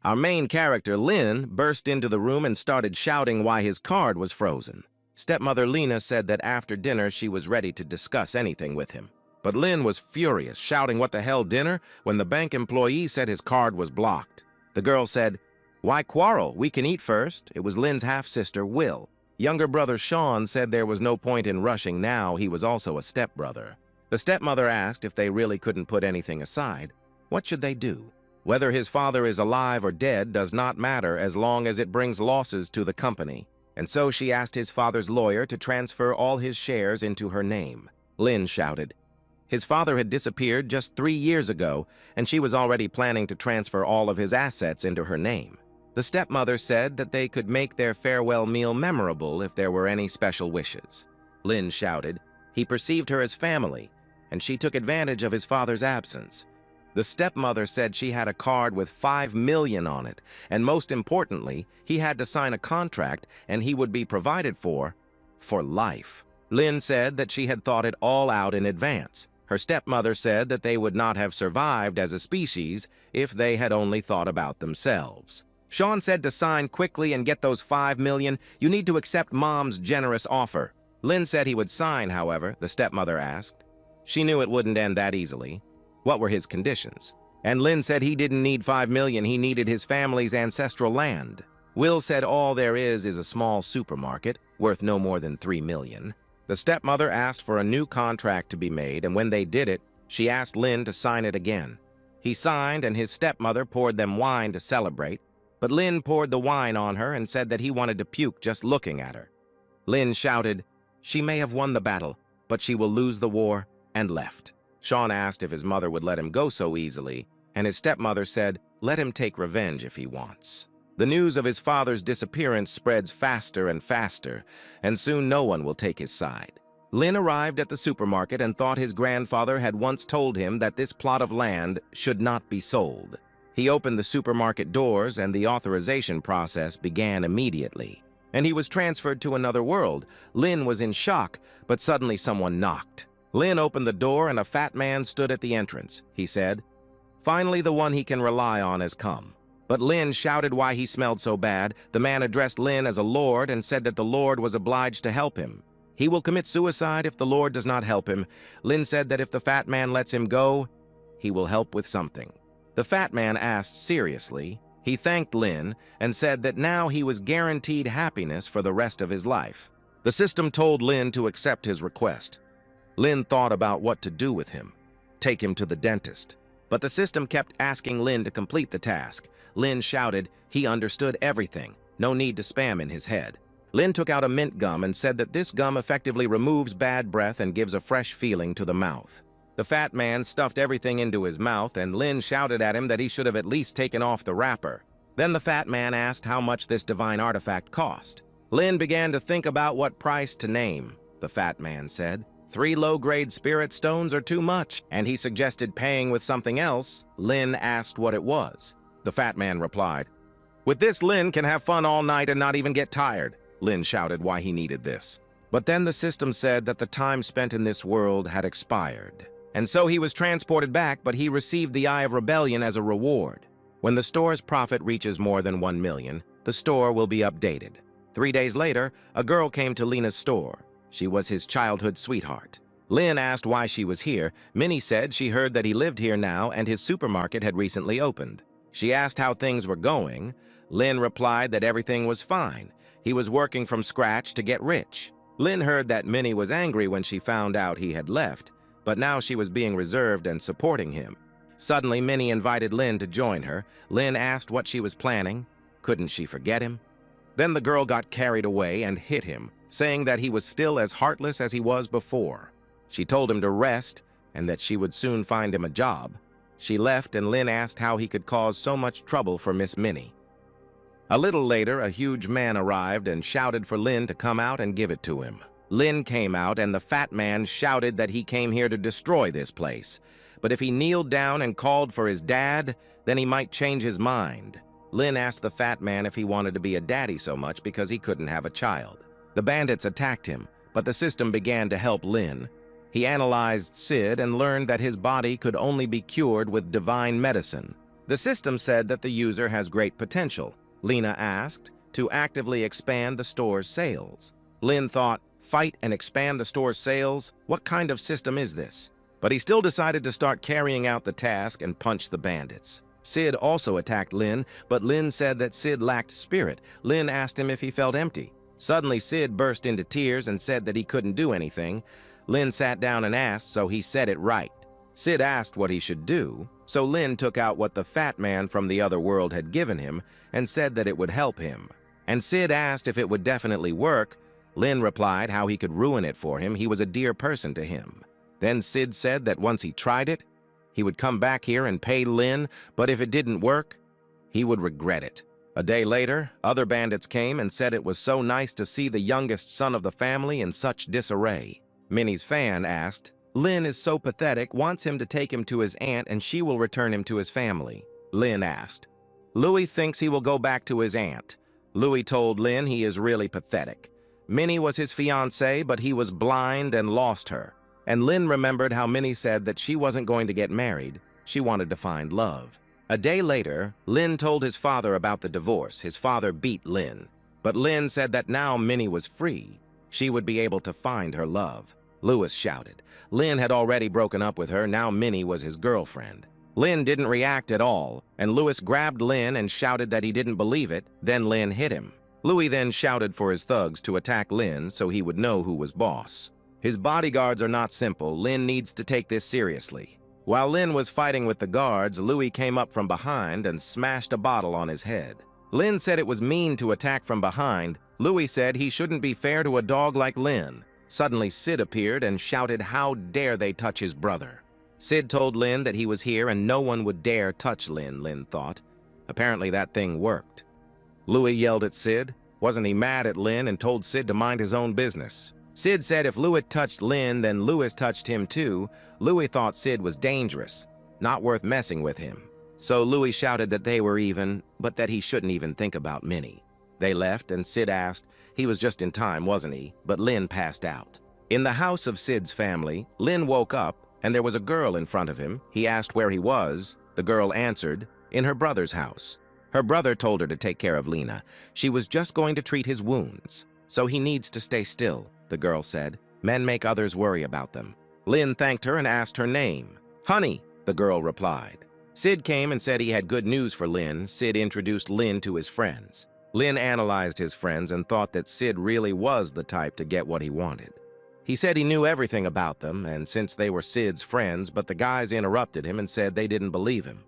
Our main character, Lin, burst into the room and started shouting why his card was frozen. Stepmother Lena said that after dinner she was ready to discuss anything with him. But Lin was furious, shouting what the hell dinner when the bank employee said his card was blocked. The girl said, "Why quarrel? We can eat first." It was Lin's half-sister, Will. Younger brother Sean said there was no point in rushing now, he was also a stepbrother. The stepmother asked if they really couldn't put anything aside. What should they do? Whether his father is alive or dead does not matter as long as it brings losses to the company. And so she asked his father's lawyer to transfer all his shares into her name. Lin shouted. His father had disappeared just 3 years ago, and she was already planning to transfer all of his assets into her name. The stepmother said that they could make their farewell meal memorable if there were any special wishes. Lin shouted. He perceived her as family, and she took advantage of his father's absence. The stepmother said she had a card with 5 million on it, and most importantly, he had to sign a contract and he would be provided for life. Lin said that she had thought it all out in advance. Her stepmother said that they would not have survived as a species if they had only thought about themselves. Sean said to sign quickly and get those 5 million, you need to accept Mom's generous offer. Lin said he would sign, however, the stepmother asked. She knew it wouldn't end that easily. What were his conditions? And Lin said he didn't need 5 million, he needed his family's ancestral land. Will said all there is a small supermarket, worth no more than 3 million. The stepmother asked for a new contract to be made, and when they did it, she asked Lin to sign it again. He signed, and his stepmother poured them wine to celebrate, but Lin poured the wine on her and said that he wanted to puke just looking at her. Lin shouted, "She may have won the battle, but she will lose the war," and left. Sean asked if his mother would let him go so easily, and his stepmother said, let him take revenge if he wants. The news of his father's disappearance spreads faster and faster, and soon no one will take his side. Lin arrived at the supermarket and thought his grandfather had once told him that this plot of land should not be sold. He opened the supermarket doors and the authorization process began immediately. And he was transferred to another world. Lin was in shock, but suddenly someone knocked. Lin opened the door and a fat man stood at the entrance. He said, "Finally the one he can rely on has come." But Lin shouted why he smelled so bad. The man addressed Lin as a lord and said that the lord was obliged to help him. He will commit suicide if the lord does not help him. Lin said that if the fat man lets him go, he will help with something. The fat man asked seriously. He thanked Lin and said that now he was guaranteed happiness for the rest of his life. The system told Lin to accept his request. Lin thought about what to do with him. Take him to the dentist. But the system kept asking Lin to complete the task. Lin shouted he understood everything. No need to spam in his head. Lin took out a mint gum and said that this gum effectively removes bad breath and gives a fresh feeling to the mouth. The fat man stuffed everything into his mouth, and Lin shouted at him that he should have at least taken off the wrapper. Then the fat man asked how much this divine artifact cost. Lin began to think about what price to name. The fat man said, 3 low-grade spirit stones are too much, and he suggested paying with something else. Lin asked what it was. The fat man replied, "With this, Lin can have fun all night and not even get tired." Lin shouted why he needed this. But then the system said that the time spent in this world had expired. And so he was transported back, but he received the Eye of Rebellion as a reward. When the store's profit reaches more than 1 million, the store will be updated. 3 days later, a girl came to Lena's store. She was his childhood sweetheart. Lin asked why she was here. Minnie said she heard that he lived here now and his supermarket had recently opened. She asked how things were going. Lin replied that everything was fine. He was working from scratch to get rich. Lin heard that Minnie was angry when she found out he had left, but now she was being reserved and supporting him. Suddenly, Minnie invited Lin to join her. Lin asked what she was planning. Couldn't she forget him? Then the girl got carried away and hit him, saying that he was still as heartless as he was before. She told him to rest and that she would soon find him a job. She left and Lin asked how he could cause so much trouble for Miss Minnie. A little later, a huge man arrived and shouted for Lin to come out and give it to him. Lin came out and the fat man shouted that he came here to destroy this place. But if he kneeled down and called for his dad, then he might change his mind. Lin asked the fat man if he wanted to be a daddy so much because he couldn't have a child. The bandits attacked him, but the system began to help Lin. He analyzed Sid and learned that his body could only be cured with divine medicine. The system said that the user has great potential. Lena asked, to actively expand the store's sales. Lin thought, fight and expand the store's sales? What kind of system is this? But he still decided to start carrying out the task and punch the bandits. Sid also attacked Lin, but Lin said that Sid lacked spirit. Lin asked him if he felt empty. Suddenly, Sid burst into tears and said that he couldn't do anything. Lin sat down and asked, so he said it right. Sid asked what he should do, so Lin took out what the fat man from the other world had given him and said that it would help him. And Sid asked if it would definitely work. Lin replied how he could ruin it for him. He was a dear person to him. Then Sid said that once he tried it, he would come back here and pay Lin, but if it didn't work, he would regret it. A day later, other bandits came and said it was so nice to see the youngest son of the family in such disarray. Minnie's fan asked, Lin is so pathetic, wants him to take him to his aunt and she will return him to his family. Lin asked. Louis thinks he will go back to his aunt. Louis told Lin he is really pathetic. Minnie was his fiancée, but he was blind and lost her. And Lin remembered how Minnie said that she wasn't going to get married. She wanted to find love. A day later, Lin told his father about the divorce. His father beat Lin. But Lin said that now Minnie was free. She would be able to find her love. Louis shouted. Lin had already broken up with her. Now Minnie was his girlfriend. Lin didn't react at all, and Louis grabbed Lin and shouted that he didn't believe it. Then Lin hit him. Louis then shouted for his thugs to attack Lin so he would know who was boss. His bodyguards are not simple. Lin needs to take this seriously. While Lin was fighting with the guards, Louis came up from behind and smashed a bottle on his head. Lin said it was mean to attack from behind. Louis said he shouldn't be fair to a dog like Lin. Suddenly Sid appeared and shouted, how dare they touch his brother. Sid told Lin that he was here and no one would dare touch Lin, Lin thought. Apparently that thing worked. Louis yelled at Sid. Wasn't he mad at Lin and told Sid to mind his own business? Sid said if Louis touched Lin, then Louis touched him too. Louis thought Sid was dangerous, not worth messing with him. So Louis shouted that they were even, but that he shouldn't even think about Minnie. They left and Sid asked, he was just in time, wasn't he? But Lin passed out. In the house of Sid's family, Lin woke up and there was a girl in front of him. He asked where he was. The girl answered, in her brother's house. Her brother told her to take care of Lena. She was just going to treat his wounds. So he needs to stay still, the girl said. Men make others worry about them. Lin thanked her and asked her name. Honey, the girl replied. Sid came and said he had good news for Lin. Sid introduced Lin to his friends. Lin analyzed his friends and thought that Sid really was the type to get what he wanted. He said he knew everything about them, and since they were Sid's friends, but the guys interrupted him and said they didn't believe him.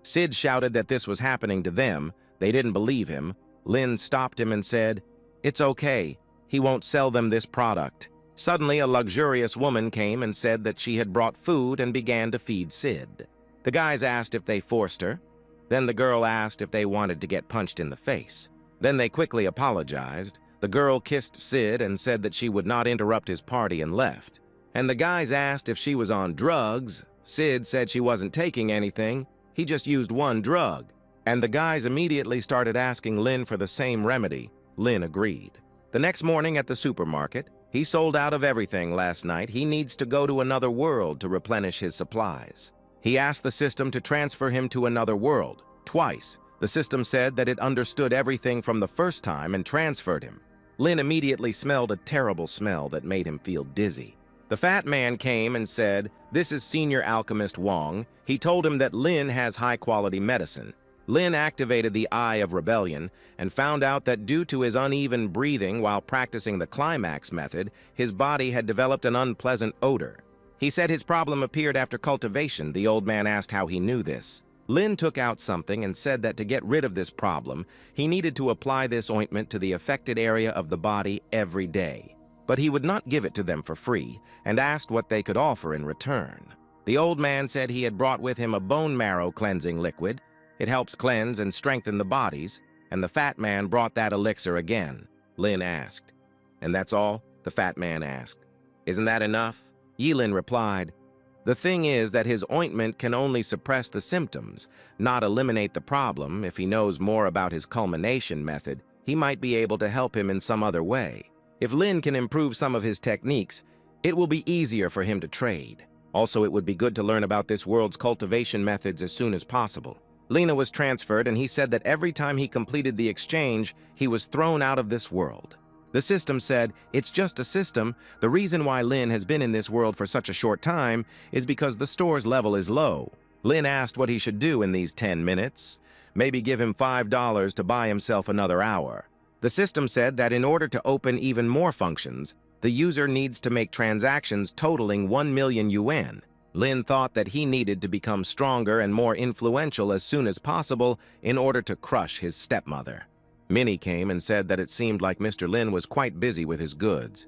Sid shouted that this was happening to them. They didn't believe him. Lin stopped him and said, it's okay. He won't sell them this product. Suddenly, a luxurious woman came and said that she had brought food and began to feed Sid. The guys asked if they forced her. Then the girl asked if they wanted to get punched in the face. Then they quickly apologized. The girl kissed Sid and said that she would not interrupt his party and left. And the guys asked if she was on drugs. Sid said she wasn't taking anything. He just used one drug. And the guys immediately started asking Lin for the same remedy. Lin agreed. The next morning at the supermarket, he sold out of everything last night. He needs to go to another world to replenish his supplies. He asked the system to transfer him to another world, twice. The system said that it understood everything from the first time and transferred him. Lin immediately smelled a terrible smell that made him feel dizzy. The fat man came and said, this is Senior Alchemist Wong. He told him that Lin has high-quality medicine. Lin activated the Eye of Rebellion and found out that due to his uneven breathing while practicing the climax method, his body had developed an unpleasant odor. He said his problem appeared after cultivation. The old man asked how he knew this. Lin took out something and said that to get rid of this problem, he needed to apply this ointment to the affected area of the body every day. But he would not give it to them for free and asked what they could offer in return. The old man said he had brought with him a bone marrow cleansing liquid. It helps cleanse and strengthen the bodies, and the fat man brought that elixir again. Lin asked. And that's all? The fat man asked. Isn't that enough? Yilin replied, the thing is that his ointment can only suppress the symptoms, not eliminate the problem. If he knows more about his culmination method, he might be able to help him in some other way. If Lin can improve some of his techniques, it will be easier for him to trade. Also, it would be good to learn about this world's cultivation methods as soon as possible. Lena was transferred, and he said that every time he completed the exchange, he was thrown out of this world. The system said, "It's just a system. The reason why Lin has been in this world for such a short time is because the store's level is low." Lin asked what he should do in these 10 minutes. Maybe give him $5 to buy himself another hour. The system said that in order to open even more functions, the user needs to make transactions totaling 1 million yuan. Lin thought that he needed to become stronger and more influential as soon as possible in order to crush his stepmother. Minnie came and said that it seemed like Mr. Lin was quite busy with his goods.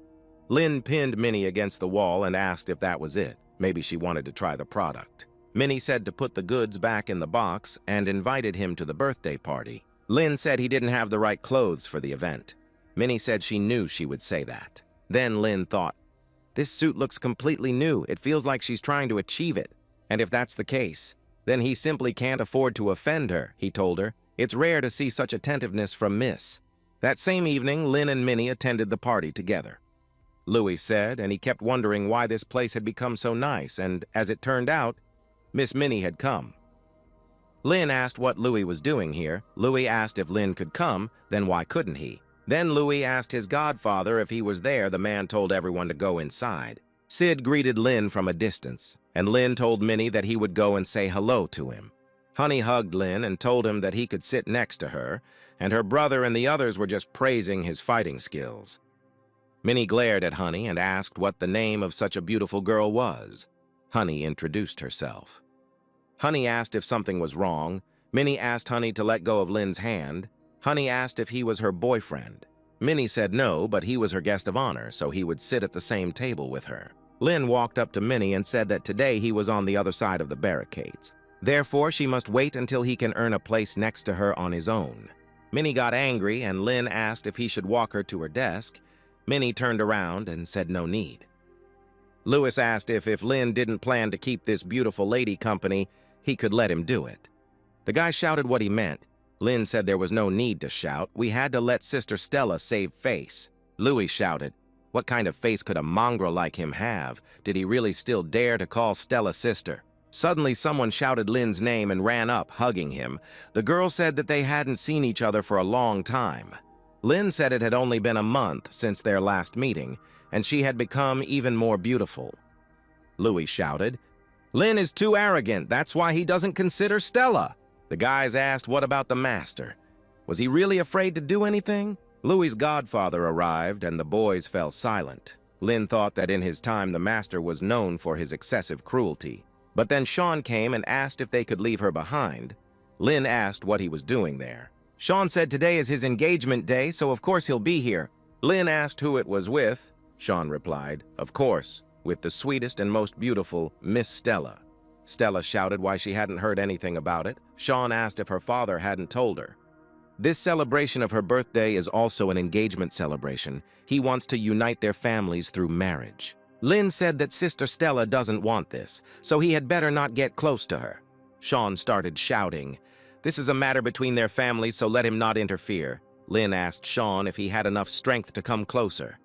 Lin pinned Minnie against the wall and asked if that was it. Maybe she wanted to try the product. Minnie said to put the goods back in the box and invited him to the birthday party. Lin said he didn't have the right clothes for the event. Minnie said she knew she would say that. Then Lin thought, "This suit looks completely new. It feels like she's trying to achieve it. And if that's the case, then he simply can't afford to offend her," he told her. "It's rare to see such attentiveness from Miss." That same evening, Lin and Minnie attended the party together. Louis said, and he kept wondering why this place had become so nice, and as it turned out, Miss Minnie had come. Lin asked what Louis was doing here. Louis asked if Lin could come, then why couldn't he? Then Louis asked his godfather if he was there. The man told everyone to go inside. Sid greeted Lin from a distance, and Lin told Minnie that he would go and say hello to him. Honey hugged Lin and told him that he could sit next to her, and her brother and the others were just praising his fighting skills. Minnie glared at Honey and asked what the name of such a beautiful girl was. Honey introduced herself. Honey asked if something was wrong. Minnie asked Honey to let go of Lin's hand. Honey asked if he was her boyfriend. Minnie said no, but he was her guest of honor, so he would sit at the same table with her. Lin walked up to Minnie and said that today he was on the other side of the barricades. Therefore, she must wait until he can earn a place next to her on his own. Minnie got angry, and Lin asked if he should walk her to her desk. Minnie turned around and said no need. Louis asked if Lin didn't plan to keep this beautiful lady company, he could let him do it. The guy shouted what he meant. Lin said there was no need to shout. We had to let Sister Stella save face. Louis shouted, "What kind of face could a mongrel like him have? Did he really still dare to call Stella sister?" Suddenly, someone shouted Lin's name and ran up, hugging him. The girl said that they hadn't seen each other for a long time. Lin said it had only been a month since their last meeting, and she had become even more beautiful. Louis shouted, "Lin is too arrogant. That's why he doesn't consider Stella." The guys asked what about the master. Was he really afraid to do anything? Louis's godfather arrived, and the boys fell silent. Lin thought that in his time the master was known for his excessive cruelty. But then Sean came and asked if they could leave her behind. Lin asked what he was doing there. Sean said today is his engagement day, so of course he'll be here. Lin asked who it was with. Sean replied, "Of course, with the sweetest and most beautiful Miss Stella." Stella shouted why she hadn't heard anything about it. Sean asked if her father hadn't told her. This celebration of her birthday is also an engagement celebration. He wants to unite their families through marriage. Lin said that Sister Stella doesn't want this, so he had better not get close to her. Sean started shouting, "This is a matter between their families, so let him not interfere." Lin asked Sean if he had enough strength to come closer.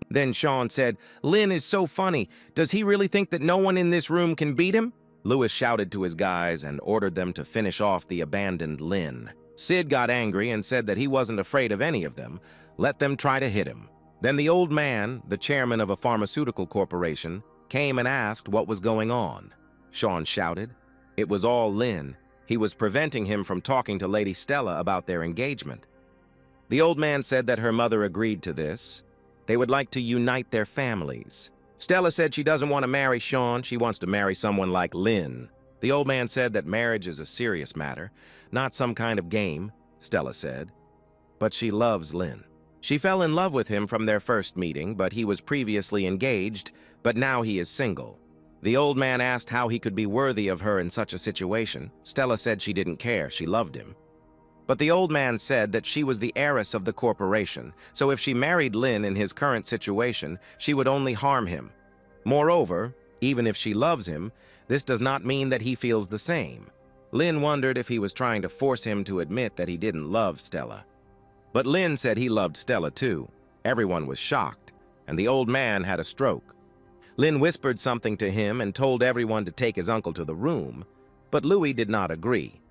Then Sean said, "Lin is so funny. Does he really think that no one in this room can beat him?" Louis shouted to his guys and ordered them to finish off the abandoned Lin. Sid got angry and said that he wasn't afraid of any of them. Let them try to hit him. Then the old man, the chairman of a pharmaceutical corporation, came and asked what was going on. Sean shouted. It was all Lin. He was preventing him from talking to Lady Stella about their engagement. The old man said that her mother agreed to this. They would like to unite their families. Stella said she doesn't want to marry Sean. She wants to marry someone like Lin. The old man said that marriage is a serious matter, not some kind of game, Stella said. But she loves Lin. She fell in love with him from their first meeting, but he was previously engaged, but now he is single. The old man asked how he could be worthy of her in such a situation. Stella said she didn't care, she loved him. But the old man said that she was the heiress of the corporation, so if she married Lin in his current situation, she would only harm him. Moreover, even if she loves him, this does not mean that he feels the same. Lin wondered if he was trying to force him to admit that he didn't love Stella. But Lin said he loved Stella too. Everyone was shocked, and the old man had a stroke. Lin whispered something to him and told everyone to take his uncle to the room, but Louis did not agree.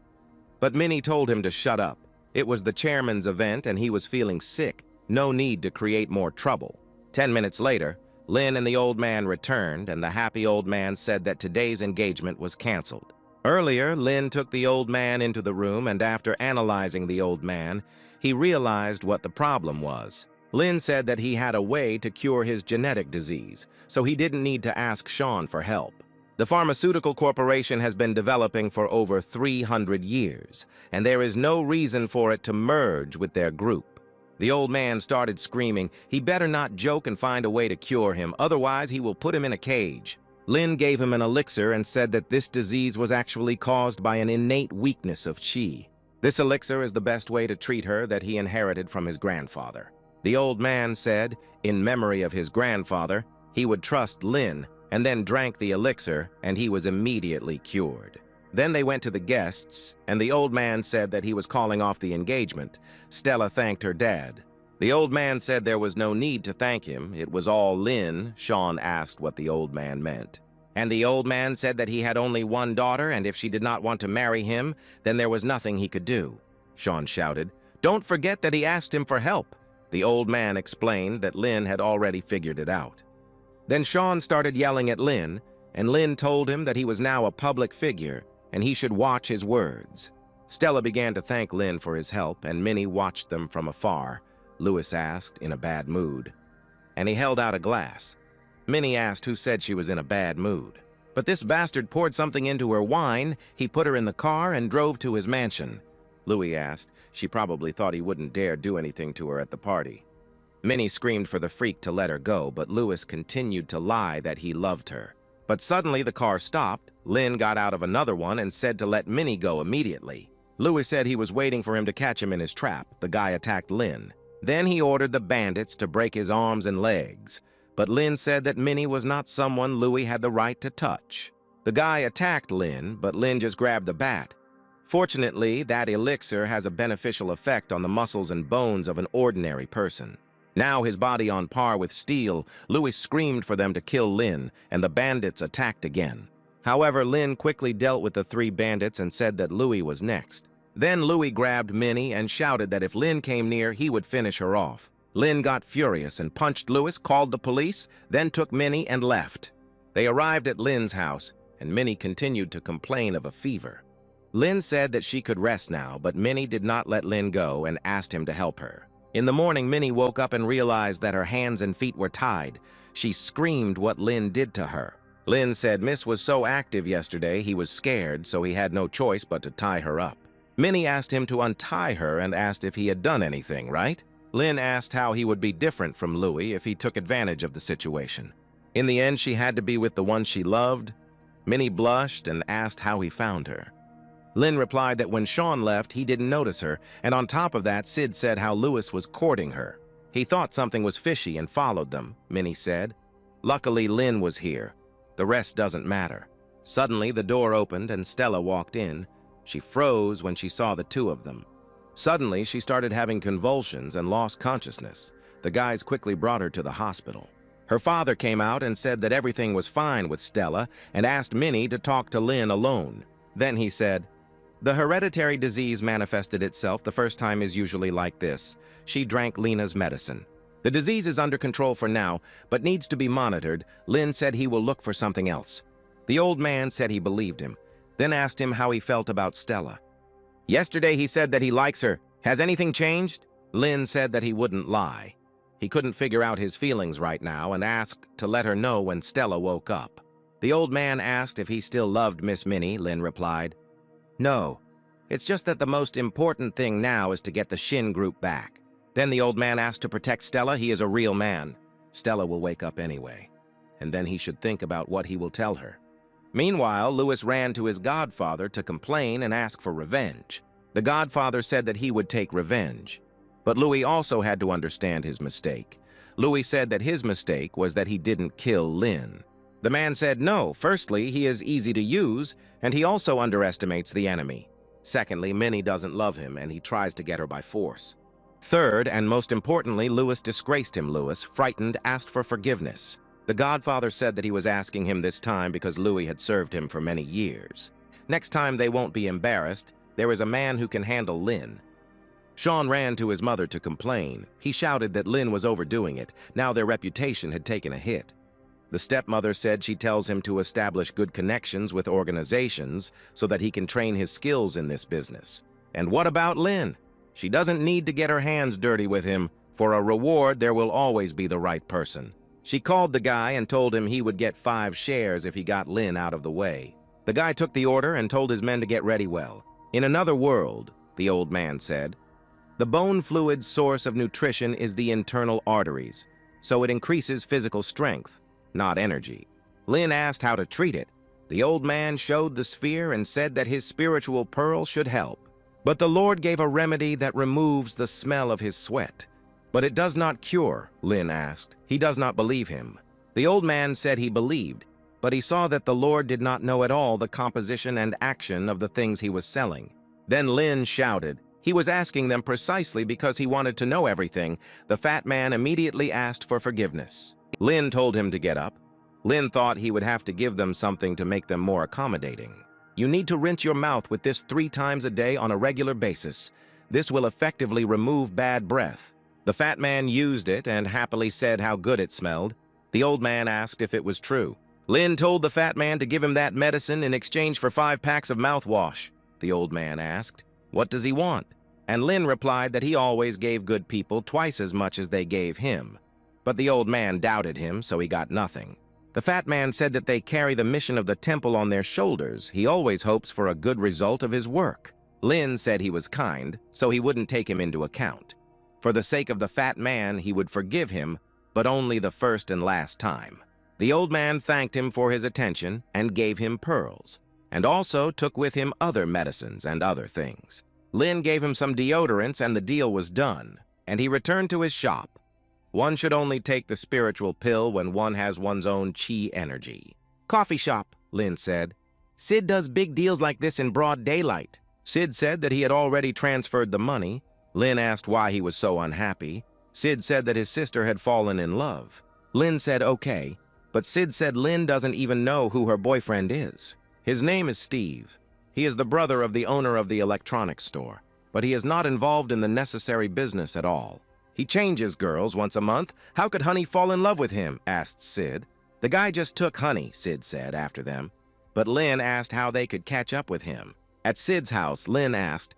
But Minnie told him to shut up. It was the chairman's event and he was feeling sick. No need to create more trouble. 10 minutes later, Lin and the old man returned, and the happy old man said that today's engagement was canceled. Earlier, Lin took the old man into the room, and after analyzing the old man, he realized what the problem was. Lin said that he had a way to cure his genetic disease, so he didn't need to ask Sean for help. The pharmaceutical corporation has been developing for over 300 years, and there is no reason for it to merge with their group. The old man started screaming, he better not joke and find a way to cure him, otherwise he will put him in a cage. Lin gave him an elixir and said that this disease was actually caused by an innate weakness of qi. This elixir is the best way to treat her that he inherited from his grandfather. The old man said, in memory of his grandfather, he would trust Lin, and then drank the elixir, and he was immediately cured. Then they went to the guests, and the old man said that he was calling off the engagement. Stella thanked her dad. The old man said there was no need to thank him. It was all Lin. Sean asked what the old man meant. And the old man said that he had only one daughter, and if she did not want to marry him, then there was nothing he could do. Sean shouted, "Don't forget that he asked him for help." The old man explained that Lin had already figured it out. Then Sean started yelling at Lin, and Lin told him that he was now a public figure, and he should watch his words. Stella began to thank Lin for his help, and Minnie watched them from afar. Louis asked, in a bad mood. And he held out a glass. Minnie asked who said she was in a bad mood. But this bastard poured something into her wine, he put her in the car, and drove to his mansion. Louis asked. She probably thought he wouldn't dare do anything to her at the party. Minnie screamed for the freak to let her go, but Louis continued to lie that he loved her. But suddenly the car stopped. Lin got out of another one and said to let Minnie go immediately. Louis said he was waiting for him to catch him in his trap. The guy attacked Lin. Then he ordered the bandits to break his arms and legs. But Lin said that Minnie was not someone Louis had the right to touch. The guy attacked Lin, but Lin just grabbed the bat. Fortunately, that elixir has a beneficial effect on the muscles and bones of an ordinary person. Now his body on par with steel, Louis screamed for them to kill Lin, and the bandits attacked again. However, Lin quickly dealt with the 3 bandits and said that Louis was next. Then Louis grabbed Minnie and shouted that if Lin came near, he would finish her off. Lin got furious and punched Louis, called the police, then took Minnie and left. They arrived at Lin's house, and Minnie continued to complain of a fever. Lin said that she could rest now, but Minnie did not let Lin go and asked him to help her. In the morning, Minnie woke up and realized that her hands and feet were tied. She screamed what Lin did to her. Lin said Miss was so active yesterday he was scared, so he had no choice but to tie her up. Minnie asked him to untie her and asked if he had done anything, right? Lin asked how he would be different from Louis if he took advantage of the situation. In the end, she had to be with the one she loved. Minnie blushed and asked how he found her. Lin replied that when Sean left, he didn't notice her, and on top of that, Sid said how Louis was courting her. He thought something was fishy and followed them, Minnie said. Luckily, Lin was here. The rest doesn't matter. Suddenly, the door opened and Stella walked in. She froze when she saw the 2 of them. Suddenly, she started having convulsions and lost consciousness. The guys quickly brought her to the hospital. Her father came out and said that everything was fine with Stella and asked Minnie to talk to Lin alone. Then he said, "The hereditary disease manifested itself the first time is usually like this. She drank Lena's medicine. The disease is under control for now, but needs to be monitored. Lin said he will look for something else." The old man said he believed him, then asked him how he felt about Stella. "Yesterday he said that he likes her. Has anything changed?" Lin said that he wouldn't lie. He couldn't figure out his feelings right now and asked to let her know when Stella woke up. The old man asked if he still loved Miss Minnie. Lin replied, "No. It's just that the most important thing now is to get the Shin group back." Then the old man asked to protect Stella. He is a real man. Stella will wake up anyway. And then he should think about what he will tell her. Meanwhile, Louis ran to his godfather to complain and ask for revenge. The godfather said that he would take revenge. But Louis also had to understand his mistake. Louis said that his mistake was that he didn't kill Lin. The man said no. Firstly, he is easy to use, and he also underestimates the enemy. Secondly, Minnie doesn't love him, and he tries to get her by force. Third, and most importantly, Louis disgraced him. Louis, frightened, asked for forgiveness. The godfather said that he was asking him this time because Louis had served him for many years. Next time they won't be embarrassed. There is a man who can handle Lin." Sean ran to his mother to complain. He shouted that Lin was overdoing it. Now their reputation had taken a hit. The stepmother said she tells him to establish good connections with organizations so that he can train his skills in this business. And what about Lin? She doesn't need to get her hands dirty with him. For a reward, there will always be the right person. She called the guy and told him he would get 5 shares if he got Lin out of the way. The guy took the order and told his men to get ready well. "In another world," the old man said, "the bone fluid's source of nutrition is the internal arteries, so it increases physical strength, not energy." Lin asked how to treat it. The old man showed the sphere and said that his spiritual pearl should help. But the Lord gave a remedy that removes the smell of his sweat. "But it does not cure," Lin asked. He does not believe him. The old man said he believed, but he saw that the Lord did not know at all the composition and action of the things he was selling. Then Lin shouted. He was asking them precisely because he wanted to know everything. The fat man immediately asked for forgiveness. Lin told him to get up. Lin thought he would have to give them something to make them more accommodating. "You need to rinse your mouth with this 3 times a day on a regular basis. This will effectively remove bad breath." The fat man used it and happily said how good it smelled. The old man asked if it was true. Lin told the fat man to give him that medicine in exchange for 5 packs of mouthwash. The old man asked, "What does he want?" And Lin replied that he always gave good people twice as much as they gave him. But the old man doubted him, so he got nothing. The fat man said that they carry the mission of the temple on their shoulders. He always hopes for a good result of his work. Lin said he was kind, so he wouldn't take him into account. For the sake of the fat man, he would forgive him, but only the first and last time. The old man thanked him for his attention and gave him pearls, and also took with him other medicines and other things. Lin gave him some deodorants and the deal was done, and he returned to his shop. One should only take the spiritual pill when one has one's own chi energy. "Coffee shop," Lin said. "Sid does big deals like this in broad daylight." Sid said that he had already transferred the money. Lin asked why he was so unhappy. Sid said that his sister had fallen in love. Lin said okay, but Sid said Lin doesn't even know who her boyfriend is. His name is Steve. He is the brother of the owner of the electronics store, but he is not involved in the necessary business at all. "He changes girls once a month. How could Honey fall in love with him?" asked Sid. "The guy just took Honey," Sid said after them. But Lin asked how they could catch up with him. At Sid's house, Lin asked,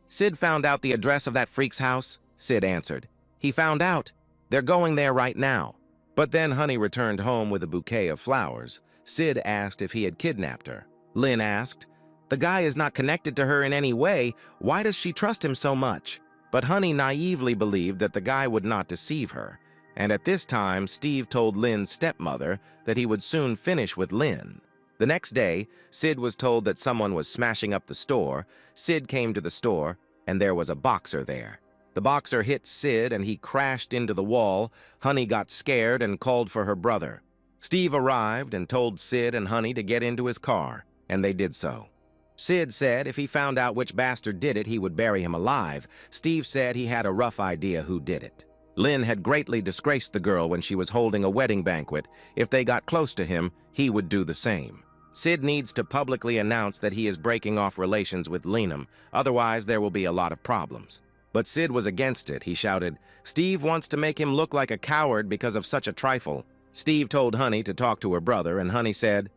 "Sid found out the address of that freak's house?" Sid answered, "He found out. They're going there right now." But then Honey returned home with a bouquet of flowers. Sid asked if he had kidnapped her. Lin asked, "The guy is not connected to her in any way. Why does she trust him so much?" But Honey naively believed that the guy would not deceive her. And at this time, Steve told Lin's stepmother that he would soon finish with Lin. The next day, Sid was told that someone was smashing up the store. Sid came to the store, and there was a boxer there. The boxer hit Sid, and he crashed into the wall. Honey got scared and called for her brother. Steve arrived and told Sid and Honey to get into his car, and they did so. Sid said if he found out which bastard did it, he would bury him alive. Steve said he had a rough idea who did it. Lin had greatly disgraced the girl when she was holding a wedding banquet. If they got close to him, he would do the same. Sid needs to publicly announce that he is breaking off relations with Linum, otherwise there will be a lot of problems. But Sid was against it. He shouted, "Steve wants to make him look like a coward because of such a trifle." Steve told Honey to talk to her brother, and Honey said,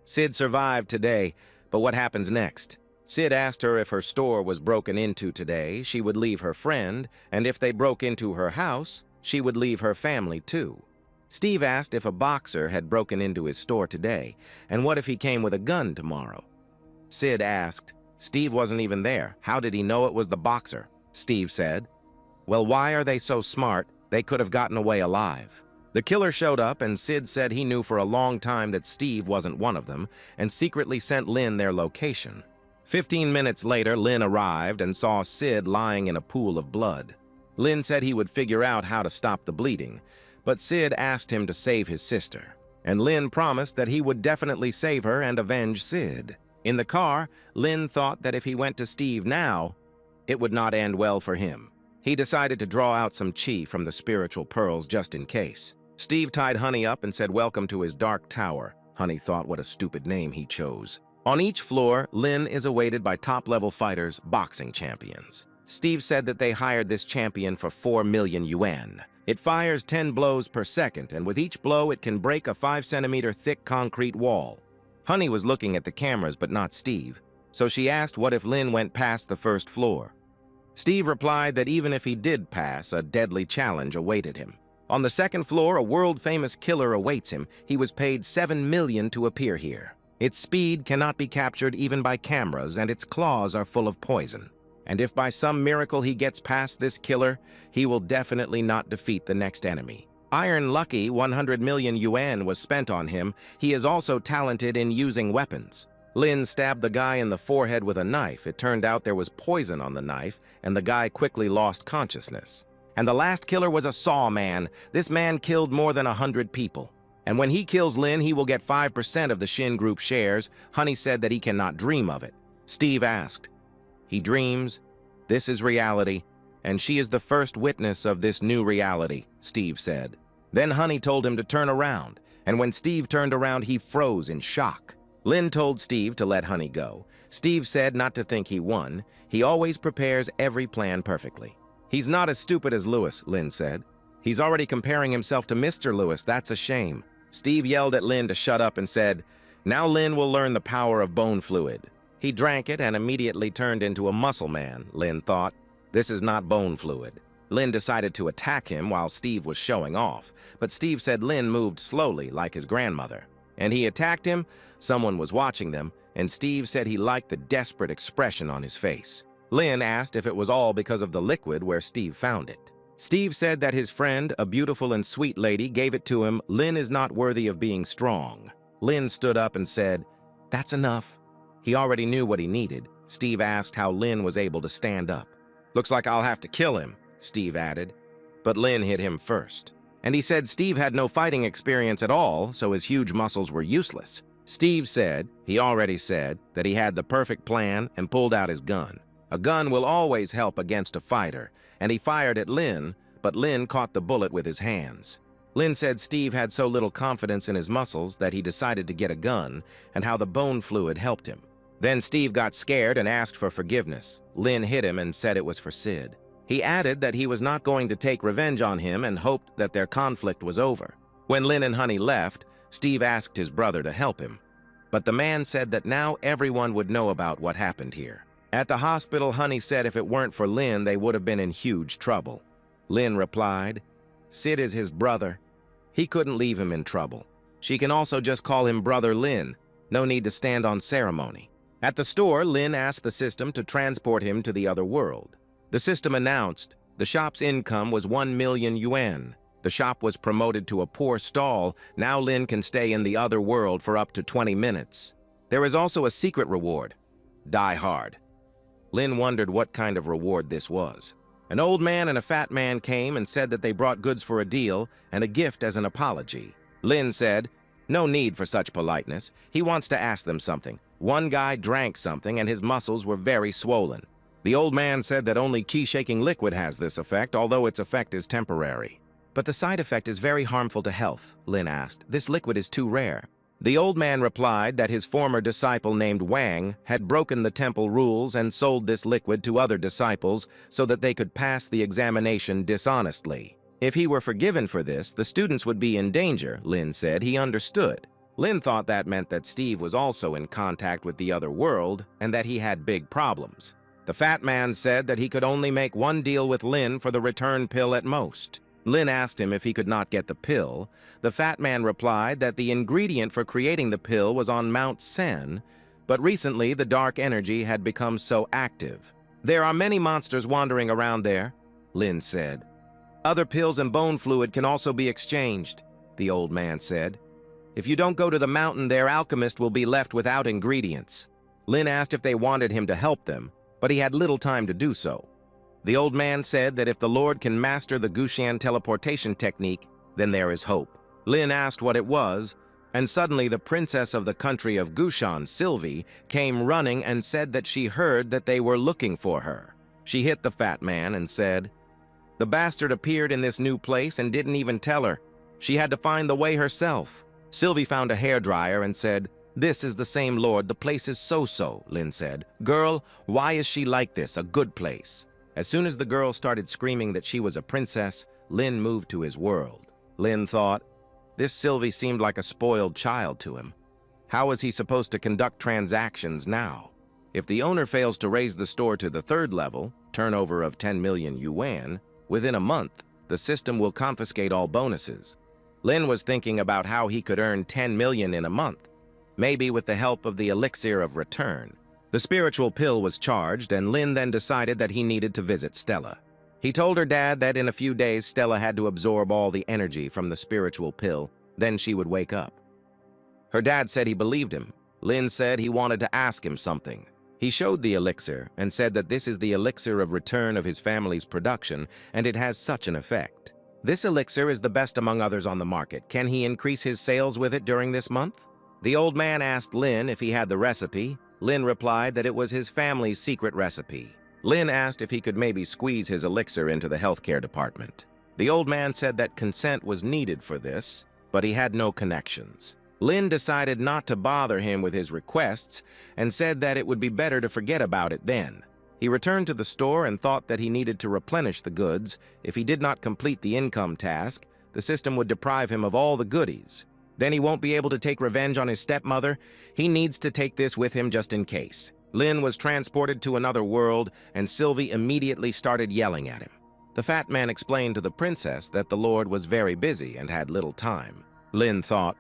"Sid survived today, but what happens next?" Sid asked her if her store was broken into today, she would leave her friend, and if they broke into her house, she would leave her family too. Steve asked if a boxer had broken into his store today, and what if he came with a gun tomorrow? Sid asked, "Steve wasn't even there. How did he know it was the boxer?" Steve said, "Well, why are they so smart? They could have gotten away alive." The killer showed up, and Sid said he knew for a long time that Steve wasn't one of them, and secretly sent Lin their location. 15 minutes later, Lin arrived and saw Sid lying in a pool of blood. Lin said he would figure out how to stop the bleeding, but Sid asked him to save his sister, and Lin promised that he would definitely save her and avenge Sid. In the car, Lin thought that if he went to Steve now, it would not end well for him. He decided to draw out some chi from the spiritual pearls just in case. Steve tied Honey up and said welcome to his dark tower. Honey thought what a stupid name he chose. On each floor, Lin is awaited by top-level fighters, boxing champions. Steve said that they hired this champion for 4 million yuan. It fires 10 blows per second, and with each blow it can break a 5-centimeter thick concrete wall. Honey was looking at the cameras but not Steve, so she asked what if Lin went past the first floor. Steve replied that even if he did pass, a deadly challenge awaited him. On the second floor, a world-famous killer awaits him. He was paid 7 million to appear here. Its speed cannot be captured even by cameras, and its claws are full of poison. And if by some miracle he gets past this killer, he will definitely not defeat the next enemy. Iron Lucky 100 million yuan was spent on him. He is also talented in using weapons. Lin stabbed the guy in the forehead with a knife. It turned out there was poison on the knife, and the guy quickly lost consciousness. And the last killer was a saw man. This man killed more than 100 people. And when he kills Lin, he will get 5% of the Shin Group shares. Honey said that he cannot dream of it. Steve asked, "He dreams. This is reality, and she is the first witness of this new reality," Steve said. Then Honey told him to turn around, and when Steve turned around, he froze in shock. Lin told Steve to let Honey go. Steve said not to think he won. He always prepares every plan perfectly. "He's not as stupid as Lewis," Lin said. "He's already comparing himself to Mr. Lewis. That's a shame." Steve yelled at Lin to shut up and said, "Now Lin will learn the power of bone fluid." He drank it and immediately turned into a muscle man, Lin thought. This is not bone fluid. Lin decided to attack him while Steve was showing off, but Steve said Lin moved slowly like his grandmother. And he attacked him. Someone was watching them, and Steve said he liked the desperate expression on his face. Lin asked if it was all because of the liquid where Steve found it. Steve said that his friend, a beautiful and sweet lady, gave it to him. Lin is not worthy of being strong. Lin stood up and said, "That's enough." He already knew what he needed. Steve asked how Lin was able to stand up. "Looks like I'll have to kill him," Steve added. But Lin hit him first. And he said Steve had no fighting experience at all, so his huge muscles were useless. Steve said, he already said, that he had the perfect plan and pulled out his gun. A gun will always help against a fighter, and he fired at Lin, but Lin caught the bullet with his hands. Lin said Steve had so little confidence in his muscles that he decided to get a gun, and how the bone fluid helped him. Then Steve got scared and asked for forgiveness. Lin hit him and said it was for Sid. He added that he was not going to take revenge on him and hoped that their conflict was over. When Lin and Honey left, Steve asked his brother to help him. But the man said that now everyone would know about what happened here. At the hospital, Honey said if it weren't for Lin, they would have been in huge trouble. Lin replied, "Sid is his brother. He couldn't leave him in trouble. She can also just call him Brother Lin. No need to stand on ceremony." At the store, Lin asked the system to transport him to the other world. The system announced the shop's income was 1 million yuan. The shop was promoted to a poor stall. Now Lin can stay in the other world for up to 20 minutes. There is also a secret reward. Die hard. Lin wondered what kind of reward this was. An old man and a fat man came and said that they brought goods for a deal and a gift as an apology. Lin said, "No need for such politeness. He wants to ask them something." One guy drank something and his muscles were very swollen. The old man said that only key-shaking liquid has this effect, although its effect is temporary. "But the side effect is very harmful to health," Lin asked. "This liquid is too rare." The old man replied that his former disciple named Wang had broken the temple rules and sold this liquid to other disciples so that they could pass the examination dishonestly. If he were forgiven for this, the students would be in danger, Lin said. He understood. Lin thought that meant that Steve was also in contact with the other world and that he had big problems. The fat man said that he could only make one deal with Lin for the return pill at most. Lin asked him if he could not get the pill. The fat man replied that the ingredient for creating the pill was on Mount Sen, but recently the dark energy had become so active. "There are many monsters wandering around there," Lin said. "Other pills and bone fluid can also be exchanged," the old man said. "If you don't go to the mountain, their alchemist will be left without ingredients." Lin asked if they wanted him to help them, but he had little time to do so. The old man said that if the Lord can master the Gushan teleportation technique, then there is hope. Lin asked what it was, and suddenly the princess of the country of Gushan, Sylvie, came running and said that she heard that they were looking for her. She hit the fat man and said, "The bastard appeared in this new place and didn't even tell her. She had to find the way herself." Sylvie found a hairdryer and said, "This is the same lord. The place is so-so," Lin said. "Girl, why is she like this? A good place." As soon as the girl started screaming that she was a princess, Lin moved to his world. Lin thought, this Sylvie seemed like a spoiled child to him. How was he supposed to conduct transactions now? If the owner fails to raise the store to the 3rd level, turnover of 10 million yuan, within a month, the system will confiscate all bonuses. Lin was thinking about how he could earn 10 million in a month, maybe with the help of the elixir of return. The spiritual pill was charged, and Lin then decided that he needed to visit Stella. He told her dad that in a few days Stella had to absorb all the energy from the spiritual pill, then she would wake up. Her dad said he believed him. Lin said he wanted to ask him something. He showed the elixir and said that this is the elixir of return of his family's production, and it has such an effect. This elixir is the best among others on the market. Can he increase his sales with it during this month? The old man asked Lin if he had the recipe. Lin replied that it was his family's secret recipe. Lin asked if he could maybe squeeze his elixir into the healthcare department. The old man said that consent was needed for this, but he had no connections. Lin decided not to bother him with his requests and said that it would be better to forget about it then. He returned to the store and thought that he needed to replenish the goods. If he did not complete the income task, the system would deprive him of all the goodies. Then he won't be able to take revenge on his stepmother. He needs to take this with him just in case. Lin was transported to another world, and Sylvie immediately started yelling at him. The fat man explained to the princess that the lord was very busy and had little time. Lin thought,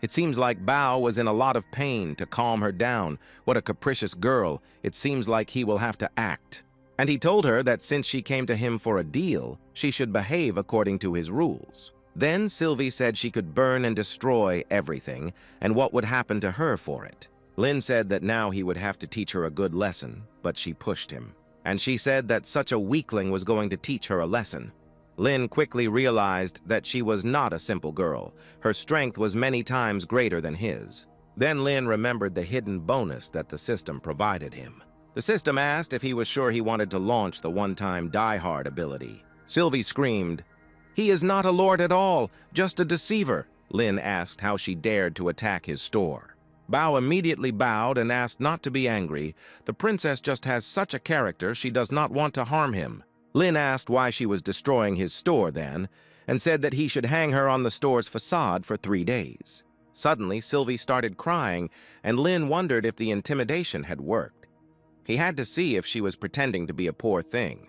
it seems like Bao was in a lot of pain. To calm her down. What a capricious girl. It seems like he will have to act. And he told her that since she came to him for a deal, she should behave according to his rules. Then Sylvie said she could burn and destroy everything, and what would happen to her for it. Lin said that now he would have to teach her a good lesson, but she pushed him. And she said that such a weakling was going to teach her a lesson. Lin quickly realized that she was not a simple girl. Her strength was many times greater than his. Then Lin remembered the hidden bonus that the system provided him. The system asked if he was sure he wanted to launch the one-time die-hard ability. Sylvie screamed, "He is not a lord at all, just a deceiver." Lin asked how she dared to attack his store. Bao immediately bowed and asked not to be angry. The princess just has such a character, she does not want to harm him. Lin asked why she was destroying his store then, and said that he should hang her on the store's facade for 3 days. Suddenly, Sylvie started crying, and Lin wondered if the intimidation had worked. He had to see if she was pretending to be a poor thing.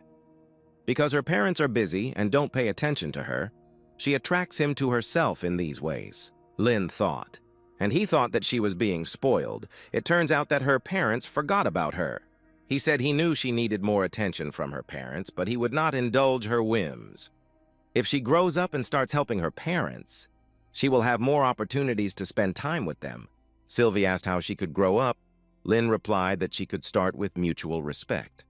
Because her parents are busy and don't pay attention to her, she attracts him to herself in these ways, Lin thought. And he thought that she was being spoiled. It turns out that her parents forgot about her. He said he knew she needed more attention from her parents, but he would not indulge her whims. If she grows up and starts helping her parents, she will have more opportunities to spend time with them. Sylvie asked how she could grow up. Lin replied that she could start with mutual respect.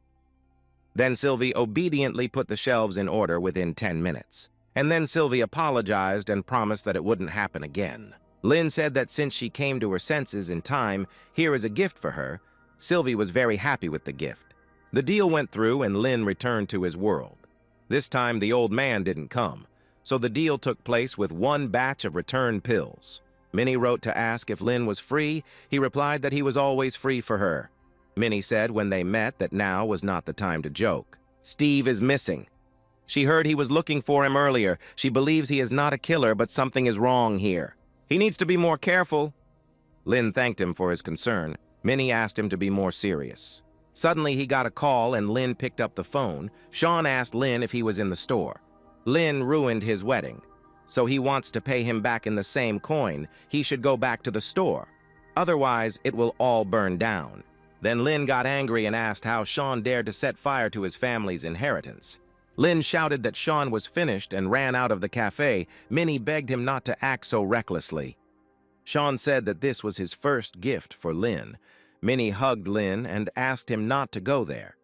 Then Sylvie obediently put the shelves in order within 10 minutes. And then Sylvie apologized and promised that it wouldn't happen again. Lin said that since she came to her senses in time, here is a gift for her. Sylvie was very happy with the gift. The deal went through and Lin returned to his world. This time the old man didn't come, so the deal took place with 1 batch of return pills. Minnie wrote to ask if Lin was free. He replied that he was always free for her. Minnie said when they met that now was not the time to joke. Steve is missing. She heard he was looking for him earlier. She believes he is not a killer, but something is wrong here. He needs to be more careful. Lin thanked him for his concern. Minnie asked him to be more serious. Suddenly, he got a call and Lin picked up the phone. Sean asked Lin if he was in the store. Lin ruined his wedding, so he wants to pay him back in the same coin. He should go back to the store. Otherwise, it will all burn down. Then Lin got angry and asked how Sean dared to set fire to his family's inheritance. Lin shouted that Sean was finished and ran out of the cafe. Minnie begged him not to act so recklessly. Sean said that this was his first gift for Lin. Minnie hugged Lin and asked him not to go there.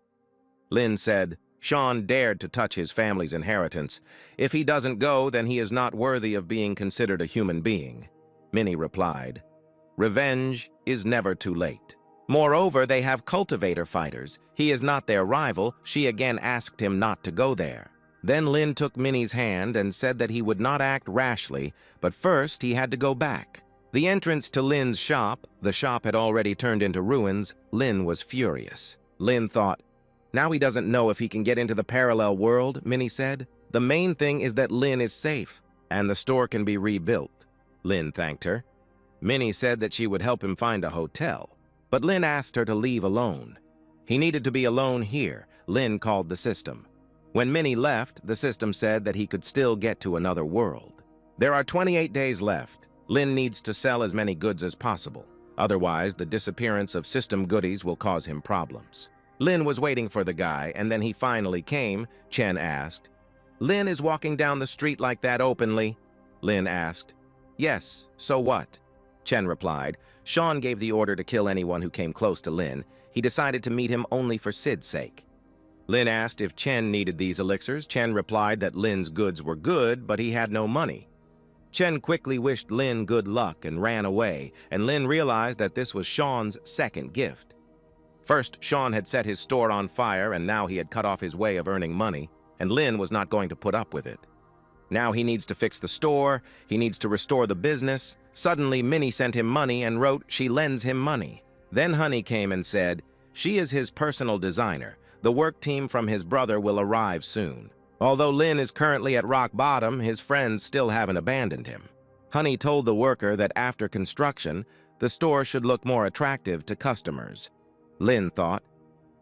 Lin said, Sean dared to touch his family's inheritance. If he doesn't go, then he is not worthy of being considered a human being. Minnie replied, revenge is never too late. Moreover, they have cultivator fighters. He is not their rival. She again asked him not to go there. Then Lin took Minnie's hand and said that he would not act rashly, but first he had to go back. The entrance to Lin's shop, the shop had already turned into ruins. Lin was furious. Lin thought, now he doesn't know if he can get into the parallel world, Minnie said. The main thing is that Lin is safe, and the store can be rebuilt. Lin thanked her. Minnie said that she would help him find a hotel, but Lin asked her to leave alone. He needed to be alone here. Lin called the system. When Minnie left, the system said that he could still get to another world. There are 28 days left. Lin needs to sell as many goods as possible. Otherwise, the disappearance of system goodies will cause him problems. Lin was waiting for the guy, and then he finally came. Chen asked, Lin is walking down the street like that openly? Lin asked, yes, so what? Chen replied, Sean gave the order to kill anyone who came close to Lin. He decided to meet him only for Sid's sake. Lin asked if Chen needed these elixirs. Chen replied that Lin's goods were good, but he had no money. Chen quickly wished Lin good luck and ran away, and Lin realized that this was Sean's second gift. First, Sean had set his store on fire, and now he had cut off his way of earning money, and Lin was not going to put up with it. Now he needs to fix the store, he needs to restore the business. Suddenly, Minnie sent him money and wrote she lends him money. Then Honey came and said, she is his personal designer. The work team from his brother will arrive soon. Although Lin is currently at rock bottom, his friends still haven't abandoned him. Honey told the worker that after construction, the store should look more attractive to customers. Lin thought,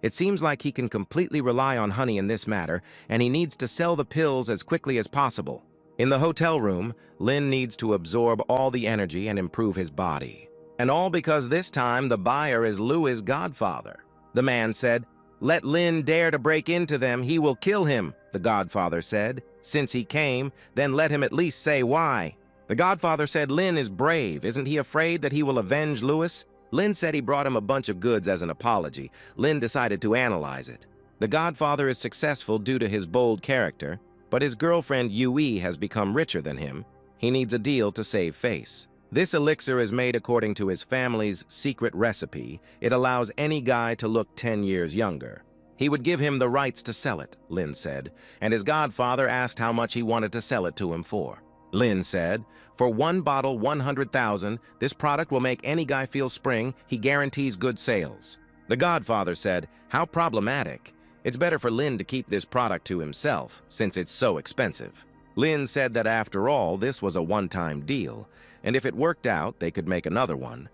it seems like he can completely rely on Honey in this matter, and he needs to sell the pills as quickly as possible. In the hotel room, Lin needs to absorb all the energy and improve his body. And all because this time the buyer is Louis' godfather. The man said, let Lin dare to break into them, he will kill him, the godfather said. Since he came, then let him at least say why. The godfather said Lin is brave. Isn't he afraid that he will avenge Louis? Lin said he brought him a bunch of goods as an apology. Lin decided to analyze it. The godfather is successful due to his bold character, but his girlfriend Yui has become richer than him. He needs a deal to save face. This elixir is made according to his family's secret recipe. It allows any guy to look 10 years younger. He would give him the rights to sell it, Lin said, and his godfather asked how much he wanted to sell it to him for. Lin said, for one bottle, 100,000, this product will make any guy feel spring. He guarantees good sales. The godfather said, how problematic. It's better for Lin to keep this product to himself, since it's so expensive. Lin said that after all, this was a one-time deal, and if it worked out, they could make another one.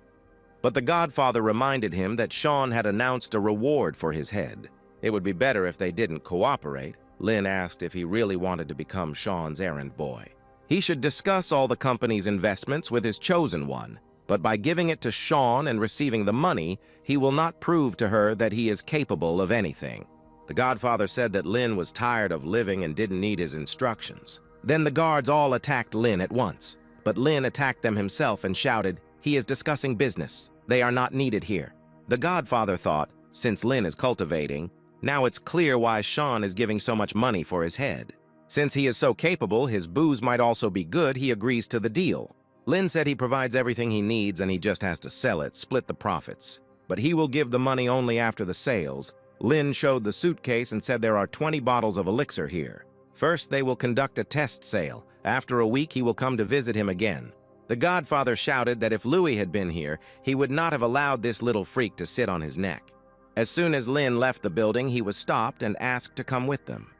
But the godfather reminded him that Sean had announced a reward for his head. It would be better if they didn't cooperate. Lin asked if he really wanted to become Sean's errand boy. He should discuss all the company's investments with his chosen one, but by giving it to Sean and receiving the money, he will not prove to her that he is capable of anything. The godfather said that Lin was tired of living and didn't need his instructions. Then the guards all attacked Lin at once. But Lin attacked them himself and shouted, he is discussing business. They are not needed here. The godfather thought, since Lin is cultivating, now it's clear why Sean is giving so much money for his head. Since he is so capable, his booze might also be good, he agrees to the deal. Lin said he provides everything he needs and he just has to sell it, split the profits. But he will give the money only after the sales. Lin showed the suitcase and said there are 20 bottles of elixir here. First, they will conduct a test sale. After a week, he will come to visit him again. The godfather shouted that if Louis had been here, he would not have allowed this little freak to sit on his neck. As soon as Lin left the building, he was stopped and asked to come with them.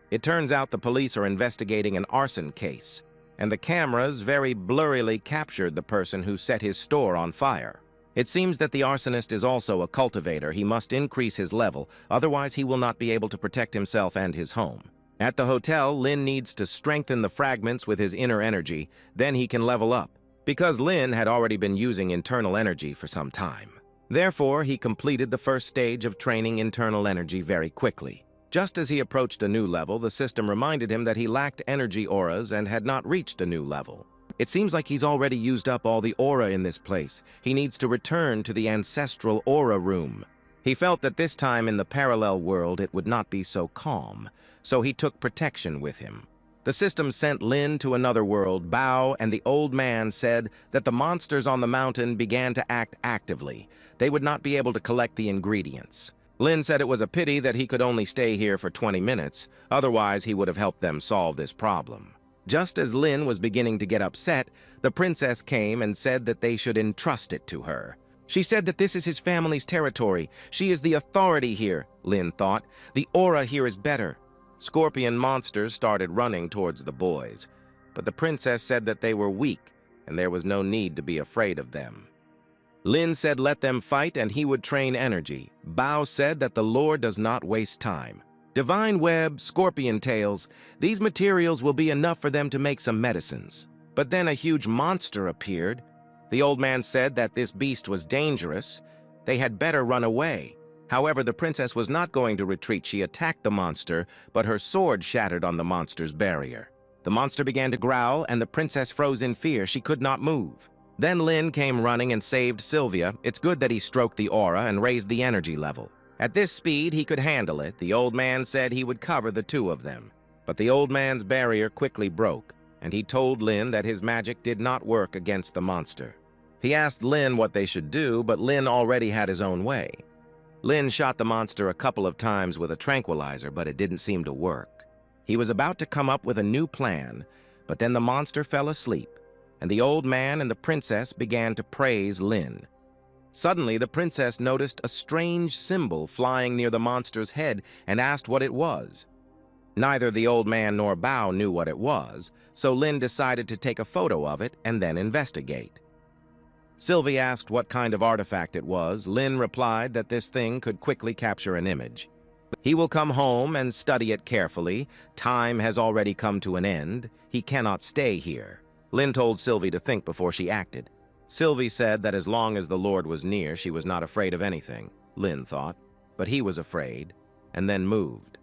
It turns out the police are investigating an arson case, and the cameras very blurrily captured the person who set his store on fire. It seems that the arsonist is also a cultivator. He must increase his level, otherwise he will not be able to protect himself and his home. At the hotel, Lin needs to strengthen the fragments with his inner energy, then he can level up, because Lin had already been using internal energy for some time. Therefore, he completed the first stage of training internal energy very quickly. Just as he approached a new level, the system reminded him that he lacked energy auras and had not reached a new level. It seems like he's already used up all the aura in this place. He needs to return to the ancestral aura room. He felt that this time in the parallel world it would not be so calm, so he took protection with him. The system sent Lin to another world, Bao, and the old man said that the monsters on the mountain began to act actively. They would not be able to collect the ingredients. Lin said it was a pity that he could only stay here for 20 minutes, otherwise he would have helped them solve this problem. Just as Lin was beginning to get upset, the princess came and said that they should entrust it to her. She said that this is his family's territory. She is the authority here, Lin thought. The aura here is better. Scorpion monsters started running towards the boys, but the princess said that they were weak and there was no need to be afraid of them. Lin said let them fight and he would train energy. Bao said that the Lord does not waste time. Divine web, scorpion tails, these materials will be enough for them to make some medicines. But then a huge monster appeared. The old man said that this beast was dangerous. They had better run away. However, the princess was not going to retreat. She attacked the monster, but her sword shattered on the monster's barrier. The monster began to growl, and the princess froze in fear. She could not move. Then Lin came running and saved Sylvia. It's good that he stroked the aura and raised the energy level. At this speed, he could handle it. The old man said he would cover the two of them. But the old man's barrier quickly broke, and he told Lin that his magic did not work against the monster. He asked Lin what they should do, but Lin already had his own way. Lin shot the monster a couple of times with a tranquilizer, but it didn't seem to work. He was about to come up with a new plan, but then the monster fell asleep, and the old man and the princess began to praise Lin. Suddenly, the princess noticed a strange symbol flying near the monster's head and asked what it was. Neither the old man nor Bao knew what it was, so Lin decided to take a photo of it and then investigate. Sylvie asked what kind of artifact it was. Lin replied that this thing could quickly capture an image. He will come home and study it carefully. Time has already come to an end. He cannot stay here. Lin told Sylvie to think before she acted. Sylvie said that as long as the Lord was near, she was not afraid of anything, Lin thought, but he was afraid, and then moved.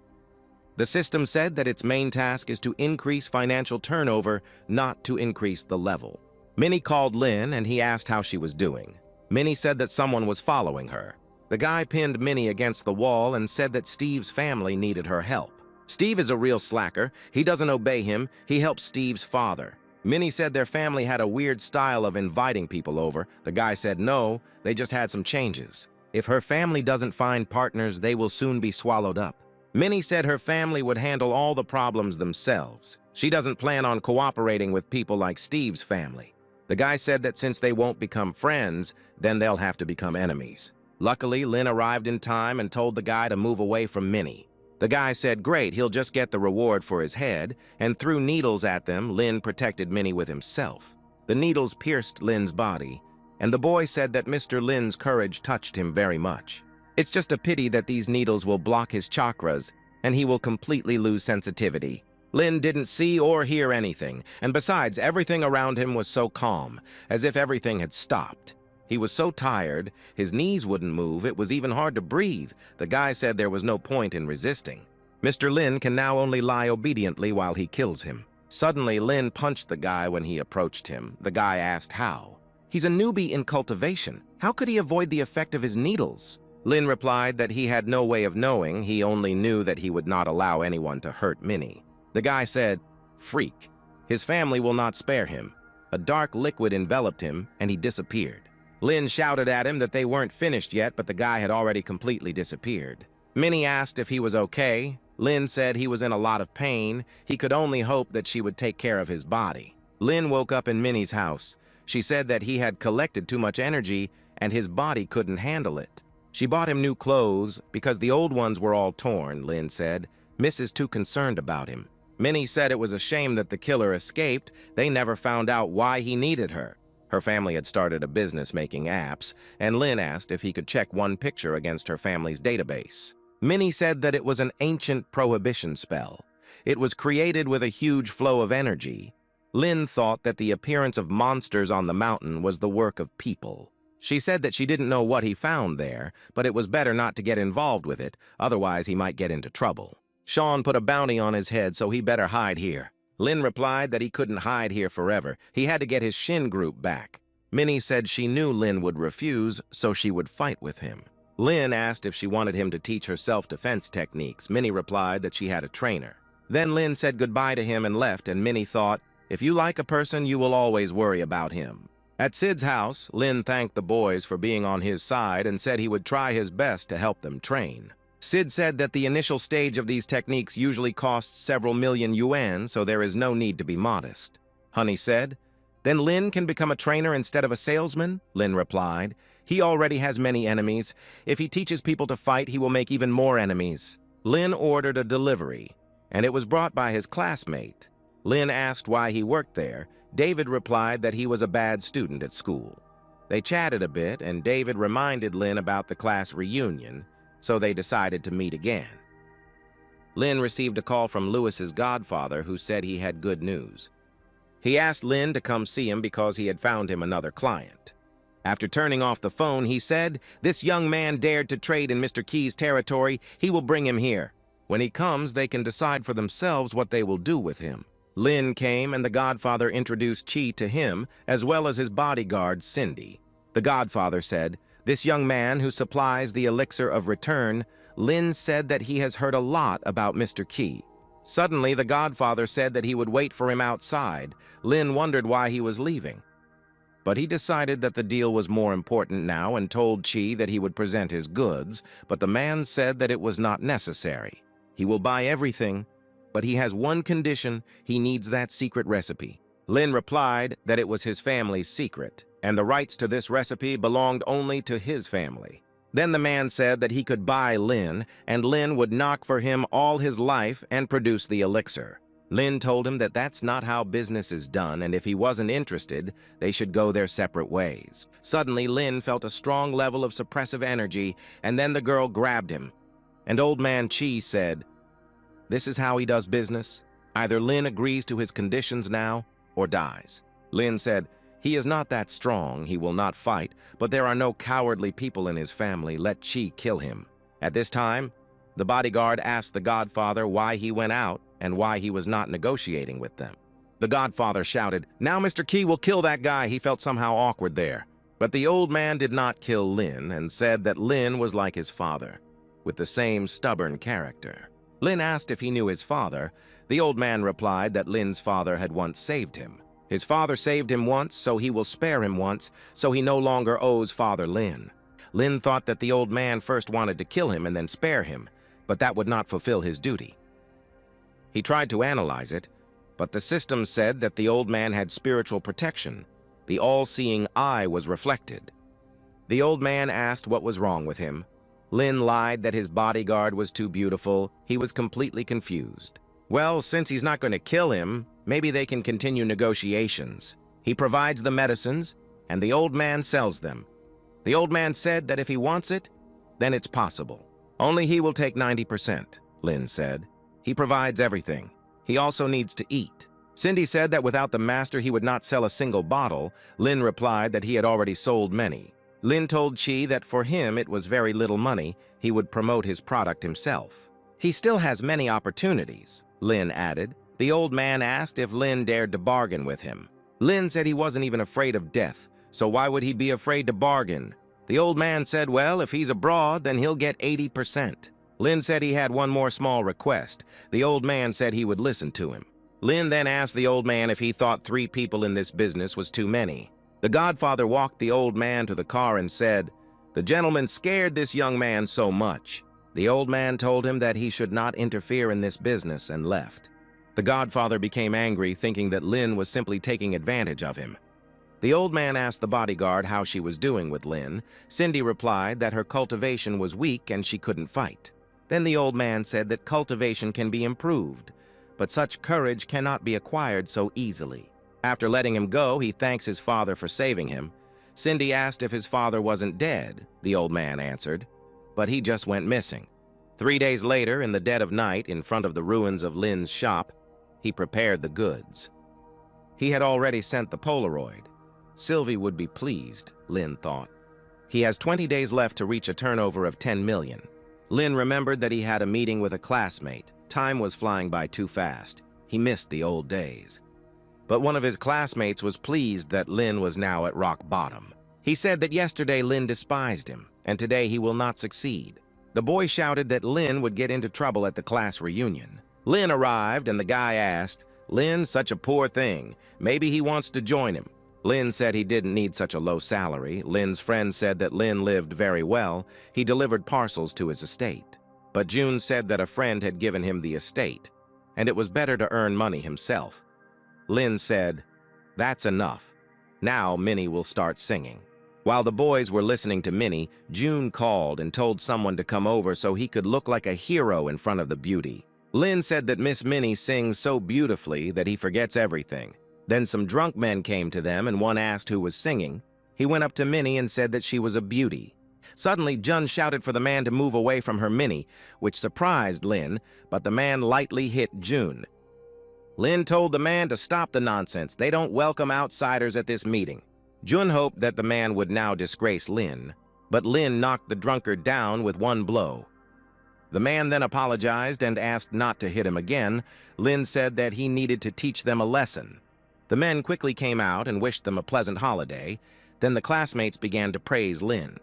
The system said that its main task is to increase financial turnover, not to increase the level. Minnie called Lin and he asked how she was doing. Minnie said that someone was following her. The guy pinned Minnie against the wall and said that Steve's family needed her help. Steve is a real slacker. He doesn't obey him. He helps Steve's father. Minnie said their family had a weird style of inviting people over. The guy said no, they just had some changes. If her family doesn't find partners, they will soon be swallowed up. Minnie said her family would handle all the problems themselves. She doesn't plan on cooperating with people like Steve's family. The guy said that since they won't become friends, then they'll have to become enemies. Luckily, Lin arrived in time and told the guy to move away from Minnie. The guy said great, he'll just get the reward for his head, and threw needles at them. Lin protected Minnie with himself. The needles pierced Lin's body, and the boy said that Mr. Lin's courage touched him very much. It's just a pity that these needles will block his chakras, and he will completely lose sensitivity. Lin didn't see or hear anything, and besides, everything around him was so calm, as if everything had stopped. He was so tired, his knees wouldn't move, it was even hard to breathe. The guy said there was no point in resisting. Mr. Lin can now only lie obediently while he kills him. Suddenly, Lin punched the guy when he approached him. The guy asked how. He's a newbie in cultivation. How could he avoid the effect of his needles? Lin replied that he had no way of knowing. He only knew that he would not allow anyone to hurt Minnie. The guy said, "Freak. His family will not spare him." A dark liquid enveloped him, and he disappeared. Lin shouted at him that they weren't finished yet, but the guy had already completely disappeared. Minnie asked if he was okay. Lin said he was in a lot of pain. He could only hope that she would take care of his body. Lin woke up in Minnie's house. She said that he had collected too much energy, and his body couldn't handle it. She bought him new clothes because the old ones were all torn, Lin said. Miss is too concerned about him. Minnie said it was a shame that the killer escaped. They never found out why he needed her. Her family had started a business making apps, and Lin asked if he could check one picture against her family's database. Minnie said that it was an ancient prohibition spell. It was created with a huge flow of energy. Lin thought that the appearance of monsters on the mountain was the work of people. She said that she didn't know what he found there, but it was better not to get involved with it, otherwise he might get into trouble. Sean put a bounty on his head, so he better hide here. Lin replied that he couldn't hide here forever. He had to get his Shin group back. Minnie said she knew Lin would refuse, so she would fight with him. Lin asked if she wanted him to teach her self-defense techniques. Minnie replied that she had a trainer. Then Lin said goodbye to him and left, and Minnie thought, if you like a person, you will always worry about him. At Sid's house, Lin thanked the boys for being on his side and said he would try his best to help them train. Sid said that the initial stage of these techniques usually costs several million yuan, so there is no need to be modest. Honey said, "Then Lin can become a trainer instead of a salesman?" Lin replied, "He already has many enemies. If he teaches people to fight, he will make even more enemies." Lin ordered a delivery, and it was brought by his classmate. Lin asked why he worked there. David replied that he was a bad student at school. They chatted a bit, and David reminded Lin about the class reunion, so they decided to meet again. Lin received a call from Lewis's godfather, who said he had good news. He asked Lin to come see him because he had found him another client. After turning off the phone, he said, "This young man dared to trade in Mr. Key's territory. He will bring him here. When he comes, they can decide for themselves what they will do with him." Lin came, and the godfather introduced Chi to him, as well as his bodyguard, Cindy. The godfather said, "This young man who supplies the elixir of return," Lin said that he has heard a lot about Mr. Key. Suddenly, the godfather said that he would wait for him outside. Lin wondered why he was leaving. But he decided that the deal was more important now and told Chi that he would present his goods, but the man said that it was not necessary. He will buy everything, but he has one condition: he needs that secret recipe. Lin replied that it was his family's secret, and the rights to this recipe belonged only to his family. Then the man said that he could buy Lin, and Lin would knock for him all his life and produce the elixir. Lin told him that that's not how business is done, and if he wasn't interested, they should go their separate ways. Suddenly, Lin felt a strong level of suppressive energy, and then the girl grabbed him. And old man Chi said, "This is how he does business. Either Lin agrees to his conditions now, or dies." Lin said, "He is not that strong, he will not fight, but there are no cowardly people in his family. Let Chi kill him." At this time, the bodyguard asked the godfather why he went out and why he was not negotiating with them. The godfather shouted, "Now Mr. Key will kill that guy." He felt somehow awkward there. But the old man did not kill Lin and said that Lin was like his father, with the same stubborn character. Lin asked if he knew his father. The old man replied that Lin's father had once saved him. His father saved him once, so he will spare him once, so he no longer owes Father Lin. Lin thought that the old man first wanted to kill him and then spare him, but that would not fulfill his duty. He tried to analyze it, but the system said that the old man had spiritual protection. The all-seeing eye was reflected. The old man asked what was wrong with him. Lin lied that his bodyguard was too beautiful. He was completely confused. Well, since he's not going to kill him, maybe they can continue negotiations. He provides the medicines, and the old man sells them. The old man said that if he wants it, then it's possible. Only he will take 90%, Lin said. He provides everything. He also needs to eat. Cindy said that without the master he would not sell a single bottle. Lin replied that he had already sold many. Lin told Chi that for him it was very little money. He would promote his product himself. He still has many opportunities, Lin added. The old man asked if Lin dared to bargain with him. Lin said he wasn't even afraid of death, so why would he be afraid to bargain? The old man said, well, if he's abroad, then he'll get 80%. Lin said he had one more small request. The old man said he would listen to him. Lin then asked the old man if he thought 3 people in this business was too many. The godfather walked the old man to the car and said, "The gentleman scared this young man so much." The old man told him that he should not interfere in this business and left. The godfather became angry, thinking that Lin was simply taking advantage of him. The old man asked the bodyguard how she was doing with Lin. Cindy replied that her cultivation was weak and she couldn't fight. Then the old man said that cultivation can be improved, but such courage cannot be acquired so easily. After letting him go, he thanks his father for saving him. Cindy asked if his father wasn't dead. The old man answered, but he just went missing. 3 days later, in the dead of night, in front of the ruins of Lin's shop, he prepared the goods. He had already sent the Polaroid. Sylvie would be pleased, Lin thought. He has 20 days left to reach a turnover of 10 million. Lin remembered that he had a meeting with a classmate. Time was flying by too fast. He missed the old days. But one of his classmates was pleased that Lin was now at rock bottom. He said that yesterday Lin despised him, and today he will not succeed. The boy shouted that Lin would get into trouble at the class reunion. Lin arrived, and the guy asked, "Lin, such a poor thing. Maybe he wants to join him." Lin said he didn't need such a low salary. Lin's friend said that Lin lived very well. He delivered parcels to his estate. but June said that a friend had given him the estate, and it was better to earn money himself. Lin said, "That's enough. Now Minnie will start singing." While the boys were listening to Minnie, June called and told someone to come over so he could look like a hero in front of the beauty. Lin said that Miss Minnie sings so beautifully that he forgets everything. Then some drunk men came to them and one asked who was singing. He went up to Minnie and said that she was a beauty. Suddenly, Jun shouted for the man to move away from her Minnie, which surprised Lin, but the man lightly hit June. Lin told the man to stop the nonsense. They don't welcome outsiders at this meeting. Jun hoped that the man would now disgrace Lin, but Lin knocked the drunkard down with one blow. The man then apologized and asked not to hit him again. Lin said that he needed to teach them a lesson. The men quickly came out and wished them a pleasant holiday. Then the classmates began to praise Lin.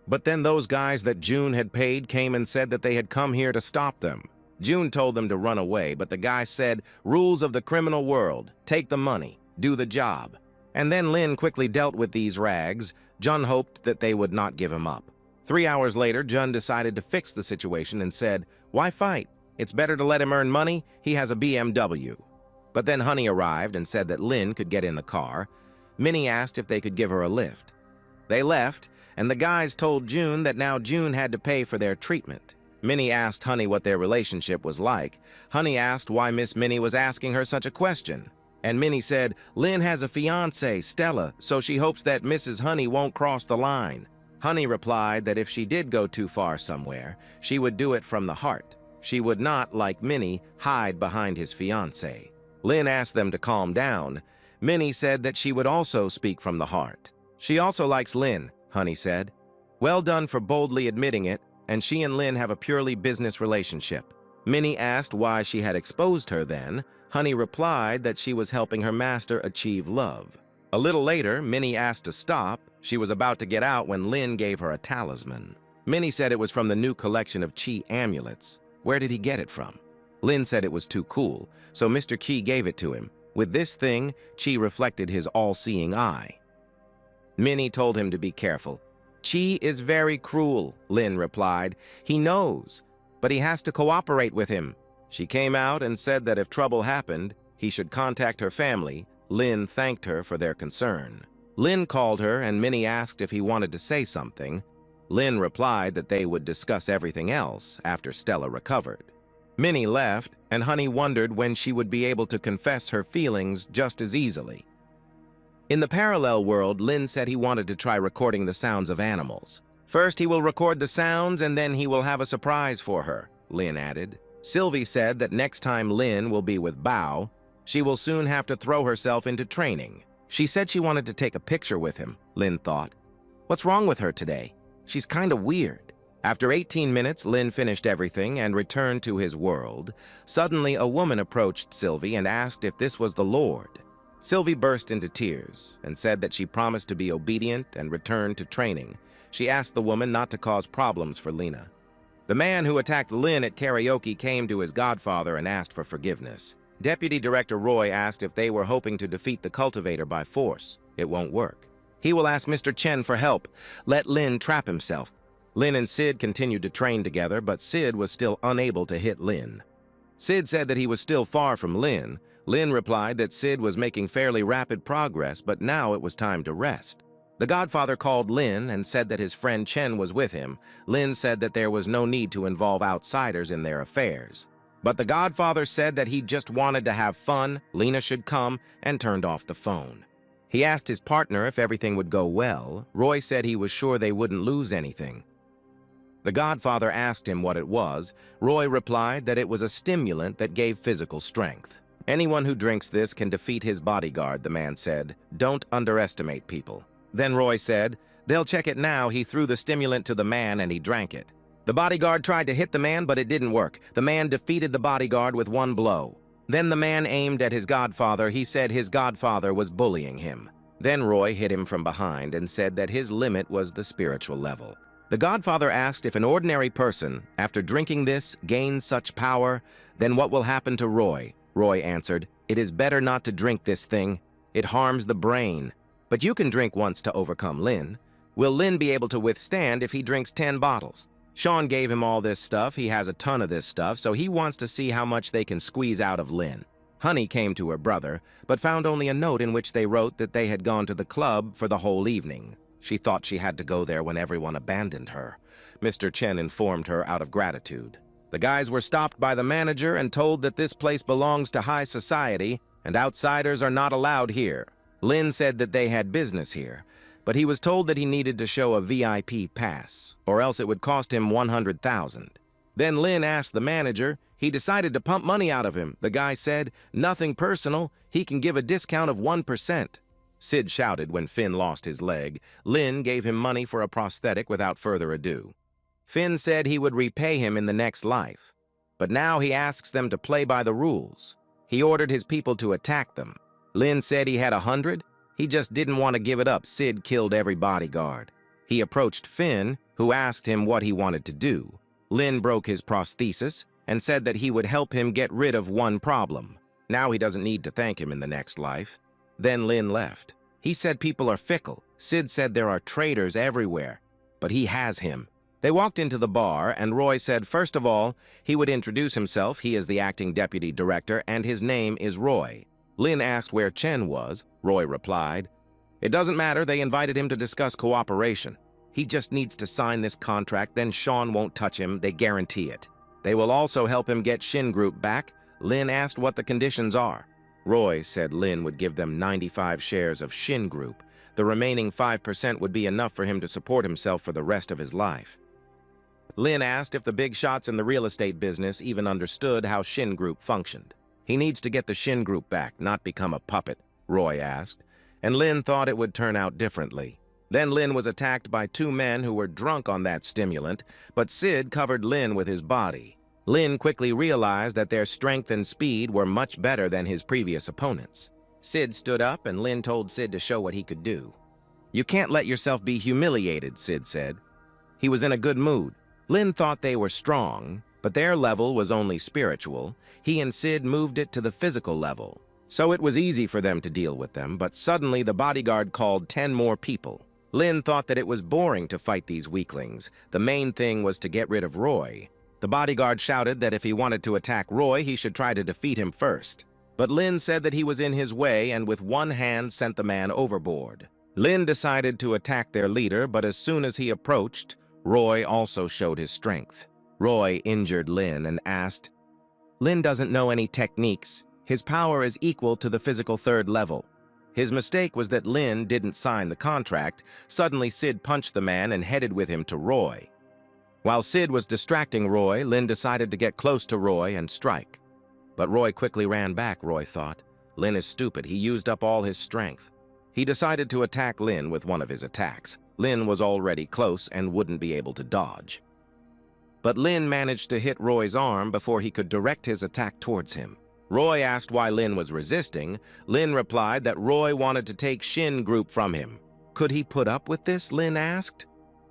But then those guys that June had paid came and said that they had come here to stop them. June told them to run away, but the guy said, "Rules of the criminal world. Take the money. Do the job." And then Lin quickly dealt with these rags. Jun hoped that they would not give him up. 3 hours later, Jun decided to fix the situation and said, "Why fight? It's better to let him earn money. He has a BMW." But then Honey arrived and said that Lin could get in the car. Minnie asked if they could give her a lift. They left, and the guys told June that now June had to pay for their treatment. Minnie asked Honey what their relationship was like. Honey asked why Miss Minnie was asking her such a question. And Minnie said, "Lin has a fiancée, Stella, so she hopes that Mrs. Honey won't cross the line." Honey replied that if she did go too far somewhere, she would do it from the heart. She would not, like Minnie, hide behind his fiancée. Lin asked them to calm down. Minnie said that she would also speak from the heart. She also likes Lin, Honey said. Well done for boldly admitting it, and she and Lin have a purely business relationship. Minnie asked why she had exposed her then. Honey replied that she was helping her master achieve love. A little later, Minnie asked to stop. She was about to get out when Lin gave her a talisman. Minnie said it was from the new collection of Chi amulets. Where did he get it from? Lin said it was too cool, so Mr. Chi gave it to him. With this thing, Chi reflected his all-seeing eye. Minnie told him to be careful. "Chi is very cruel," Lin replied. "He knows, but he has to cooperate with him." She came out and said that if trouble happened, he should contact her family. Lin thanked her for their concern. Lin called her and Minnie asked if he wanted to say something. Lin replied that they would discuss everything else after Stella recovered. Minnie left, and Honey wondered when she would be able to confess her feelings just as easily. In the parallel world, Lin said he wanted to try recording the sounds of animals. First, he will record the sounds, and then he will have a surprise for her, Lin added. Sylvie said that next time Lin will be with Bao, she will soon have to throw herself into training. She said she wanted to take a picture with him, Lin thought. What's wrong with her today? She's kind of weird. After 18 minutes, Lin finished everything and returned to his world. Suddenly, a woman approached Sylvie and asked if this was the Lord. Sylvie burst into tears and said that she promised to be obedient and return to training. She asked the woman not to cause problems for Lena. The man who attacked Lin at karaoke came to his godfather and asked for forgiveness. Deputy Director Roy asked if they were hoping to defeat the cultivator by force. It won't work. He will ask Mr. Chen for help. Let Lin trap himself. Lin and Sid continued to train together, but Sid was still unable to hit Lin. Sid said that he was still far from Lin. Lin replied that Sid was making fairly rapid progress, but now it was time to rest. The godfather called Lin and said that his friend Chen was with him. Lin said that there was no need to involve outsiders in their affairs. But the godfather said that he just wanted to have fun, Lena should come, and turned off the phone. He asked his partner if everything would go well. Roy said he was sure they wouldn't lose anything. The godfather asked him what it was. Roy replied that it was a stimulant that gave physical strength. Anyone who drinks this can defeat his bodyguard, the man said. Don't underestimate people. Then Roy said, they'll check it now. He threw the stimulant to the man and he drank it. The bodyguard tried to hit the man, but it didn't work. The man defeated the bodyguard with one blow. Then the man aimed at his godfather. He said his godfather was bullying him. Then Roy hit him from behind and said that his limit was the spiritual level. The godfather asked if an ordinary person, after drinking this, gains such power, then what will happen to Roy? Roy answered, it is better not to drink this thing. It harms the brain. But you can drink once to overcome Lin. Will Lin be able to withstand if he drinks 10 bottles? Sean gave him all this stuff. He has a ton of this stuff, so he wants to see how much they can squeeze out of Lynn. Honey came to her brother, but found only a note in which they wrote that they had gone to the club for the whole evening. She thought she had to go there when everyone abandoned her. Mr. Chen informed her out of gratitude. The guys were stopped by the manager and told that this place belongs to high society and outsiders are not allowed here. Lynn said that they had business here, but he was told that he needed to show a VIP pass, or else it would cost him $100,000. Then Lynn asked the manager. He decided to pump money out of him. The guy said, "Nothing personal, he can give a discount of 1%. Sid shouted when Finn lost his leg. Lynn gave him money for a prosthetic without further ado. Finn said he would repay him in the next life, but now he asks them to play by the rules. He ordered his people to attack them. Lynn said he had 100. He just didn't want to give it up. Sid killed every bodyguard. He approached Finn, who asked him what he wanted to do. Lynn broke his prosthesis and said that he would help him get rid of one problem. Now he doesn't need to thank him in the next life. Then Lynn left. He said people are fickle. Sid said there are traitors everywhere, but he has him. They walked into the bar, and Roy said first of all, he would introduce himself. He is the acting deputy director, and his name is Roy. Lynn asked where Chen was. Roy replied, "It doesn't matter, they invited him to discuss cooperation. He just needs to sign this contract, then Sean won't touch him, they guarantee it. They will also help him get Shin Group back." Lynn asked what the conditions are. Roy said Lynn would give them 95 shares of Shin Group. The remaining 5% would be enough for him to support himself for the rest of his life. Lynn asked if the big shots in the real estate business even understood how Shin Group functioned. He needs to get the Shin Group back, not become a puppet, Roy asked, and Lynn thought it would turn out differently. Then Lynn was attacked by two men who were drunk on that stimulant, but Sid covered Lynn with his body. Lynn quickly realized that their strength and speed were much better than his previous opponents. Sid stood up and Lynn told Sid to show what he could do. "You can't let yourself be humiliated," Sid said. He was in a good mood. Lynn thought they were strong, but their level was only spiritual. He and Sid moved it to the physical level. So it was easy for them to deal with them, but suddenly the bodyguard called 10 more people. Lynn thought that it was boring to fight these weaklings. The main thing was to get rid of Roy. The bodyguard shouted that if he wanted to attack Roy, he should try to defeat him first. But Lynn said that he was in his way and with one hand sent the man overboard. Lynn decided to attack their leader, but as soon as he approached, Roy also showed his strength. Roy injured Lynn and asked, "Lynn doesn't know any techniques. His power is equal to the physical third level." His mistake was that Lynn didn't sign the contract. Suddenly, Sid punched the man and headed with him to Roy. While Sid was distracting Roy, Lynn decided to get close to Roy and strike. But Roy quickly ran back, Roy thought. Lynn is stupid. He used up all his strength. He decided to attack Lynn with one of his attacks. Lynn was already close and wouldn't be able to dodge. But Lynn managed to hit Roy's arm before he could direct his attack towards him. Roy asked why Lynn was resisting. Lynn replied that Roy wanted to take Shin Group from him. Could he put up with this, Lynn asked.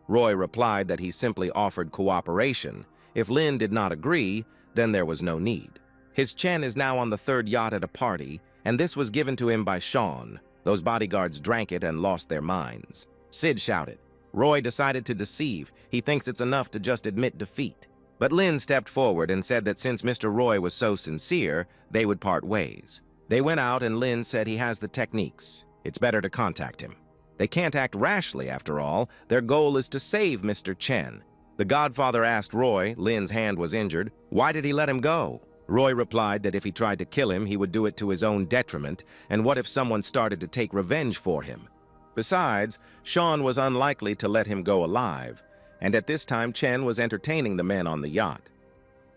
Roy replied that he simply offered cooperation. If Lynn did not agree, then there was no need. His Chen is now on the third yacht at a party, and this was given to him by Sean. Those bodyguards drank it and lost their minds. Sid shouted. Roy decided to deceive. He thinks it's enough to just admit defeat. But Lynn stepped forward and said that since Mr. Roy was so sincere, they would part ways. They went out and Lynn said he has the techniques. It's better to contact him. They can't act rashly, after all. Their goal is to save Mr. Chen. The Godfather asked Roy, Lynn's hand was injured, why did he let him go? Roy replied that if he tried to kill him, he would do it to his own detriment, and what if someone started to take revenge for him? Besides, Sean was unlikely to let him go alive, and at this time Chen was entertaining the men on the yacht.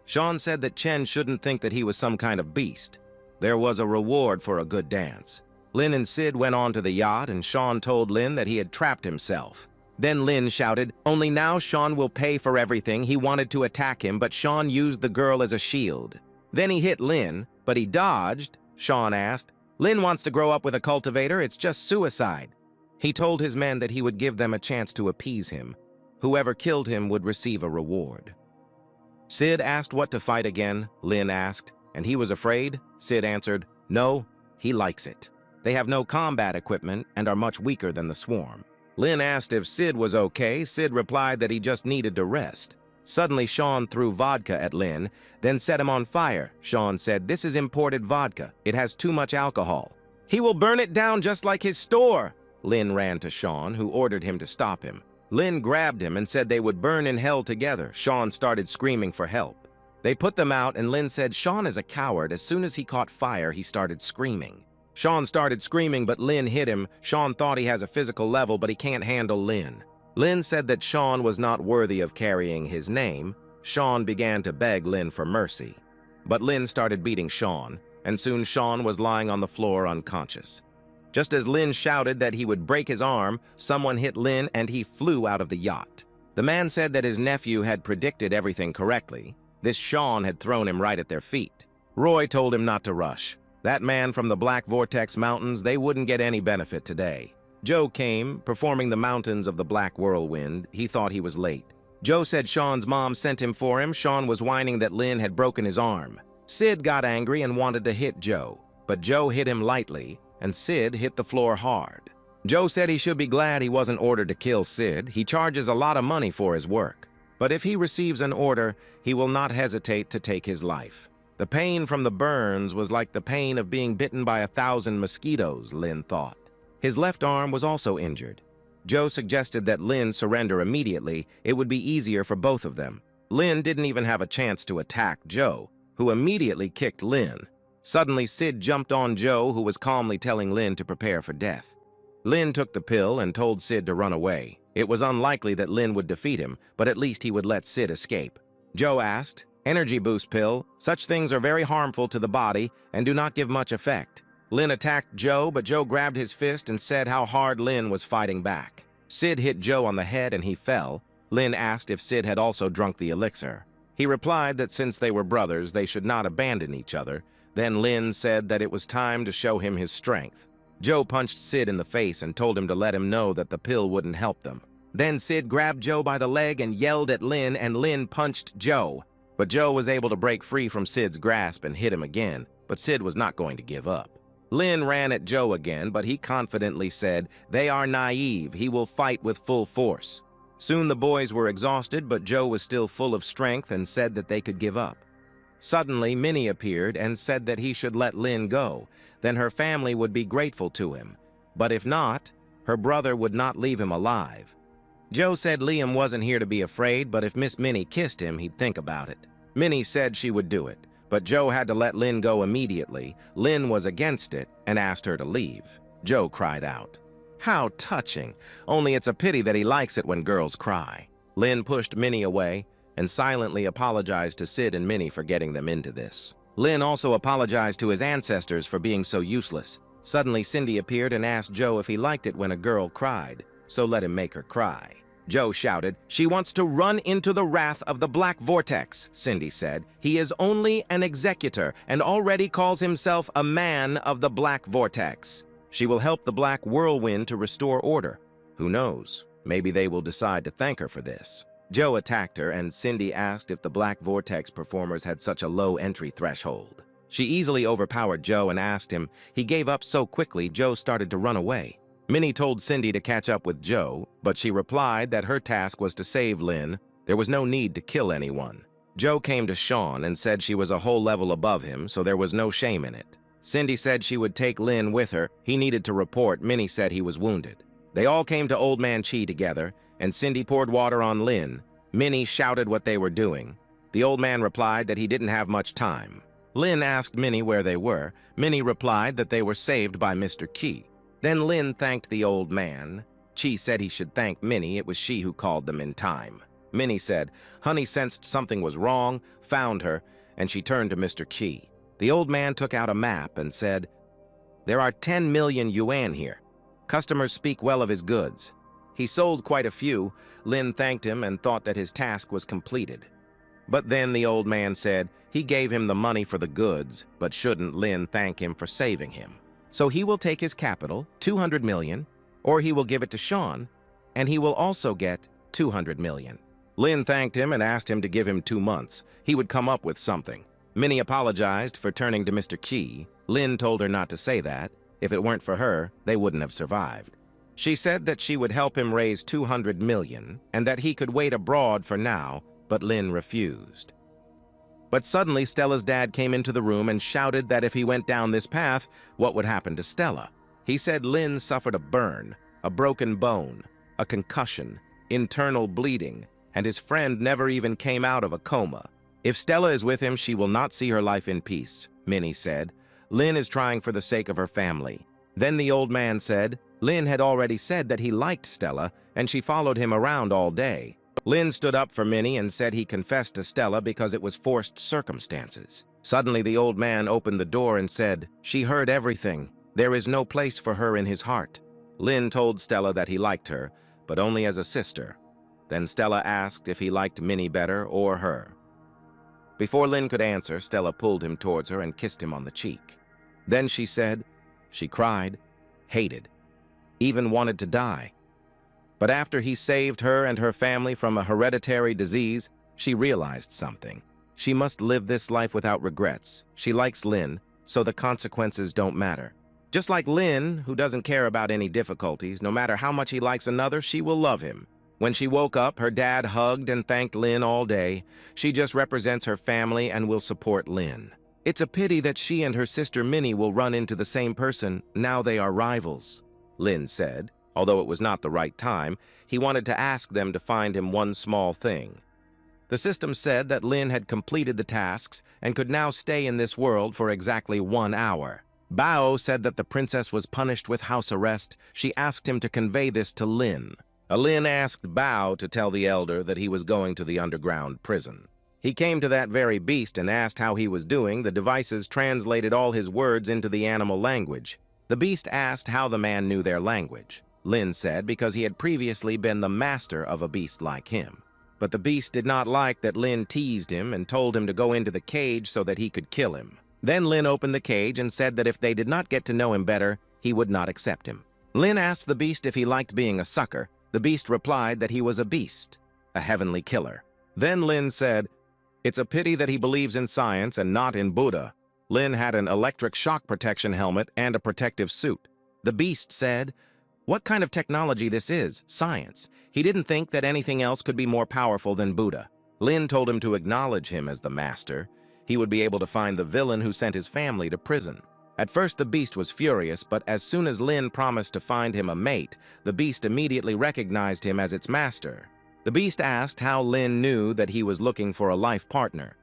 Sean said that Chen shouldn't think that he was some kind of beast. There was a reward for a good dance. Lynn and Sid went on to the yacht, and Sean told Lynn that he had trapped himself. Then Lynn shouted, "Only now Sean will pay for everything. He wanted to attack him, but Sean used the girl as a shield." Then he hit Lynn, but he dodged. Sean asked, "Lynn wants to grow up with a cultivator. It's just suicide." He told his men that he would give them a chance to appease him. Whoever killed him would receive a reward. Sid asked what to fight again, Lynn asked, and he was afraid. Sid answered, "No, he likes it. They have no combat equipment and are much weaker than the swarm." Lynn asked if Sid was okay. Sid replied that he just needed to rest. Suddenly, Sean threw vodka at Lin, then set him on fire. Sean said, "This is imported vodka. It has too much alcohol. He will burn it down just like his store." Lin ran to Sean, who ordered him to stop him. Lin grabbed him and said they would burn in hell together. Sean started screaming for help. They put them out, and Lin said Sean is a coward. As soon as he caught fire, he started screaming. Sean started screaming, but Lin hit him. Sean thought he has a physical level, but he can't handle Lin. Lin said that Sean was not worthy of carrying his name. Sean began to beg Lin for mercy. But Lin started beating Sean, and soon Sean was lying on the floor unconscious. Just as Lin shouted that he would break his arm, someone hit Lin and he flew out of the yacht. The man said that his nephew had predicted everything correctly. This Sean had thrown him right at their feet. Roy told him not to rush. That man from the Black Vortex Mountains, they wouldn't get any benefit today. Joe came, performing the mountains of the Black Whirlwind. He thought he was late. Joe said Sean's mom sent him for him. Sean was whining that Lin had broken his arm. Sid got angry and wanted to hit Joe, but Joe hit him lightly, and Sid hit the floor hard. Joe said he should be glad he wasn't ordered to kill Sid. He charges a lot of money for his work. But if he receives an order, he will not hesitate to take his life. The pain from the burns was like the pain of being bitten by 1,000 mosquitoes, Lin thought. His left arm was also injured. Joe suggested that Lin surrender immediately. It would be easier for both of them. Lin didn't even have a chance to attack Joe, who immediately kicked Lin. Suddenly, Sid jumped on Joe, who was calmly telling Lin to prepare for death. Lin took the pill and told Sid to run away. It was unlikely that Lin would defeat him, but at least he would let Sid escape. Joe asked, "Energy boost pill. Such things are very harmful to the body and do not give much effect." Lin attacked Joe, but Joe grabbed his fist and said how hard Lin was fighting back. Sid hit Joe on the head and he fell. Lin asked if Sid had also drunk the elixir. He replied that since they were brothers, they should not abandon each other. Then Lin said that it was time to show him his strength. Joe punched Sid in the face and told him to let him know that the pill wouldn't help them. Then Sid grabbed Joe by the leg and yelled at Lin, and Lin punched Joe. But Joe was able to break free from Sid's grasp and hit him again, but Sid was not going to give up. Lin ran at Joe again, but he confidently said, "They are naive. He will fight with full force." Soon the boys were exhausted, but Joe was still full of strength and said that they could give up. Suddenly, Minnie appeared and said that he should let Lin go. Then her family would be grateful to him. But if not, her brother would not leave him alive. Joe said Liam wasn't here to be afraid, but if Miss Minnie kissed him, he'd think about it. Minnie said she would do it, but Joe had to let Lin go immediately. Lin was against it and asked her to leave. Joe cried out. How touching, only it's a pity that he likes it when girls cry. Lin pushed Minnie away and silently apologized to Sid and Minnie for getting them into this. Lin also apologized to his ancestors for being so useless. Suddenly, Cindy appeared and asked Joe if he liked it when a girl cried, so let him make her cry. Joe shouted, "She wants to run into the wrath of the Black Vortex," Cindy said. "He is only an executor and already calls himself a man of the Black Vortex. She will help the Black Whirlwind to restore order. Who knows? Maybe they will decide to thank her for this." Joe attacked her, and Cindy asked if the Black Vortex performers had such a low entry threshold. She easily overpowered Joe and asked him. He gave up so quickly, Joe started to run away. Minnie told Cindy to catch up with Joe, but she replied that her task was to save Lin. There was no need to kill anyone. Joe came to Sean and said she was a whole level above him, so there was no shame in it. Cindy said she would take Lin with her. He needed to report. Minnie said he was wounded. They all came to Old Man Chi together, and Cindy poured water on Lin. Minnie shouted what they were doing. The old man replied that he didn't have much time. Lin asked Minnie where they were. Minnie replied that they were saved by Mr. Chi. Then Lin thanked the old man. Chi said he should thank Minnie. It was she who called them in time. Minnie said, Honey sensed something was wrong, found her, and she turned to Mr. Chi. The old man took out a map and said, There are 10 million yuan here. Customers speak well of his goods. He sold quite a few. Lin thanked him and thought that his task was completed. But then the old man said he gave him the money for the goods, but shouldn't Lin thank him for saving him? So he will take his capital, 200 million, or he will give it to Sean, and he will also get 200 million. Lin thanked him and asked him to give him 2 months. He would come up with something. Minnie apologized for turning to Mr. Chi. Lin told her not to say that. If it weren't for her, they wouldn't have survived. She said that she would help him raise 200 million and that he could wait abroad for now, but Lin refused. But suddenly Stella's dad came into the room and shouted that if he went down this path, what would happen to Stella? He said Lin suffered a burn, a broken bone, a concussion, internal bleeding, and his friend never even came out of a coma. If Stella is with him, she will not see her life in peace, Minnie said. Lin is trying for the sake of her family. Then the old man said Lin had already said that he liked Stella, and she followed him around all day. Lin stood up for Minnie and said he confessed to Stella because it was forced circumstances. Suddenly the old man opened the door and said, "She heard everything. There is no place for her in his heart." Lin told Stella that he liked her, but only as a sister. Then Stella asked if he liked Minnie better or her. Before Lin could answer, Stella pulled him towards her and kissed him on the cheek. Then she said she cried, hated, even wanted to die. But after he saved her and her family from a hereditary disease, she realized something. She must live this life without regrets. She likes Lin, so the consequences don't matter. Just like Lin, who doesn't care about any difficulties, no matter how much he likes another, she will love him. When she woke up, her dad hugged and thanked Lin all day. She just represents her family and will support Lin. It's a pity that she and her sister Minnie will run into the same person. Now they are rivals, Lin said. Although it was not the right time, he wanted to ask them to find him one small thing. The system said that Lin had completed the tasks and could now stay in this world for exactly 1 hour. Bao said that the princess was punished with house arrest. She asked him to convey this to Lin. Lin asked Bao to tell the elder that he was going to the underground prison. He came to that very beast and asked how he was doing. The devices translated all his words into the animal language. The beast asked how the man knew their language. Lin said because he had previously been the master of a beast like him. But the beast did not like that Lin teased him and told him to go into the cage so that he could kill him. Then Lin opened the cage and said that if they did not get to know him better, he would not accept him. Lin asked the beast if he liked being a sucker. The beast replied that he was a beast, a heavenly killer. Then Lin said, "It's a pity that he believes in science and not in Buddha." Lin had an electric shock protection helmet and a protective suit. The beast said, "What kind of technology this is? Science." He didn't think that anything else could be more powerful than Buddha. Lin told him to acknowledge him as the master. He would be able to find the villain who sent his family to prison. At first the beast was furious, but as soon as Lin promised to find him a mate, the beast immediately recognized him as its master. The beast asked how Lin knew that he was looking for a life partner.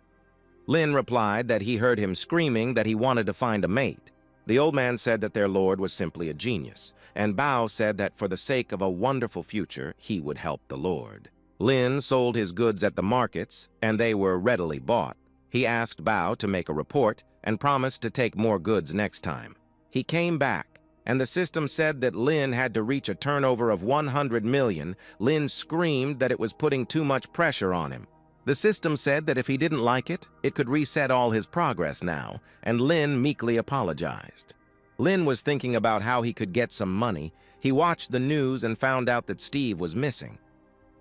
Lin replied that he heard him screaming that he wanted to find a mate. The old man said that their lord was simply a genius, and Bao said that for the sake of a wonderful future, he would help the lord. Lin sold his goods at the markets, and they were readily bought. He asked Bao to make a report and promised to take more goods next time. He came back, and the system said that Lin had to reach a turnover of 100 million. Lin screamed that it was putting too much pressure on him. The system said that if he didn't like it, it could reset all his progress now, and Lin meekly apologized. Lin was thinking about how he could get some money. He watched the news and found out that Steve was missing.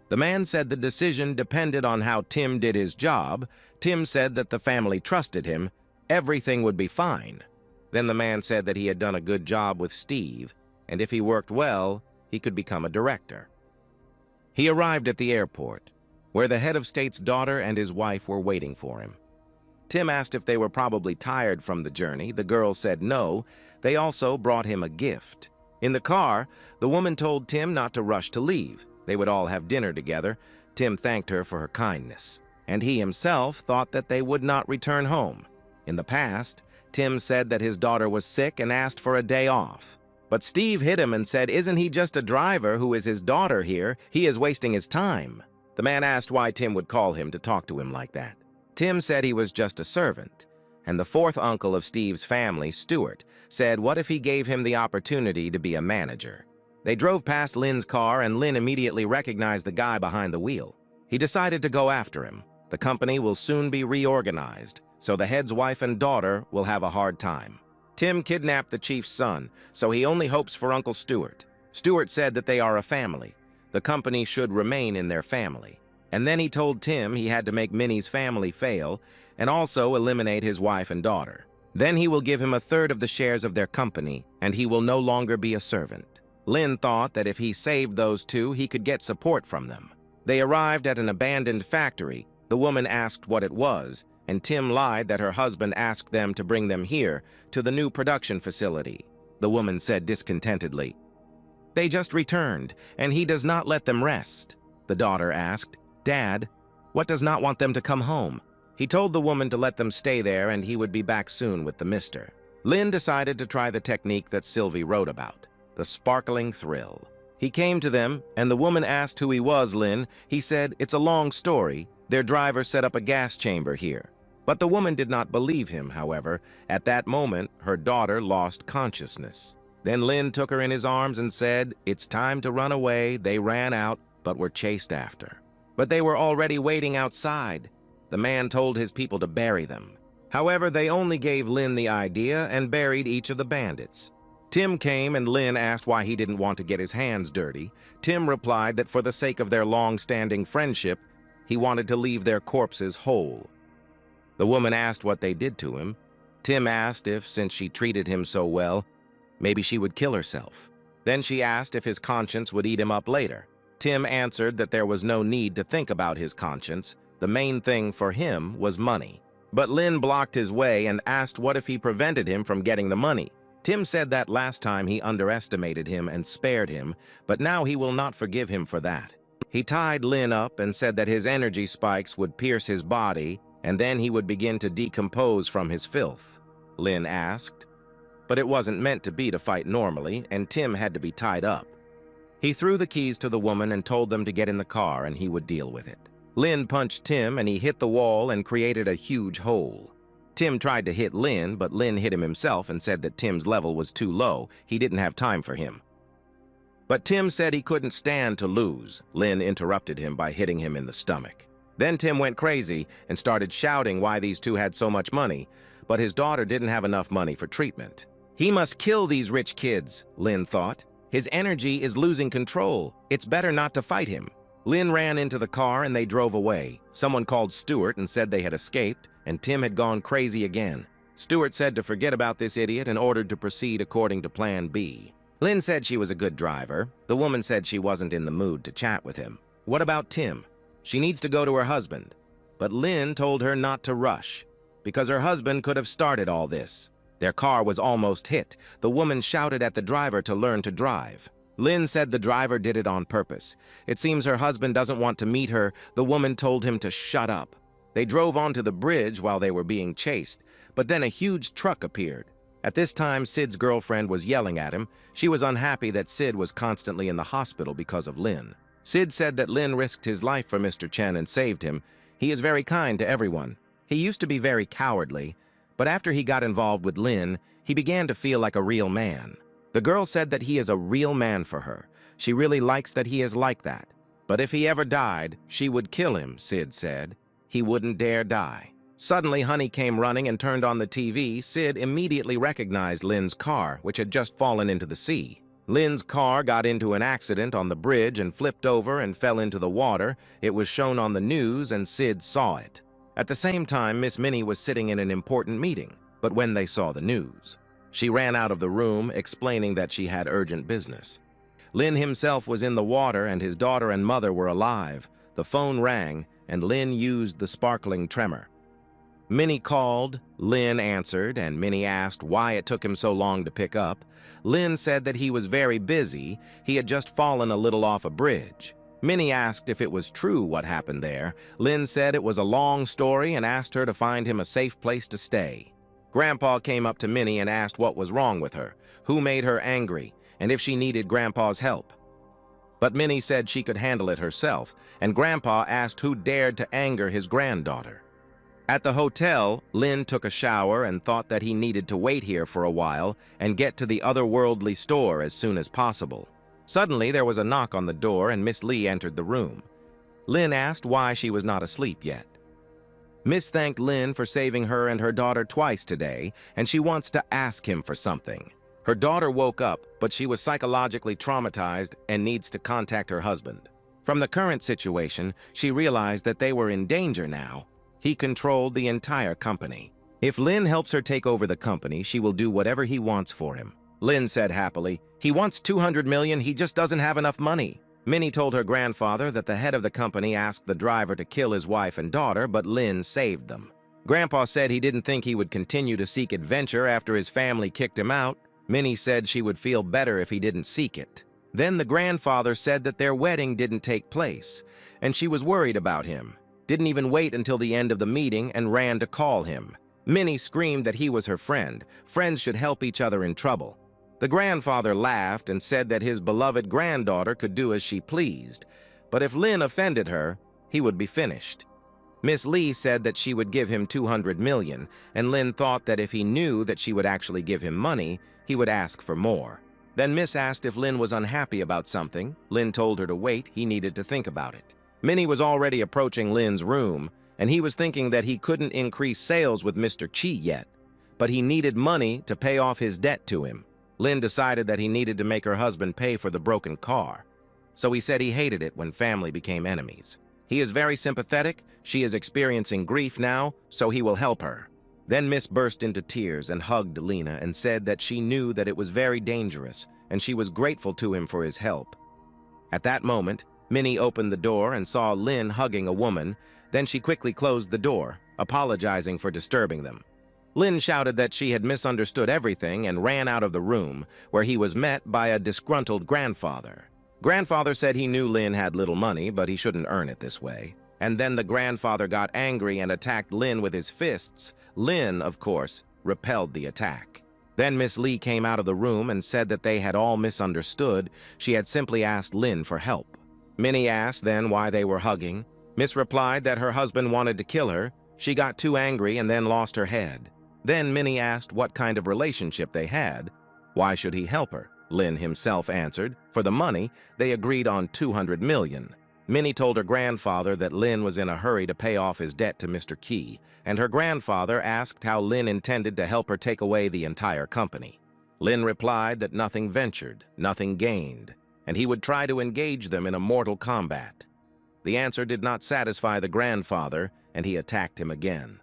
The man said the decision depended on how Tim did his job. Tim said that the family trusted him. Everything would be fine. Then the man said that he had done a good job with Steve, and if he worked well, he could become a director. He arrived at the airport, where the head of state's daughter and his wife were waiting for him. Tim asked if they were probably tired from the journey. The girl said no. They also brought him a gift. In the car, the woman told Tim not to rush to leave. They would all have dinner together. Tim thanked her for her kindness, and he himself thought that they would not return home. In the past, Tim said that his daughter was sick and asked for a day off. But Steve hit him and said, "Isn't he just a driver who is his daughter here? He is wasting his time." The man asked why Tim would call him to talk to him like that. Tim said he was just a servant. And the fourth uncle of Steve's family, Stuart, said what if he gave him the opportunity to be a manager? They drove past Lin's car, and Lin immediately recognized the guy behind the wheel. He decided to go after him. The company will soon be reorganized, so the head's wife and daughter will have a hard time. Tim kidnapped the chief's son, so he only hopes for Uncle Stuart. Stuart said that they are a family. The company should remain in their family. And then he told Tim he had to make Minnie's family fail and also eliminate his wife and daughter. Then he will give him 1/3 of the shares of their company, and he will no longer be a servant. Lin thought that if he saved those two, he could get support from them. They arrived at an abandoned factory, The woman asked what it was, and Tim lied that her husband asked them to bring them here, to the new production facility. The woman said discontentedly, "They just returned, and he does not let them rest." The daughter asked, "Dad, what does not want them to come home?" He told the woman to let them stay there and he would be back soon with the mister. Lynn decided to try the technique that Sylvie wrote about, the sparkling thrill. He came to them, and the woman asked who he was, Lynn. He said, "It's a long story. Their driver set up a gas chamber here." But the woman did not believe him, however. At that moment, her daughter lost consciousness. Then Lynn took her in his arms and said, "It's time to run away." They ran out, but were chased after. But they were already waiting outside. The man told his people to bury them. However, they only gave Lynn the idea and buried each of the bandits. Tim came and Lynn asked why he didn't want to get his hands dirty. Tim replied that for the sake of their long-standing friendship, he wanted to leave their corpses whole. The woman asked what they did to him. Tim asked if, since she treated him so well, maybe she would kill herself. Then she asked if his conscience would eat him up later. Tim answered that there was no need to think about his conscience. The main thing for him was money. But Lynn blocked his way and asked what if he prevented him from getting the money. Tim said that last time he underestimated him and spared him, but now he will not forgive him for that. He tied Lynn up and said that his energy spikes would pierce his body, and then he would begin to decompose from his filth. Lynn asked, but it wasn't meant to be to fight normally, and Tim had to be tied up. He threw the keys to the woman and told them to get in the car and he would deal with it. Lynn punched Tim and he hit the wall and created a huge hole. Tim tried to hit Lynn, but Lynn hit him himself and said that Tim's level was too low. He didn't have time for him. But Tim said he couldn't stand to lose. Lynn interrupted him by hitting him in the stomach. Then Tim went crazy and started shouting why these two had so much money, but his daughter didn't have enough money for treatment. He must kill these rich kids, Lynn thought. His energy is losing control. It's better not to fight him. Lynn ran into the car and they drove away. Someone called Stuart and said they had escaped, and Tim had gone crazy again. Stuart said to forget about this idiot and ordered to proceed according to Plan B. Lynn said she was a good driver. The woman said she wasn't in the mood to chat with him. What about Tim? She needs to go to her husband. But Lynn told her not to rush, because her husband could have started all this. Their car was almost hit. The woman shouted at the driver to learn to drive. Lynn said the driver did it on purpose. It seems her husband doesn't want to meet her. The woman told him to shut up. They drove onto the bridge while they were being chased, but then a huge truck appeared. At this time, Sid's girlfriend was yelling at him. She was unhappy that Sid was constantly in the hospital because of Lynn. Sid said that Lynn risked his life for Mr. Chen and saved him. He is very kind to everyone. He used to be very cowardly, but after he got involved with Lynn, he began to feel like a real man. The girl said that he is a real man for her. She really likes that he is like that. But if he ever died, she would kill him, Sid said. He wouldn't dare die. Suddenly, Honey came running and turned on the TV. Sid immediately recognized Lynn's car, which had just fallen into the sea. Lynn's car got into an accident on the bridge and flipped over and fell into the water. It was shown on the news and Sid saw it. At the same time, Miss Minnie was sitting in an important meeting, but when they saw the news, she ran out of the room, explaining that she had urgent business. Lynn himself was in the water and his daughter and mother were alive. The phone rang and Lynn used the sparkling tremor. Minnie called, Lynn answered, and Minnie asked why it took him so long to pick up. Lynn said that he was very busy. He had just fallen a little off a bridge. Minnie asked if it was true what happened there. Lynn said it was a long story and asked her to find him a safe place to stay. Grandpa came up to Minnie and asked what was wrong with her, who made her angry, and if she needed Grandpa's help. But Minnie said she could handle it herself, and Grandpa asked who dared to anger his granddaughter. At the hotel, Lynn took a shower and thought that he needed to wait here for a while and get to the otherworldly store as soon as possible. Suddenly, there was a knock on the door and Miss Lee entered the room. Lynn asked why she was not asleep yet. Miss thanked Lynn for saving her and her daughter twice today, and she wants to ask him for something. Her daughter woke up, but she was psychologically traumatized and needs to contact her husband. From the current situation, she realized that they were in danger now. He controlled the entire company. If Lynn helps her take over the company, she will do whatever he wants for him. Lynn said happily, "He wants $200 million, he just doesn't have enough money." Minnie told her grandfather that the head of the company asked the driver to kill his wife and daughter, but Lin saved them. Grandpa said he didn't think he would continue to seek adventure after his family kicked him out. Minnie said she would feel better if he didn't seek it. Then the grandfather said that their wedding didn't take place, and she was worried about him. Didn't even wait until the end of the meeting and ran to call him. Minnie screamed that he was her friend. Friends should help each other in trouble. The grandfather laughed and said that his beloved granddaughter could do as she pleased, but if Lin offended her, he would be finished. Miss Lee said that she would give him 200 million, and Lin thought that if he knew that she would actually give him money, he would ask for more. Then Miss asked if Lin was unhappy about something. Lin told her to wait, he needed to think about it. Minnie was already approaching Lin's room, and he was thinking that he couldn't increase sales with Mr. Chi yet, but he needed money to pay off his debt to him. Lin decided that he needed to make her husband pay for the broken car, so he said he hated it when family became enemies. He is very sympathetic, she is experiencing grief now, so he will help her. Then Miss burst into tears and hugged Lena and said that she knew that it was very dangerous, and she was grateful to him for his help. At that moment, Minnie opened the door and saw Lin hugging a woman, then she quickly closed the door, apologizing for disturbing them. Lin shouted that she had misunderstood everything and ran out of the room, where he was met by a disgruntled grandfather. Grandfather said he knew Lin had little money, but he shouldn't earn it this way. And then the grandfather got angry and attacked Lin with his fists. Lin, of course, repelled the attack. Then Miss Lee came out of the room and said that they had all misunderstood. She had simply asked Lin for help. Minnie asked then why they were hugging. Miss replied that her husband wanted to kill her. She got too angry and then lost her head. Then Minnie asked what kind of relationship they had. Why should he help her? Lin himself answered. For the money, they agreed on 200 million. Minnie told her grandfather that Lin was in a hurry to pay off his debt to Mr. Key, and her grandfather asked how Lin intended to help her take away the entire company. Lin replied that nothing ventured, nothing gained, and he would try to engage them in a mortal combat. The answer did not satisfy the grandfather, and he attacked him again.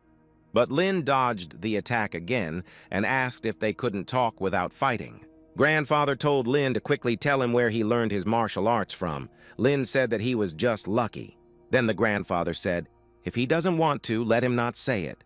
But Lin dodged the attack again and asked if they couldn't talk without fighting. Grandfather told Lin to quickly tell him where he learned his martial arts from. Lin said that he was just lucky. Then the grandfather said, if he doesn't want to, let him not say it.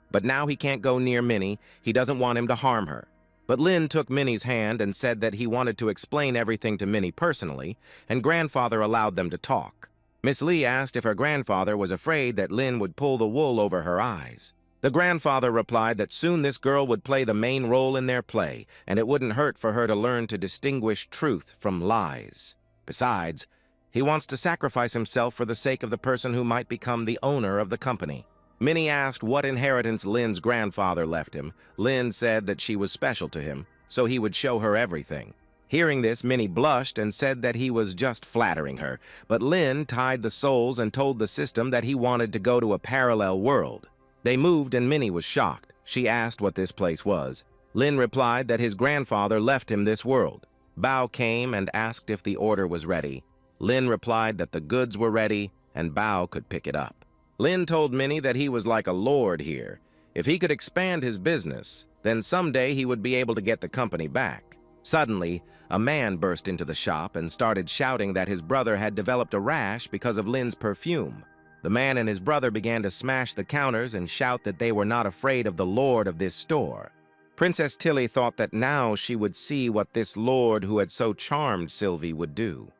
But now he can't go near Minnie, he doesn't want him to harm her. But Lin took Minnie's hand and said that he wanted to explain everything to Minnie personally, and grandfather allowed them to talk. Miss Lee asked if her grandfather was afraid that Lin would pull the wool over her eyes. The grandfather replied that soon this girl would play the main role in their play, and it wouldn't hurt for her to learn to distinguish truth from lies. Besides, he wants to sacrifice himself for the sake of the person who might become the owner of the company. Minnie asked what inheritance Lin's grandfather left him. Lin said that she was special to him, so he would show her everything. Hearing this, Minnie blushed and said that he was just flattering her, but Lin tied the souls and told the system that he wanted to go to a parallel world. They moved and Minnie was shocked. She asked what this place was. Lin replied that his grandfather left him this world. Bao came and asked if the order was ready. Lin replied that the goods were ready and Bao could pick it up. Lin told Minnie that he was like a lord here. If he could expand his business, then someday he would be able to get the company back. Suddenly, a man burst into the shop and started shouting that his brother had developed a rash because of Lin's perfume. The man and his brother began to smash the counters and shout that they were not afraid of the lord of this store. Princess Tilly thought that now she would see what this lord who had so charmed Sylvie would do.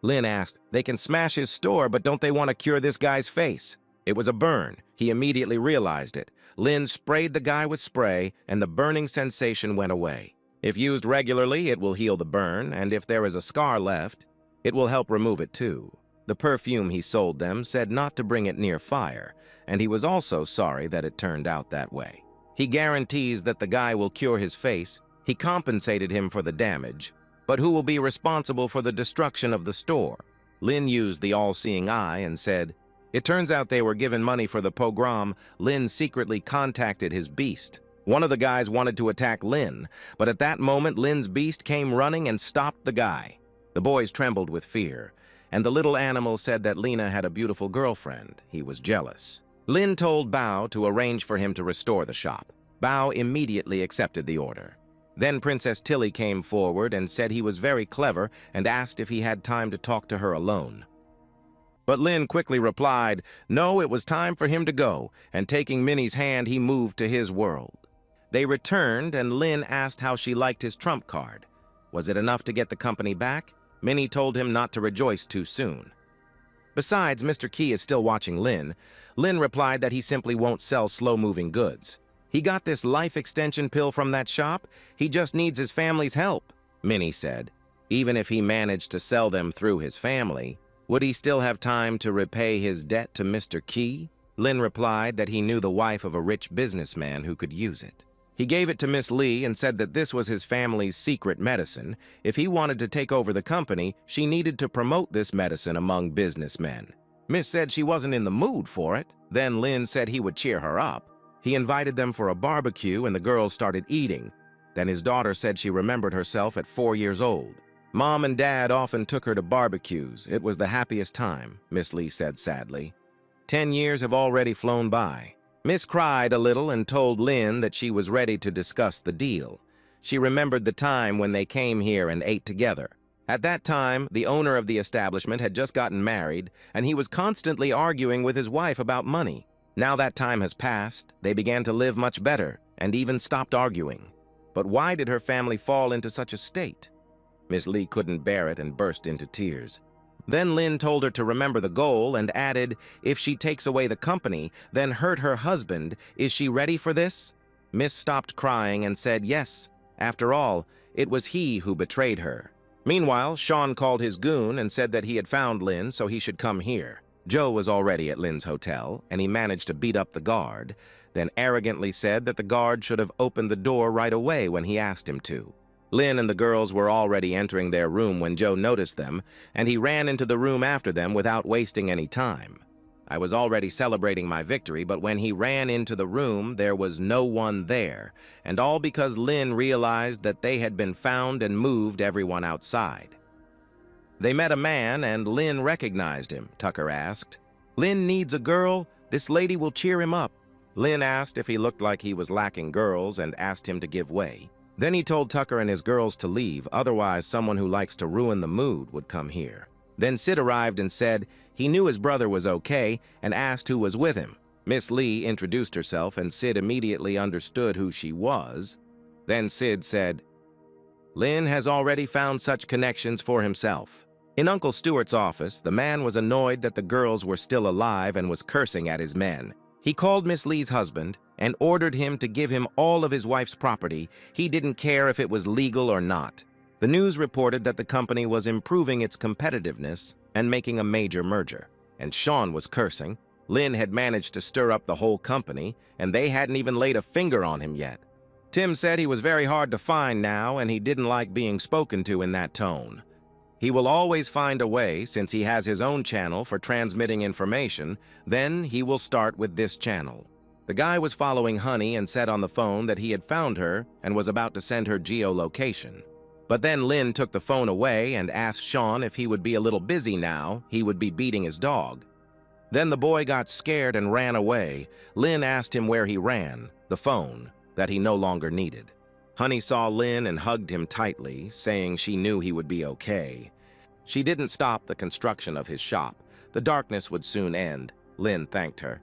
Lin asked, they can smash his store, but don't they want to cure this guy's face? It was a burn. He immediately realized it. Lin sprayed the guy with spray, and the burning sensation went away. If used regularly, it will heal the burn, and if there is a scar left, it will help remove it too. The perfume he sold them said not to bring it near fire, and he was also sorry that it turned out that way. He guarantees that the guy will cure his face. He compensated him for the damage, but who will be responsible for the destruction of the store? Lin used the all-seeing eye and said, it turns out they were given money for the pogrom. Lin secretly contacted his beast. One of the guys wanted to attack Lin, but at that moment Lin's beast came running and stopped the guy. The boys trembled with fear, and the little animal said that Lena had a beautiful girlfriend. He was jealous. Lin told Bao to arrange for him to restore the shop. Bao immediately accepted the order. Then Princess Tilly came forward and said he was very clever and asked if he had time to talk to her alone. But Lin quickly replied, no, it was time for him to go, and taking Minnie's hand, he moved to his world. They returned, and Lin asked how she liked his trump card. Was it enough to get the company back? Minnie told him not to rejoice too soon. Besides, Mr. Key is still watching Lin. Lin replied that he simply won't sell slow-moving goods. He got this life extension pill from that shop. He just needs his family's help, Minnie said. Even if he managed to sell them through his family, would he still have time to repay his debt to Mr. Key? Lin replied that he knew the wife of a rich businessman who could use it. He gave it to Miss Lee and said that this was his family's secret medicine. If he wanted to take over the company, she needed to promote this medicine among businessmen. Miss said she wasn't in the mood for it. Then Lin said he would cheer her up. He invited them for a barbecue and the girls started eating. Then his daughter said she remembered herself at 4 years old. Mom and Dad often took her to barbecues. It was the happiest time, Miss Lee said sadly. 10 years have already flown by. Miss cried a little and told Lin that she was ready to discuss the deal. She remembered the time when they came here and ate together. At that time, the owner of the establishment had just gotten married, and he was constantly arguing with his wife about money. Now that time has passed, they began to live much better, and even stopped arguing. But why did her family fall into such a state? Miss Lee couldn't bear it and burst into tears. Then Lin told her to remember the goal and added, if she takes away the company, then hurt her husband, is she ready for this? Miss stopped crying and said yes. After all, it was he who betrayed her. Meanwhile, Sean called his goon and said that he had found Lin, so he should come here. Joe was already at Lin's hotel, and he managed to beat up the guard, then arrogantly said that the guard should have opened the door right away when he asked him to. Lin and the girls were already entering their room when Joe noticed them, and he ran into the room after them without wasting any time. I was already celebrating my victory, but when he ran into the room, there was no one there, and all because Lin realized that they had been found and moved everyone outside. They met a man, and Lin recognized him, Tucker asked. Lin needs a girl. This lady will cheer him up. Lin asked if he looked like he was lacking girls and asked him to give way. Then he told Tucker and his girls to leave, otherwise someone who likes to ruin the mood would come here. Then Sid arrived and said he knew his brother was okay and asked who was with him. Miss Lee introduced herself and Sid immediately understood who she was. Then Sid said, Lin has already found such connections for himself. In Uncle Stewart's office, the man was annoyed that the girls were still alive and was cursing at his men. He called Miss Lee's husband and ordered him to give him all of his wife's property. He didn't care if it was legal or not. The news reported that the company was improving its competitiveness and making a major merger. And Sean was cursing. Lin had managed to stir up the whole company, and they hadn't even laid a finger on him yet. Tim said he was very hard to find now, and he didn't like being spoken to in that tone. He will always find a way, since he has his own channel for transmitting information. Then he will start with this channel. The guy was following Honey and said on the phone that he had found her and was about to send her geolocation. But then Lin took the phone away and asked Sean if he would be a little busy now. He would be beating his dog. Then the boy got scared and ran away. Lin asked him where he ran, the phone, that he no longer needed. Honey saw Lin and hugged him tightly, saying she knew he would be okay. She didn't stop the construction of his shop. The darkness would soon end. Lin thanked her.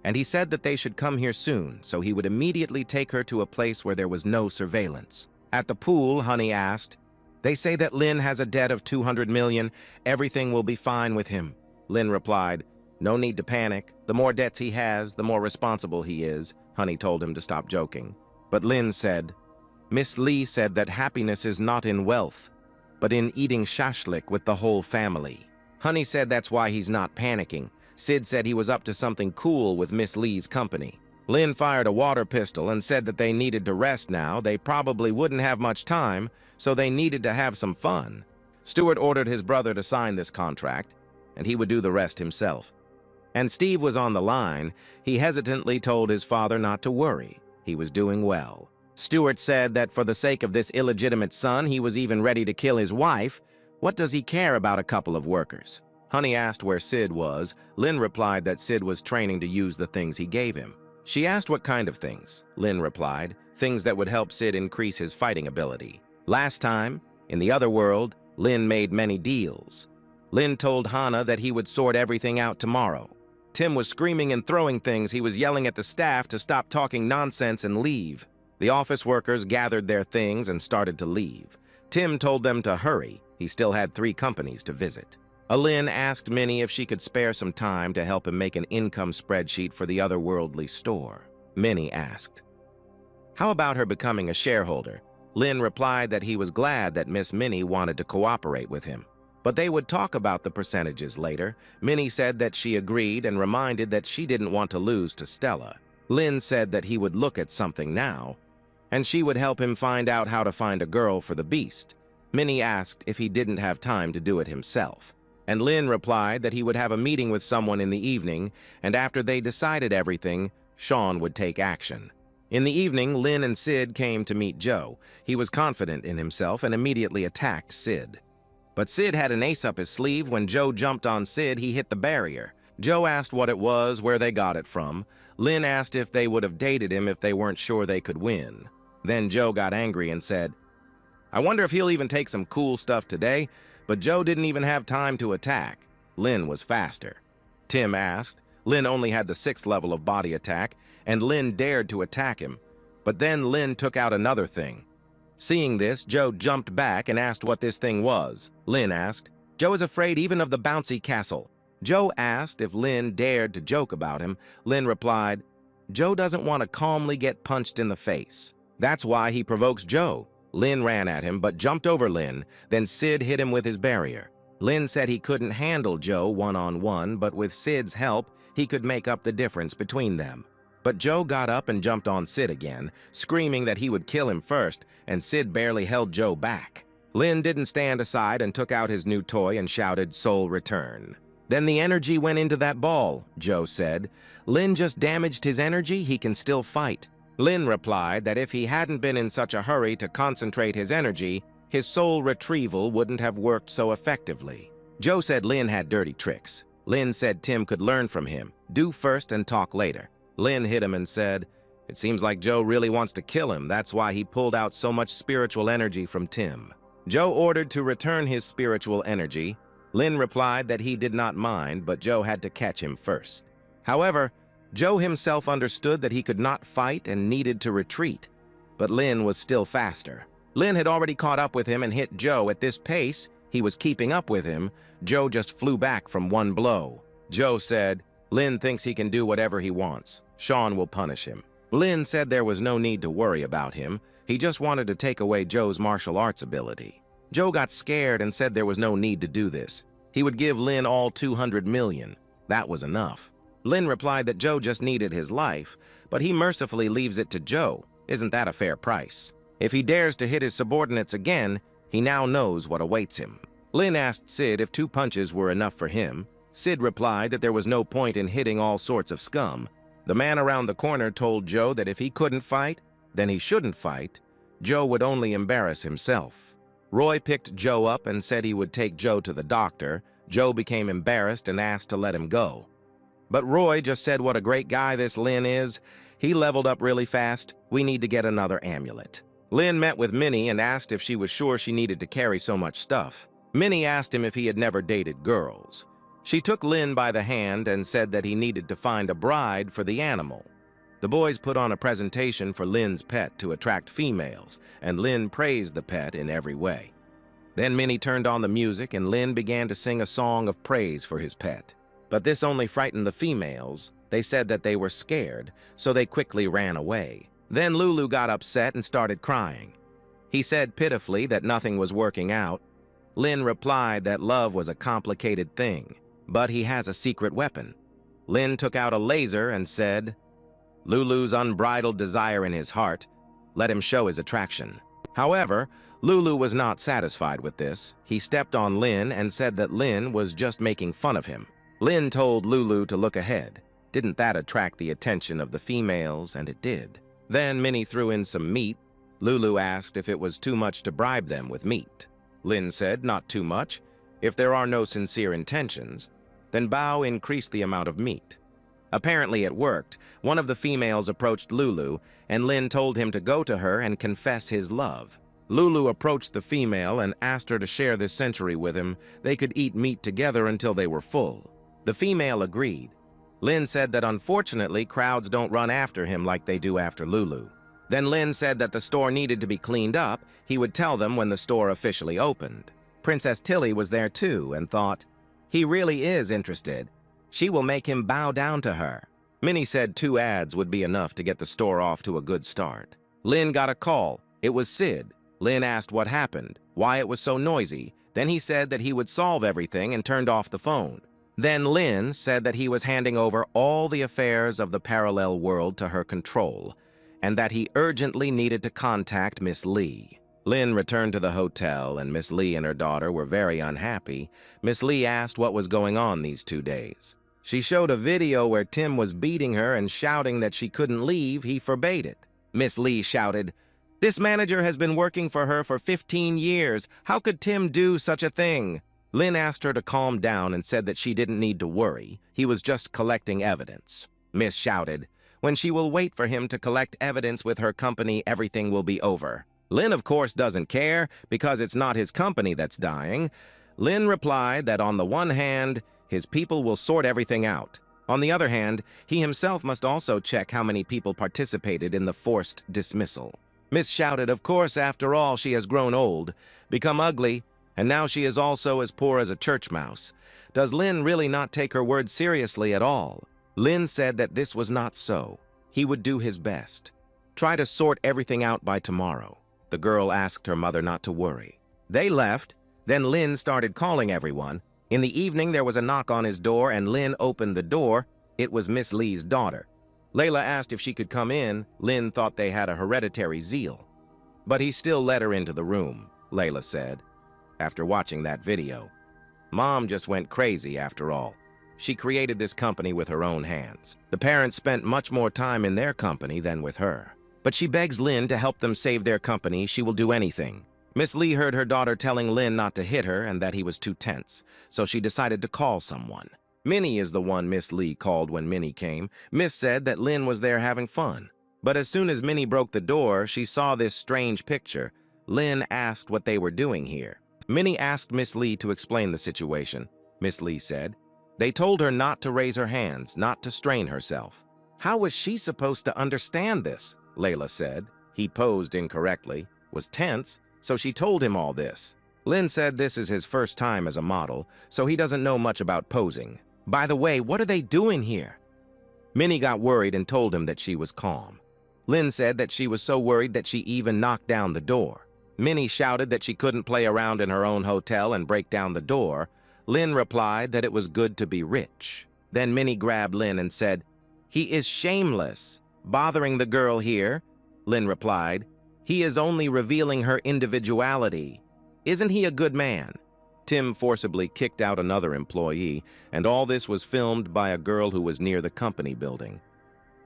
And he said that they should come here soon, so he would immediately take her to a place where there was no surveillance. At the pool, Honey asked, "They say that Lin has a debt of 200 million. Everything will be fine with him." Lin replied, "No need to panic. The more debts he has, the more responsible he is." Honey told him to stop joking. But Lin said, "Miss Lee said that happiness is not in wealth, but in eating shashlik with the whole family." Honey said that's why he's not panicking. Sid said he was up to something cool with Miss Lee's company. Lin fired a water pistol and said that they needed to rest now. They probably wouldn't have much time, so they needed to have some fun. Stewart ordered his brother to sign this contract, and he would do the rest himself. And Steve was on the line. He hesitantly told his father not to worry. He was doing well. Stewart said that for the sake of this illegitimate son, he was even ready to kill his wife. What does he care about a couple of workers? Honey asked where Sid was. Lin replied that Sid was training to use the things he gave him. She asked what kind of things. Lin replied, things that would help Sid increase his fighting ability. Last time, in the other world, Lin made many deals. Lin told Hana that he would sort everything out tomorrow. Tim was screaming and throwing things. He was yelling at the staff to stop talking nonsense and leave. The office workers gathered their things and started to leave. Tim told them to hurry. He still had 3 companies to visit. Lin asked Minnie if she could spare some time to help him make an income spreadsheet for the otherworldly store. Minnie asked, "How about her becoming a shareholder?" Lin replied that he was glad that Miss Minnie wanted to cooperate with him, but they would talk about the percentages later. Minnie said that she agreed and reminded that she didn't want to lose to Stella. Lin said that he would look at something now, and she would help him find out how to find a girl for the beast. Minnie asked if he didn't have time to do it himself, and Lin replied that he would have a meeting with someone in the evening, and after they decided everything, Sean would take action. In the evening, Lin and Sid came to meet Joe. He was confident in himself and immediately attacked Sid. But Sid had an ace up his sleeve. When Joe jumped on Sid, he hit the barrier. Joe asked what it was, where they got it from. Lin asked if they would have dated him if they weren't sure they could win. Then Joe got angry and said, "I wonder if he'll even take some cool stuff today," but Joe didn't even have time to attack. Lin was faster. Tim asked. Lin only had the 6th level of body attack, and Lin dared to attack him. But then Lin took out another thing. Seeing this, Joe jumped back and asked what this thing was. Lin asked. Joe is afraid even of the bouncy castle. Joe asked if Lin dared to joke about him. Lin replied, Joe doesn't want to calmly get punched in the face. That's why he provokes Joe. Lin ran at him, but jumped over Lin. Then Sid hit him with his barrier. Lin said he couldn't handle Joe one-on-one, but with Sid's help, he could make up the difference between them. But Joe got up and jumped on Sid again, screaming that he would kill him first, and Sid barely held Joe back. Lin didn't stand aside and took out his new toy and shouted, "Soul return." Then the energy went into that ball, Joe said. Lin just damaged his energy, he can still fight. Lin replied that if he hadn't been in such a hurry to concentrate his energy, his soul retrieval wouldn't have worked so effectively. Joe said Lin had dirty tricks. Lin said Tim could learn from him. Do first and talk later. Lin hit him and said, "It seems like Joe really wants to kill him. That's why he pulled out so much spiritual energy from Tim." Joe ordered to return his spiritual energy. Lin replied that he did not mind, but Joe had to catch him first. However, Joe himself understood that he could not fight and needed to retreat. But Lin was still faster. Lin had already caught up with him and hit Joe. At this pace, he was keeping up with him. Joe just flew back from one blow. Joe said, "Lin thinks he can do whatever he wants. Sean will punish him." Lin said there was no need to worry about him. He just wanted to take away Joe's martial arts ability. Joe got scared and said there was no need to do this. He would give Lin all 200 million. That was enough. Lin replied that Joe just needed his life, but he mercifully leaves it to Joe. Isn't that a fair price? If he dares to hit his subordinates again, he now knows what awaits him. Lin asked Sid if 2 punches were enough for him. Sid replied that there was no point in hitting all sorts of scum. The man around the corner told Joe that if he couldn't fight, then he shouldn't fight. Joe would only embarrass himself. Roy picked Joe up and said he would take Joe to the doctor. Joe became embarrassed and asked to let him go. But Roy just said what a great guy this Lin is. He leveled up really fast. We need to get another amulet. Lin met with Minnie and asked if she was sure she needed to carry so much stuff. Minnie asked him if he had never dated girls. She took Lin by the hand and said that he needed to find a bride for the animal. The boys put on a presentation for Lin's pet to attract females, and Lin praised the pet in every way. Then Minnie turned on the music and Lin began to sing a song of praise for his pet. But this only frightened the females. They said that they were scared, so they quickly ran away. Then Lulu got upset and started crying. He said pitifully that nothing was working out. Lin replied that love was a complicated thing, but he has a secret weapon. Lin took out a laser and said, "Lulu's unbridled desire in his heart. Let him show his attraction." However, Lulu was not satisfied with this. He stepped on Lin and said that Lin was just making fun of him. Lin told Lulu to look ahead. Didn't that attract the attention of the females? And it did. Then Minnie threw in some meat. Lulu asked if it was too much to bribe them with meat. Lin said not too much. If there are no sincere intentions, then Bao increased the amount of meat. Apparently it worked. One of the females approached Lulu, and Lin told him to go to her and confess his love. Lulu approached the female and asked her to share this century with him. They could eat meat together until they were full. The female agreed. Lin said that unfortunately crowds don't run after him like they do after Lulu. Then Lin said that the store needed to be cleaned up. He would tell them when the store officially opened. Princess Tilly was there too and thought, he really is interested. She will make him bow down to her. Minnie said 2 ads would be enough to get the store off to a good start. Lin got a call. It was Sid. Lin asked what happened, why it was so noisy. Then he said that he would solve everything and turned off the phone. Then Lin said that he was handing over all the affairs of the parallel world to her control, and that he urgently needed to contact Miss Lee. Lin returned to the hotel, and Miss Lee and her daughter were very unhappy. Miss Lee asked what was going on these 2 days. She showed a video where Tim was beating her and shouting that she couldn't leave. He forbade it. Miss Lee shouted, "This manager has been working for her for 15 years. How could Tim do such a thing?" Lin asked her to calm down and said that she didn't need to worry. He was just collecting evidence. Miss shouted, "When she will wait for him to collect evidence with her company, everything will be over." Lin, of course, doesn't care because it's not his company that's dying. Lin replied that on the one hand, his people will sort everything out. On the other hand, he himself must also check how many people participated in the forced dismissal. Miss shouted, "Of course, after all, she has grown old, become ugly, and now she is also as poor as a church mouse. Does Lin really not take her words seriously at all?" Lin said that this was not so. He would do his best. Try to sort everything out by tomorrow. The girl asked her mother not to worry. They left. Then Lin started calling everyone. In the evening, there was a knock on his door, and Lin opened the door. It was Miss Lee's daughter. Layla asked if she could come in. Lin thought they had a hereditary zeal. But he still let her into the room, Layla said, after watching that video. Mom just went crazy after all. She created this company with her own hands. The parents spent much more time in their company than with her. But she begs Lin to help them save their company. She will do anything. Miss Lee heard her daughter telling Lin not to hit her and that he was too tense, so she decided to call someone. Minnie is the one Miss Lee called when Minnie came. Miss said that Lin was there having fun. But as soon as Minnie broke the door, she saw this strange picture. Lin asked what they were doing here. Minnie asked Miss Lee to explain the situation. Miss Lee said, "They told her not to raise her hands, not to strain herself." How was she supposed to understand this? Layla said. He posed incorrectly, was tense, so she told him all this. Lin said this is his first time as a model, so he doesn't know much about posing. By the way, what are they doing here? Minnie got worried and told him that she was calm. Lin said that she was so worried that she even knocked down the door. Minnie shouted that she couldn't play around in her own hotel and break down the door. Lin replied that it was good to be rich. Then Minnie grabbed Lin and said, "He is shameless, bothering the girl here." Lin replied, "He is only revealing her individuality. Isn't he a good man?" Tim forcibly kicked out another employee, and all this was filmed by a girl who was near the company building.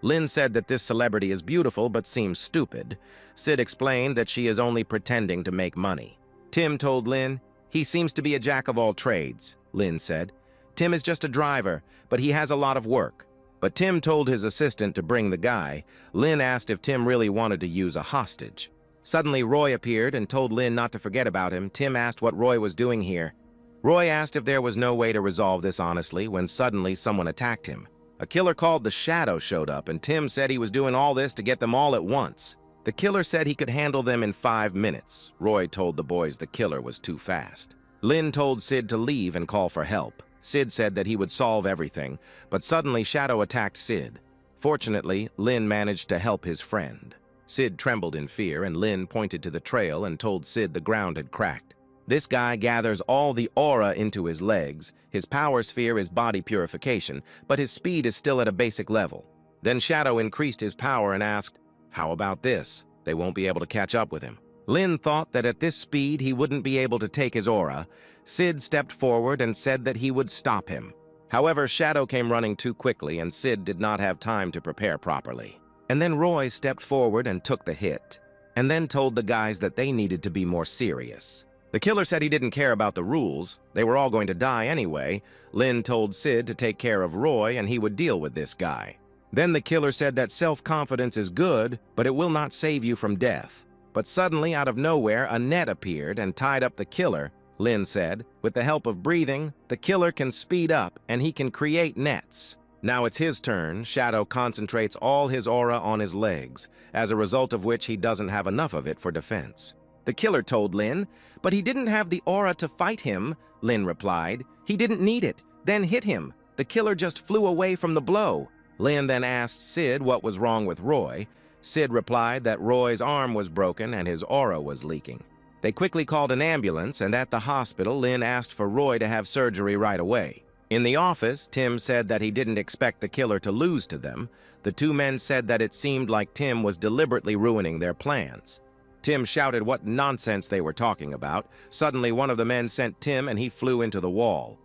Lin said that this celebrity is beautiful but seems stupid. Sid explained that she is only pretending to make money. Tim told Lin, "He seems to be a jack of all trades," Lin said. "Tim is just a driver, but he has a lot of work." But Tim told his assistant to bring the guy. Lin asked if Tim really wanted to use a hostage. Suddenly, Roy appeared and told Lin not to forget about him. Tim asked what Roy was doing here. Roy asked if there was no way to resolve this honestly when suddenly someone attacked him. A killer called the Shadow showed up, and Tim said he was doing all this to get them all at once. The killer said he could handle them in 5 minutes. Roy told the boys the killer was too fast. Lin told Sid to leave and call for help. Sid said that he would solve everything, but suddenly Shadow attacked Sid. Fortunately, Lin managed to help his friend. Sid trembled in fear, and Lin pointed to the trail and told Sid the ground had cracked. This guy gathers all the aura into his legs. His power sphere is body purification, but his speed is still at a basic level. Then Shadow increased his power and asked, "How about this? They won't be able to catch up with him." Lin thought that at this speed he wouldn't be able to take his aura. Sid stepped forward and said that he would stop him. However, Shadow came running too quickly, and Sid did not have time to prepare properly. And then Roy stepped forward and took the hit, and then told the guys that they needed to be more serious. The killer said he didn't care about the rules. They were all going to die anyway. Lin told Sid to take care of Roy and he would deal with this guy. Then the killer said that self-confidence is good, but it will not save you from death. But suddenly, out of nowhere, a net appeared and tied up the killer. Lin said, with the help of breathing, the killer can speed up and he can create nets. Now it's his turn. Shadow concentrates all his aura on his legs, as a result of which he doesn't have enough of it for defense. The killer told Lin, but he didn't have the aura to fight him. Lin replied, he didn't need it, then hit him. The killer just flew away from the blow. Lin then asked Sid what was wrong with Roy. Sid replied that Roy's arm was broken and his aura was leaking. They quickly called an ambulance, and at the hospital, Lin asked for Roy to have surgery right away. In the office, Tim said that he didn't expect the killer to lose to them. The two men said that it seemed like Tim was deliberately ruining their plans. Tim shouted what nonsense they were talking about. Suddenly, one of the men sent Tim and he flew into the wall.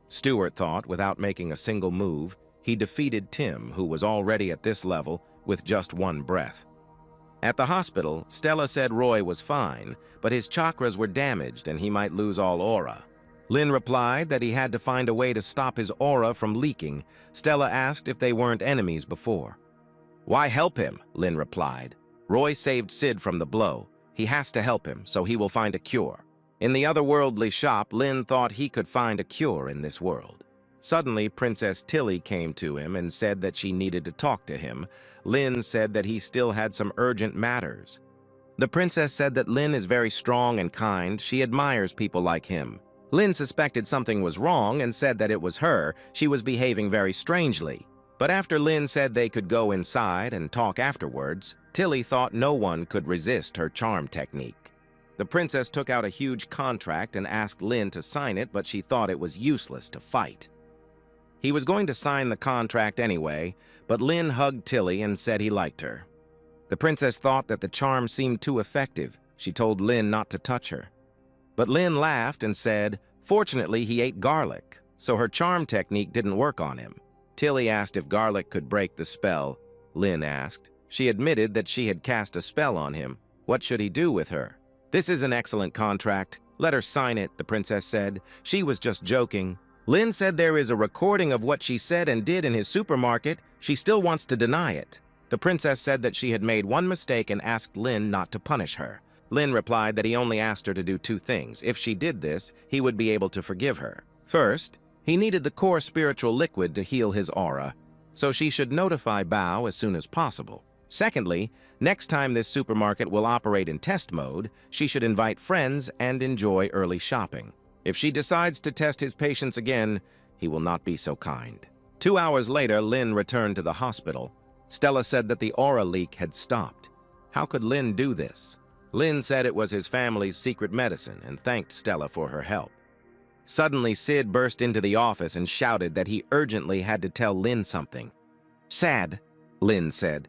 Stewart thought, without making a single move, he defeated Tim, who was already at this level, with just one breath. At the hospital, Stella said Roy was fine, but his chakras were damaged and he might lose all aura. Lin replied that he had to find a way to stop his aura from leaking. Stella asked if they weren't enemies before. Why help him? Lin replied. Roy saved Sid from the blow. He has to help him, so he will find a cure. In the otherworldly shop, Lin thought he could find a cure in this world. Suddenly, Princess Tilly came to him and said that she needed to talk to him. Lin said that he still had some urgent matters. The princess said that Lin is very strong and kind. She admires people like him. Lin suspected something was wrong and said that it was her. She was behaving very strangely. But after Lin said they could go inside and talk afterwards, Tilly thought no one could resist her charm technique. The princess took out a huge contract and asked Lin to sign it, but she thought it was useless to fight. He was going to sign the contract anyway, but Lin hugged Tilly and said he liked her. The princess thought that the charm seemed too effective. She told Lin not to touch her. But Lin laughed and said, fortunately, he ate garlic, so her charm technique didn't work on him. Tilly asked if garlic could break the spell. Lin asked. She admitted that she had cast a spell on him. What should he do with her? This is an excellent contract. Let her sign it, the princess said. She was just joking. Lin said there is a recording of what she said and did in his supermarket. She still wants to deny it. The princess said that she had made one mistake and asked Lin not to punish her. Lin replied that he only asked her to do two things. If she did this, he would be able to forgive her. First, he needed the core spiritual liquid to heal his aura, so she should notify Bao as soon as possible. Secondly, next time this supermarket will operate in test mode, she should invite friends and enjoy early shopping. If she decides to test his patience again, he will not be so kind. 2 hours later, Lin returned to the hospital. Stella said that the aura leak had stopped. How could Lin do this? Lin said it was his family's secret medicine and thanked Stella for her help. Suddenly, Sid burst into the office and shouted that he urgently had to tell Lin something. Sad, Lin said.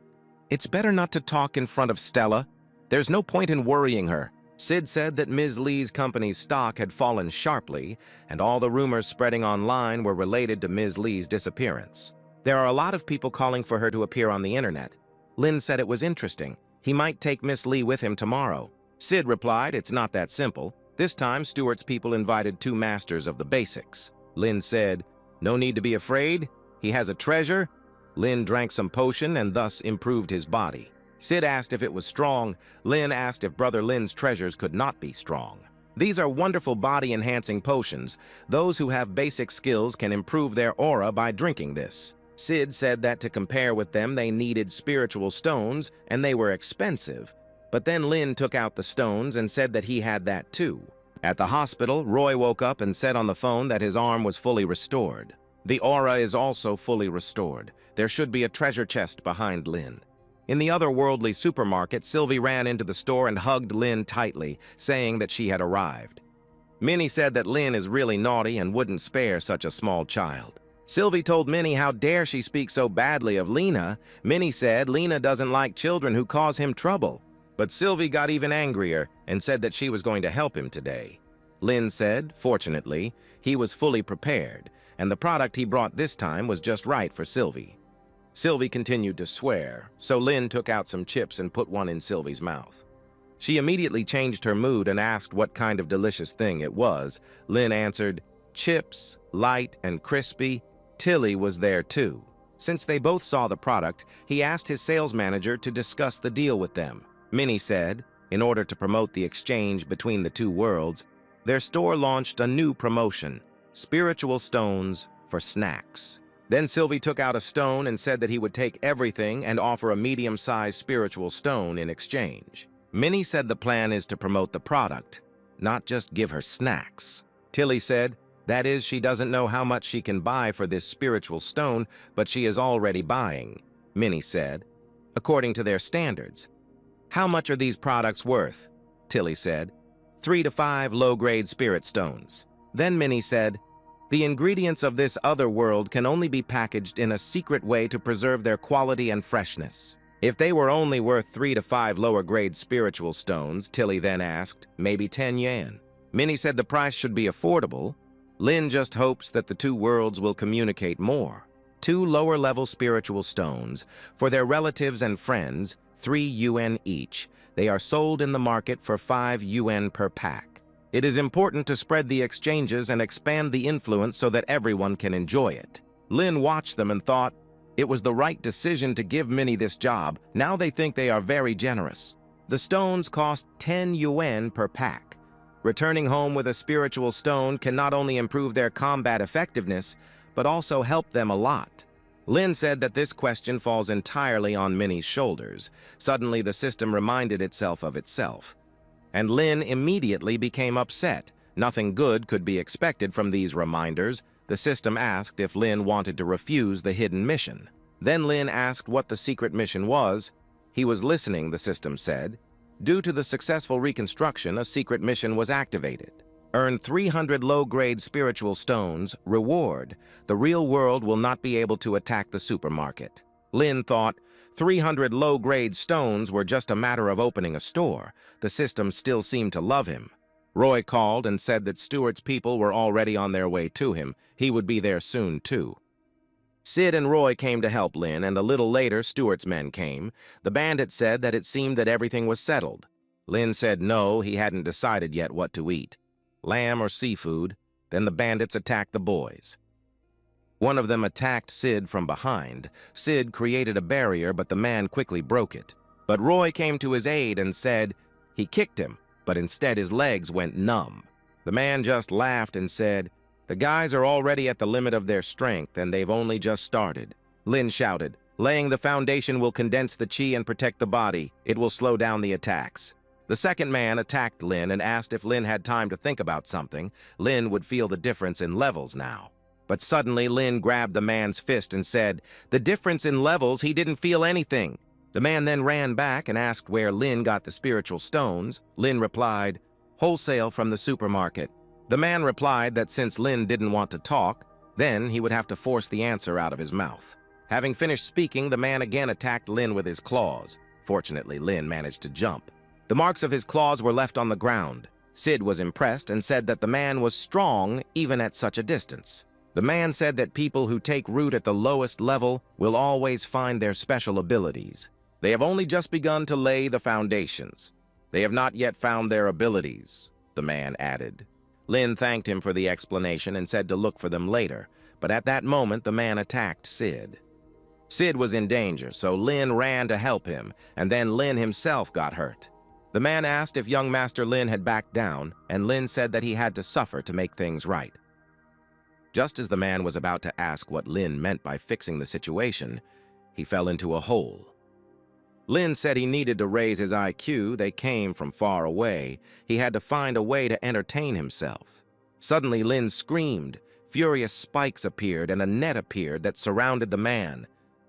It's better not to talk in front of Stella. There's no point in worrying her. Sid said that Ms. Lee's company's stock had fallen sharply, and all the rumors spreading online were related to Ms. Lee's disappearance. There are a lot of people calling for her to appear on the internet. Lin said it was interesting. He might take Miss Lee with him tomorrow. Sid replied, it's not that simple. This time, Stewart's people invited 2 masters of the basics. Lin said, no need to be afraid. He has a treasure. Lin drank some potion and thus improved his body. Sid asked if it was strong. Lin asked if Brother Lin's treasures could not be strong. These are wonderful body-enhancing potions. Those who have basic skills can improve their aura by drinking this. Sid said that to compare with them, they needed spiritual stones, and they were expensive. But then Lin took out the stones and said that he had that too. At the hospital, Roy woke up and said on the phone that his arm was fully restored. The aura is also fully restored. There should be a treasure chest behind Lin. In the otherworldly supermarket, Sylvie ran into the store and hugged Lin tightly, saying that she had arrived. Minnie said that Lin is really naughty and wouldn't spare such a small child. Sylvie told Minnie how dare she speak so badly of Lena. Minnie said Lena doesn't like children who cause him trouble. But Sylvie got even angrier and said that she was going to help him today. Lin said, fortunately, he was fully prepared, and the product he brought this time was just right for Sylvie. Sylvie continued to swear, so Lin took out some chips and put one in Sylvie's mouth. She immediately changed her mood and asked what kind of delicious thing it was. Lin answered, chips, light and crispy. Tilly was there too. Since they both saw the product, he asked his sales manager to discuss the deal with them. Minnie said, in order to promote the exchange between the two worlds, their store launched a new promotion, spiritual stones for snacks. Then Sylvie took out a stone and said that he would take everything and offer a medium-sized spiritual stone in exchange. Minnie said the plan is to promote the product, not just give her snacks. Tilly said, that is, she doesn't know how much she can buy for this spiritual stone, but she is already buying. Minnie said, according to their standards. How much are these products worth? Tilly said, 3 to 5 low-grade spirit stones. Then Minnie said, the ingredients of this other world can only be packaged in a secret way to preserve their quality and freshness. If they were only worth 3 to 5 lower-grade spiritual stones, Tilly then asked, maybe 10 yen. Minnie said the price should be affordable. Lin just hopes that the two worlds will communicate more. 2 lower-level spiritual stones, for their relatives and friends, 3 UN each. They are sold in the market for 5 UN per pack. It is important to spread the exchanges and expand the influence so that everyone can enjoy it. Lin watched them and thought, it was the right decision to give Minnie this job. Now they think they are very generous. The stones cost 10 UN per pack. Returning home with a spiritual stone can not only improve their combat effectiveness, but also help them a lot. Lin said that this question falls entirely on Minnie's shoulders. Suddenly, the system reminded itself of itself. And Lin immediately became upset. Nothing good could be expected from these reminders. The system asked if Lin wanted to refuse the hidden mission. Then Lin asked what the secret mission was. He was listening, the system said. Due to the successful reconstruction, a secret mission was activated. Earn 300 low-grade spiritual stones. Reward. The real world will not be able to attack the supermarket. Lin thought 300 low-grade stones were just a matter of opening a store. The system still seemed to love him. Roy called and said that Stuart's people were already on their way to him. He would be there soon, too. Sid and Roy came to help Lin, and a little later, Stuart's men came. The bandit said that it seemed that everything was settled. Lin said no, he hadn't decided yet what to eat. Lamb or seafood. Then the bandits attacked the boys. One of them attacked Sid from behind. Sid created a barrier, but the man quickly broke it. But Roy came to his aid and said he kicked him, but instead his legs went numb. The man just laughed and said, the guys are already at the limit of their strength, and they've only just started. Lin shouted, laying the foundation will condense the chi and protect the body. It will slow down the attacks. The second man attacked Lin and asked if Lin had time to think about something. Lin would feel the difference in levels now. But suddenly Lin grabbed the man's fist and said, the difference in levels, he didn't feel anything. The man then ran back and asked where Lin got the spiritual stones. Lin replied, wholesale from the supermarket. The man replied that since Lin didn't want to talk, then he would have to force the answer out of his mouth. Having finished speaking, the man again attacked Lin with his claws. Fortunately, Lin managed to jump. The marks of his claws were left on the ground. Sid was impressed and said that the man was strong even at such a distance. The man said that people who take root at the lowest level will always find their special abilities. They have only just begun to lay the foundations. They have not yet found their abilities, the man added. Lin thanked him for the explanation and said to look for them later, but at that moment the man attacked Sid. Sid was in danger, so Lin ran to help him, and then Lin himself got hurt. The man asked if young Master Lin had backed down, and Lin said that he had to suffer to make things right. Just as the man was about to ask what Lin meant by fixing the situation, he fell into a hole. Lin said he needed to raise his IQ. They came from far away. He had to find a way to entertain himself. Suddenly, Lin screamed. Furious spikes appeared, and a net appeared that surrounded the man.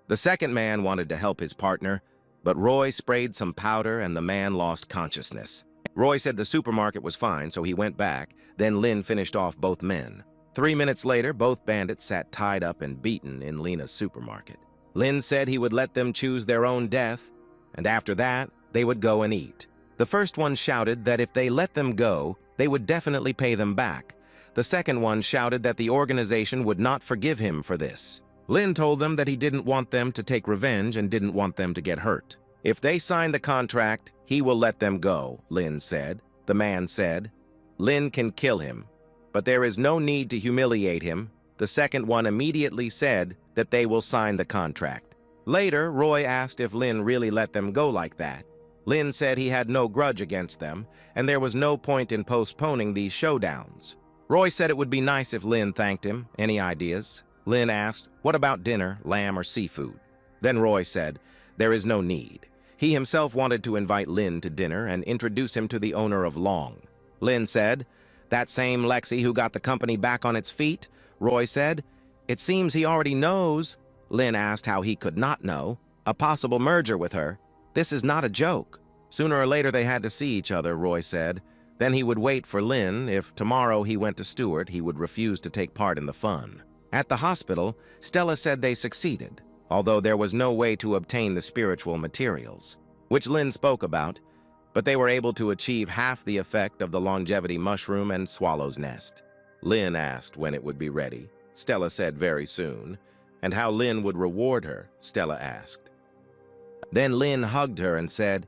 The second man wanted to help his partner, but Roy sprayed some powder and the man lost consciousness. Roy said the supermarket was fine, so he went back. Then Lin finished off both men. 3 minutes later, both bandits sat tied up and beaten in Lena's supermarket. Lin said he would let them choose their own death, and after that, they would go and eat. The first one shouted that if they let them go, they would definitely pay them back. The second one shouted that the organization would not forgive him for this. Lin told them that he didn't want them to take revenge and didn't want them to get hurt. If they sign the contract, he will let them go, Lin said. The man said, Lin can kill him, but there is no need to humiliate him. The second one immediately said that they will sign the contract. Later, Roy asked if Lin really let them go like that. Lin said he had no grudge against them, and there was no point in postponing these showdowns. Roy said it would be nice if Lin thanked him. Any ideas? Lin asked, what about dinner, lamb or seafood? Then Roy said, there is no need. He himself wanted to invite Lin to dinner and introduce him to the owner of Long. Lin said, that same Lexi who got the company back on its feet? Roy said, it seems he already knows. Lin asked how he could not know. A possible merger with her. This is not a joke. Sooner or later they had to see each other, Roy said. Then he would wait for Lin. If tomorrow he went to Stuart, he would refuse to take part in the fun. At the hospital, Stella said they succeeded, although there was no way to obtain the spiritual materials, which Lin spoke about, but they were able to achieve half the effect of the longevity mushroom and swallow's nest. Lin asked when it would be ready. Stella said very soon. And how Lin would reward her, Stella asked. Then Lin hugged her and said,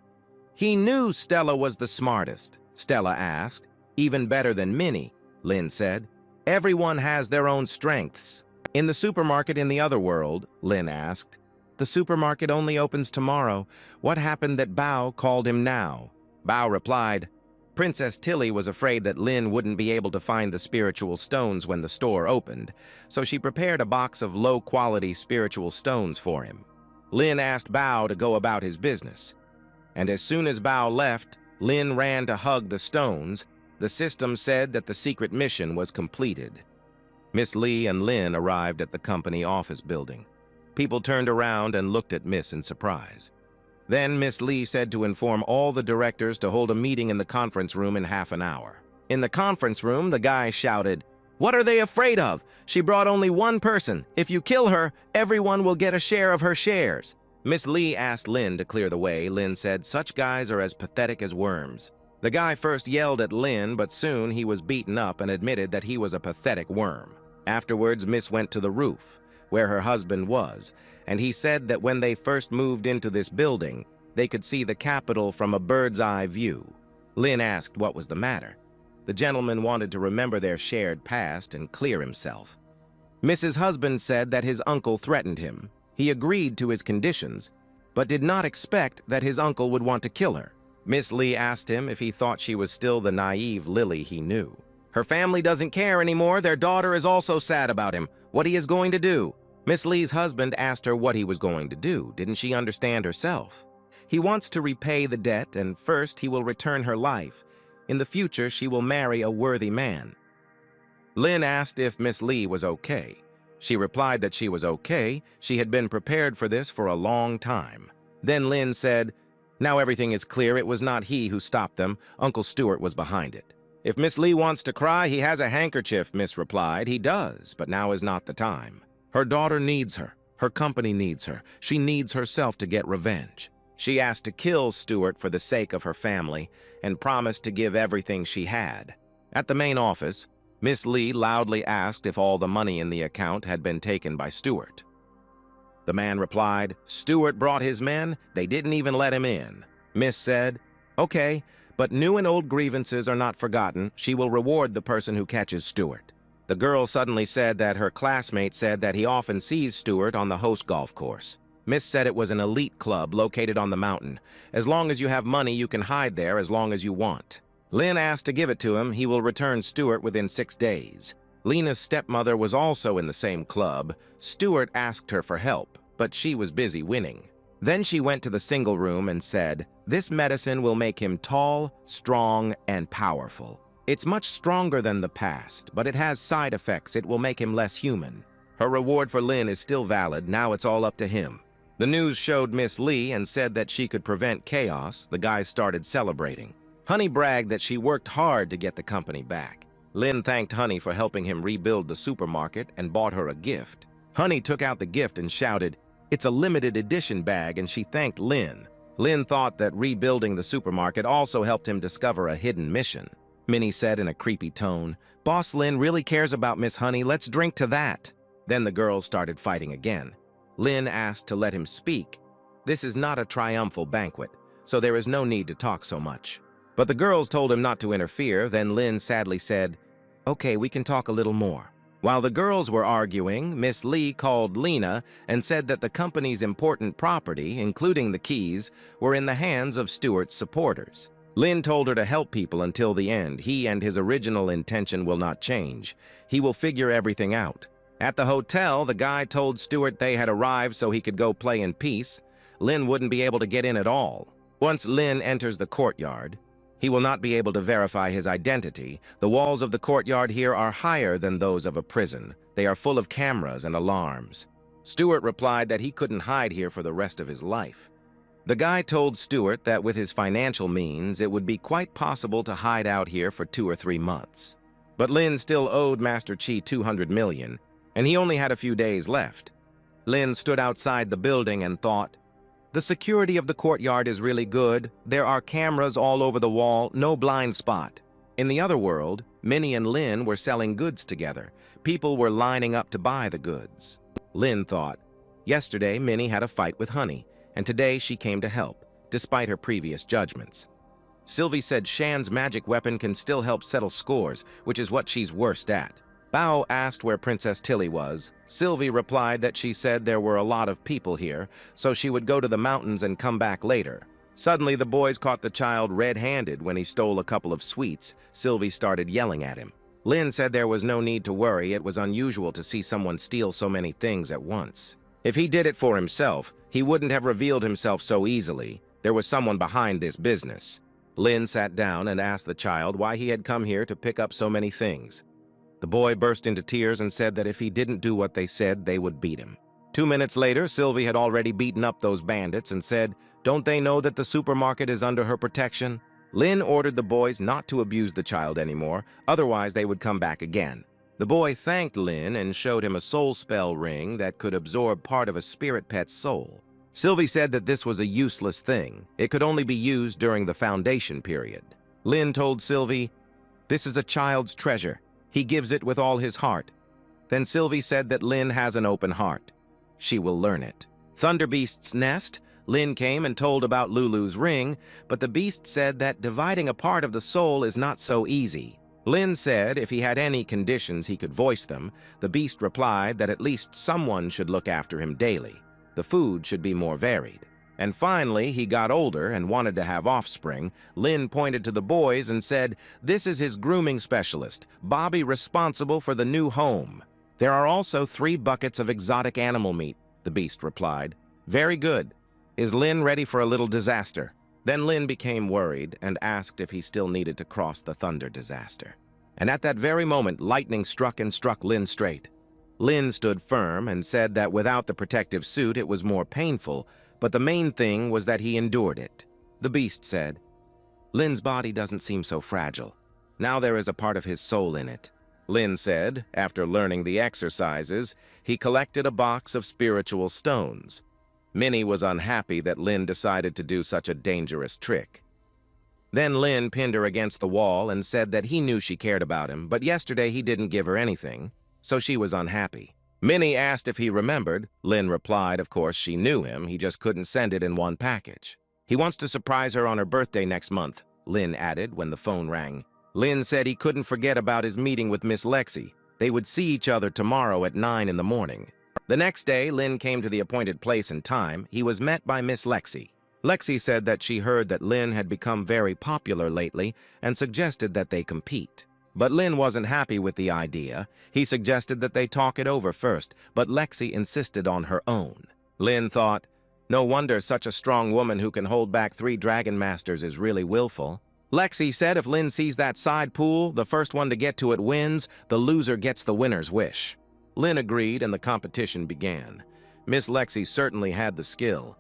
he knew Stella was the smartest, Stella asked. Even better than Minnie, Lin said. Everyone has their own strengths. In the supermarket in the other world, Lin asked. The supermarket only opens tomorrow. What happened that Bao called him now? Bao replied, Princess Tilly was afraid that Lin wouldn't be able to find the spiritual stones when the store opened, so she prepared a box of low-quality spiritual stones for him. Lin asked Bao to go about his business, and as soon as Bao left, Lin ran to hug the stones. The system said that the secret mission was completed. Miss Lee and Lin arrived at the company office building. People turned around and looked at Miss in surprise. Then Miss Lee said to inform all the directors to hold a meeting in the conference room in half an hour. In the conference room, the guy shouted, what are they afraid of? She brought only one person. If you kill her, everyone will get a share of her shares. Miss Lee asked Lin to clear the way. Lin said, such guys are as pathetic as worms. The guy first yelled at Lin, but soon he was beaten up and admitted that he was a pathetic worm. Afterwards, Miss went to the roof, where her husband was, and he said that when they first moved into this building, they could see the Capitol from a bird's-eye view. Lin asked what was the matter. The gentleman wanted to remember their shared past and clear himself. Mrs. Husband said that his uncle threatened him. He agreed to his conditions, but did not expect that his uncle would want to kill her. Miss Lee asked him if he thought she was still the naive Lily he knew. Her family doesn't care anymore. Their daughter is also sad about him, what he is going to do. Miss Lee's husband asked her what he was going to do. Didn't she understand herself? He wants to repay the debt, and first he will return her life. In the future, she will marry a worthy man. Lin asked if Miss Lee was okay. She replied that she was okay. She had been prepared for this for a long time. Then Lin said, now everything is clear. It was not he who stopped them. Uncle Stuart was behind it. If Miss Lee wants to cry, he has a handkerchief, Miss replied. He does, but now is not the time. Her daughter needs her. Her company needs her. She needs herself to get revenge. She asked to kill Stuart for the sake of her family and promised to give everything she had. At the main office, Miss Lee loudly asked if all the money in the account had been taken by Stuart. The man replied, Stuart brought his men. They didn't even let him in. Miss said, okay, but new and old grievances are not forgotten. She will reward the person who catches Stuart. The girl suddenly said that her classmate said that he often sees Stuart on the host golf course. Miss said it was an elite club located on the mountain. As long as you have money, you can hide there as long as you want. Lin asked to give it to him. He will return Stuart within 6 days. Lena's stepmother was also in the same club. Stuart asked her for help, but she was busy winning. Then she went to the single room and said, this medicine will make him tall, strong, and powerful. It's much stronger than the past, but it has side effects. It will make him less human. Her reward for Lin is still valid. Now it's all up to him. The news showed Miss Lee and said that she could prevent chaos. The guys started celebrating. Honey bragged that she worked hard to get the company back. Lin thanked Honey for helping him rebuild the supermarket and bought her a gift. Honey took out the gift and shouted, it's a limited edition bag, and she thanked Lin. Lin thought that rebuilding the supermarket also helped him discover a hidden mission. Minnie said in a creepy tone, Boss Lin really cares about Miss Honey. Let's drink to that. Then the girls started fighting again. Lin asked to let him speak. This is not a triumphal banquet, so there is no need to talk so much. But the girls told him not to interfere, then Lin sadly said, "Okay, we can talk a little more." While the girls were arguing, Miss Lee called Lena and said that the company's important property, including the keys, were in the hands of Stuart's supporters. Lin told her to help people until the end. He and his original intention will not change. He will figure everything out. At the hotel, the guy told Stuart they had arrived so he could go play in peace. Lin wouldn't be able to get in at all. Once Lin enters the courtyard, he will not be able to verify his identity. The walls of the courtyard here are higher than those of a prison. They are full of cameras and alarms. Stuart replied that he couldn't hide here for the rest of his life. The guy told Stuart that with his financial means, it would be quite possible to hide out here for 2 or 3 months. But Lin still owed Master Chi 200 million, and he only had a few days left. Lin stood outside the building and thought, "The security of the courtyard is really good. There are cameras all over the wall, no blind spot." In the other world, Minnie and Lin were selling goods together. People were lining up to buy the goods. Lin thought, yesterday Minnie had a fight with Honey, and today she came to help, despite her previous judgments. Sylvie said Shan's magic weapon can still help settle scores, which is what she's worst at. Bao asked where Princess Tilly was. Sylvie replied that she said there were a lot of people here, so she would go to the mountains and come back later. Suddenly, the boys caught the child red-handed when he stole a couple of sweets. Sylvie started yelling at him. Lin said there was no need to worry. It was unusual to see someone steal so many things at once. If he did it for himself, he wouldn't have revealed himself so easily. There was someone behind this business. Lin sat down and asked the child why he had come here to pick up so many things. The boy burst into tears and said that if he didn't do what they said, they would beat him. 2 minutes later, Sylvie had already beaten up those bandits and said, "Don't they know that the supermarket is under her protection?" Lin ordered the boys not to abuse the child anymore, otherwise they would come back again. The boy thanked Lin and showed him a soul spell ring that could absorb part of a spirit pet's soul. Sylvie said that this was a useless thing. It could only be used during the foundation period. Lin told Sylvie, "This is a child's treasure. He gives it with all his heart." Then Sylvie said that Lin has an open heart. She will learn it. Thunderbeast's nest. Lin came and told about Lulu's ring, but the beast said that dividing a part of the soul is not so easy. Lin said if he had any conditions he could voice them. The beast replied that at least someone should look after him daily. The food should be more varied. And finally, he got older and wanted to have offspring. Lin pointed to the boys and said, "This is his grooming specialist, Bobby, responsible for the new home." "There are also 3 buckets of exotic animal meat," the beast replied. "Very good. Is Lin ready for a little disaster?" Then Lin became worried and asked if he still needed to cross the thunder disaster. And at that very moment, lightning struck and struck Lin straight. Lin stood firm and said that without the protective suit, it was more painful, but the main thing was that he endured it. The beast said, "Lin's body doesn't seem so fragile. Now there is a part of his soul in it." Lin said, after learning the exercises, he collected a box of spiritual stones. Minnie was unhappy that Lin decided to do such a dangerous trick. Then Lin pinned her against the wall and said that he knew she cared about him, but yesterday he didn't give her anything, so she was unhappy. Minnie asked if he remembered. Lin replied, of course, she knew him, he just couldn't send it in one package. He wants to surprise her on her birthday next month, Lin added when the phone rang. Lin said he couldn't forget about his meeting with Miss Lexi. They would see each other tomorrow at 9 in the morning. The next day, Lin came to the appointed place and time. He was met by Miss Lexi. Lexi said that she heard that Lin had become very popular lately and suggested that they compete. But Lin wasn't happy with the idea. He suggested that they talk it over first, but Lexi insisted on her own. Lin thought, no wonder such a strong woman who can hold back 3 Dragon Masters is really willful. Lexi said if Lin sees that side pool, the first one to get to it wins, the loser gets the winner's wish. Lin agreed and the competition began. Miss Lexi certainly had the skill,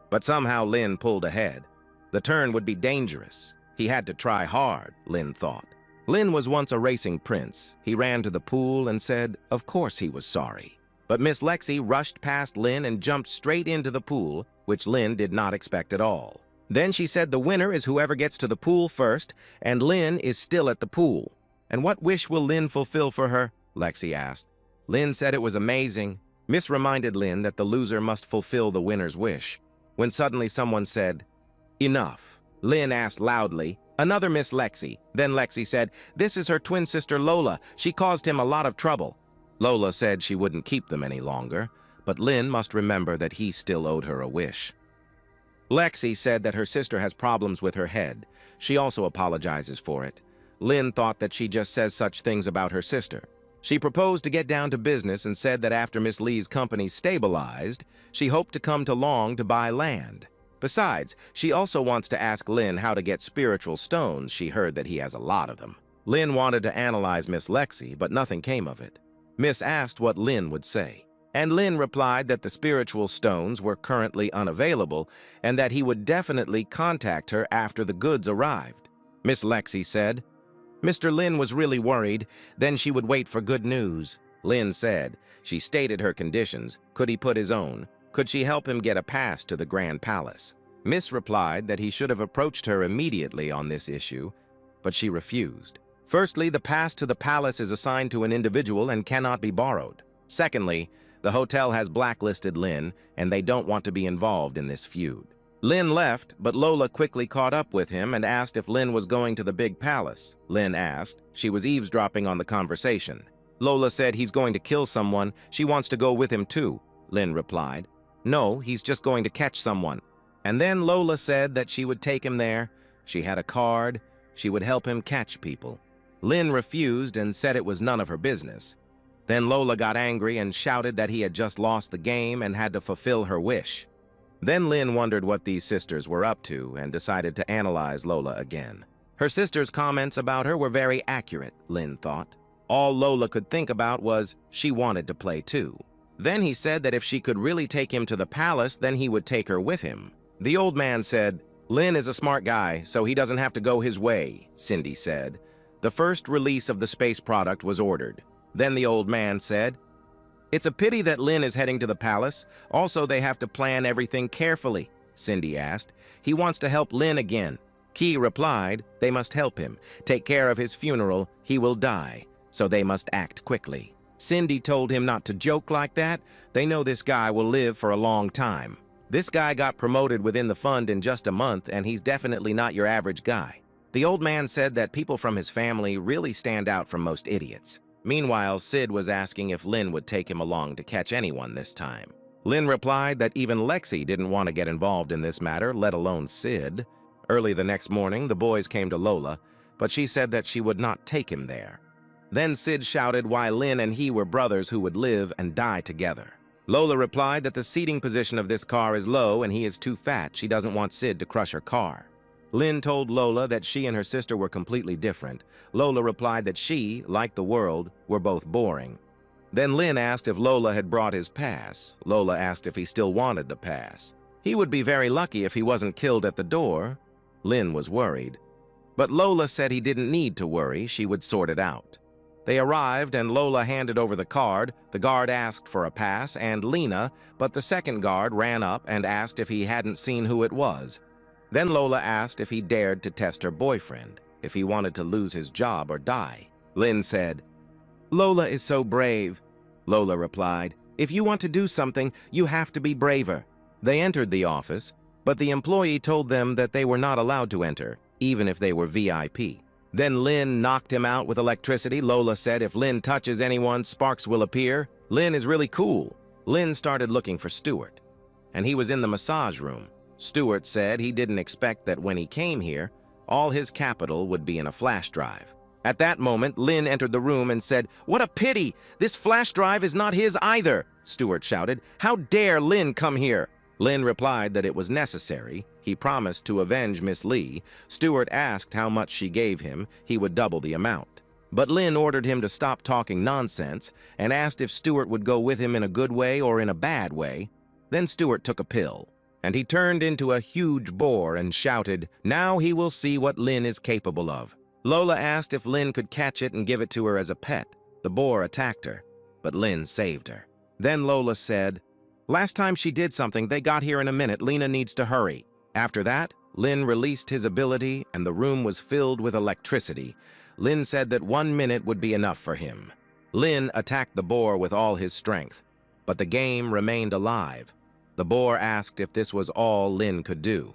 but somehow Lin pulled ahead. The turn would be dangerous. He had to try hard, Lin thought. Lin was once a racing prince. He ran to the pool and said, of course he was sorry. But Miss Lexi rushed past Lin and jumped straight into the pool, which Lin did not expect at all. Then she said the winner is whoever gets to the pool first, and Lin is still at the pool. And what wish will Lin fulfill for her? Lexi asked. Lin said it was amazing. Miss reminded Lin that the loser must fulfill the winner's wish. when suddenly someone said, "Enough." Lin asked loudly, "Another Miss Lexi." Then Lexi said, "This is her twin sister Lola. She caused him a lot of trouble." Lola said she wouldn't keep them any longer, but Lin must remember that he still owed her a wish. Lexi said that her sister has problems with her head. She also apologizes for it. Lin thought that she just says such things about her sister. She proposed to get down to business and said that after Miss Lee's company stabilized, she hoped to come to Long to buy land. Besides, she also wants to ask Lin how to get spiritual stones. She heard that he has a lot of them. Lin wanted to analyze Miss Lexi, but nothing came of it. Miss asked what Lin would say, and Lin replied that the spiritual stones were currently unavailable and that he would definitely contact her after the goods arrived. Miss Lexi said, Mr. Lin was really worried, then she would wait for good news. Lin said, she stated her conditions. Could he put his own? Could she help him get a pass to the Grand Palace? Miss replied that he should have approached her immediately on this issue, but she refused. Firstly, the pass to the palace is assigned to an individual and cannot be borrowed. Secondly, the hotel has blacklisted Lin, and they don't want to be involved in this feud. Lin left, but Lola quickly caught up with him and asked if Lin was going to the big palace. Lin asked. She was eavesdropping on the conversation. Lola said he's going to kill someone. She wants to go with him too. Lin replied, no, he's just going to catch someone. And then Lola said that she would take him there. She had a card. She would help him catch people. Lin refused and said it was none of her business. Then Lola got angry and shouted that he had just lost the game and had to fulfill her wish. Then Lin wondered what these sisters were up to and decided to analyze Lola again. Her sister's comments about her were very accurate, Lin thought. All Lola could think about was she wanted to play too. Then he said that if she could really take him to the palace, then he would take her with him. The old man said, Lin is a smart guy, so he doesn't have to go his way, Cindy said. The first release of the space product was ordered. Then the old man said, it's a pity that Lin is heading to the palace. Also, they have to plan everything carefully, Cindy asked. He wants to help Lin again. Key replied, they must help him. Take care of his funeral. He will die, so they must act quickly. Cindy told him not to joke like that. They know this guy will live for a long time. This guy got promoted within the fund in just a month, and he's definitely not your average guy. The old man said that people from his family really stand out from most idiots. Meanwhile, Sid was asking if Lin would take him along to catch anyone this time. Lin replied that even Lexi didn't want to get involved in this matter, let alone Sid. Early the next morning, the boys came to Lola, but she said that she would not take him there. Then Sid shouted why Lin and he were brothers who would live and die together. Lola replied that the seating position of this car is low and he is too fat. She doesn't want Sid to crush her car. Lin told Lola that she and her sister were completely different. Lola replied that she, like the world, were both boring. Then Lin asked if Lola had brought his pass. Lola asked if he still wanted the pass. He would be very lucky if he wasn't killed at the door. Lin was worried. But Lola said he didn't need to worry, she would sort it out. They arrived and Lola handed over the card. The guard asked for a pass and Lena, but the second guard ran up and asked if he hadn't seen who it was. Then Lola asked if he dared to test her boyfriend, if he wanted to lose his job or die. Lin said, Lola is so brave. Lola replied, if you want to do something, you have to be braver. They entered the office, but the employee told them that they were not allowed to enter, even if they were VIP. Then Lin knocked him out with electricity. Lola said if Lin touches anyone, sparks will appear. Lin is really cool. Lin started looking for Stuart, and he was in the massage room. Stuart said he didn't expect that when he came here, all his capital would be in a flash drive. At that moment, Lin entered the room and said, what a pity! This flash drive is not his either! Stuart shouted, how dare Lin come here? Lin replied that it was necessary. He promised to avenge Miss Lee. Stuart asked how much she gave him. He would double the amount. But Lin ordered him to stop talking nonsense and asked if Stuart would go with him in a good way or in a bad way. Then Stuart took a pill, and he turned into a huge boar and shouted, now he will see what Lin is capable of. Lola asked if Lin could catch it and give it to her as a pet. The boar attacked her, but Lin saved her. Then Lola said, last time she did something, they got here in a minute. Lena needs to hurry. After that, Lin released his ability and the room was filled with electricity. Lin said that 1 minute would be enough for him. Lin attacked the boar with all his strength, but the game remained alive. The boar asked if this was all Lin could do.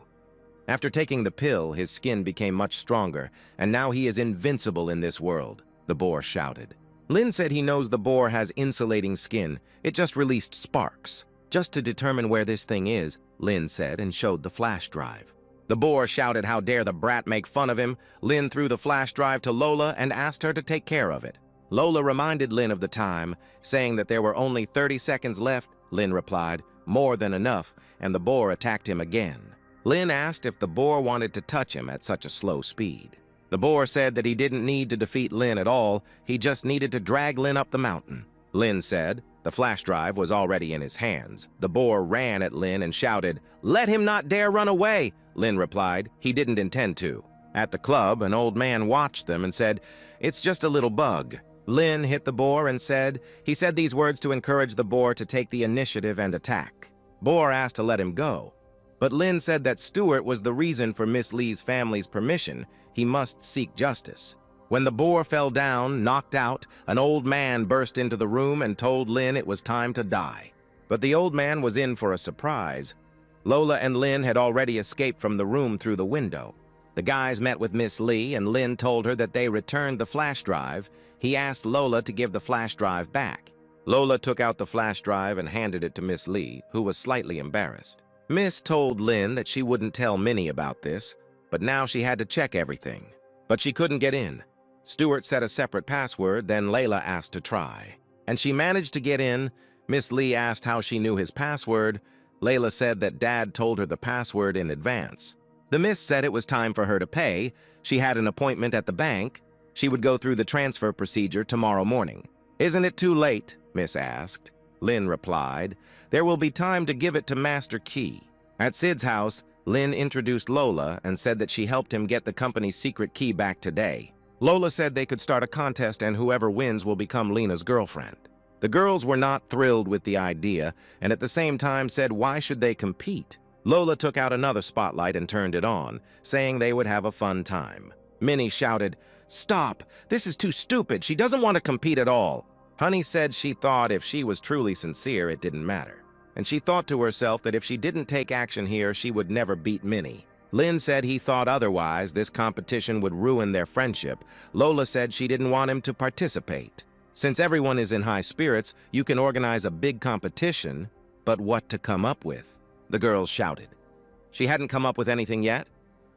After taking the pill, his skin became much stronger, and now he is invincible in this world, the boar shouted. Lin said he knows the boar has insulating skin. It just released sparks. Just to determine where this thing is, Lin said, and showed the flash drive. The boar shouted how dare the brat make fun of him. Lin threw the flash drive to Lola and asked her to take care of it. Lola reminded Lin of the time, saying that there were only 30 seconds left. Lin replied, more than enough, and the boar attacked him again. Lin asked if the boar wanted to touch him at such a slow speed. The boar said that he didn't need to defeat Lin at all, he just needed to drag Lin up the mountain. Lin said the flash drive was already in his hands. The boar ran at Lin and shouted, "Let him not dare run away!" Lin replied he didn't intend to. At the club, an old man watched them and said, "It's just a little bug." Lin hit the boar and said these words to encourage the boar to take the initiative and attack. Boar asked to let him go, but Lin said that Stuart was the reason for Miss Lee's family's permission. He must seek justice. When the boar fell down, knocked out, an old man burst into the room and told Lin it was time to die. But the old man was in for a surprise. Lola and Lin had already escaped from the room through the window. The guys met with Miss Lee, and Lin told her that they returned the flash drive. He asked Lola to give the flash drive back. Lola took out the flash drive and handed it to Miss Lee, who was slightly embarrassed. Miss told Lin that she wouldn't tell Minnie about this, but now she had to check everything. But she couldn't get in. Stuart set a separate password, then Layla asked to try. And she managed to get in. Miss Lee asked how she knew his password. Layla said that Dad told her the password in advance. The miss said it was time for her to pay. She had an appointment at the bank. She would go through the transfer procedure tomorrow morning. "Isn't it too late?" Miss asked. Lin replied, "There will be time to give it to Master Key." At Sid's house, Lin introduced Lola and said that she helped him get the company's secret key back today. Lola said they could start a contest and whoever wins will become Lena's girlfriend. The girls were not thrilled with the idea and at the same time said why should they compete? Lola took out another spotlight and turned it on, saying they would have a fun time. Minnie shouted, "Stop! This is too stupid. She doesn't want to compete at all." Honey said she thought if she was truly sincere, it didn't matter. And she thought to herself that if she didn't take action here, she would never beat Minnie. Lin said he thought otherwise, this competition would ruin their friendship. Lola said she didn't want him to participate. Since everyone is in high spirits, you can organize a big competition, but what to come up with? The girls shouted. She hadn't come up with anything yet.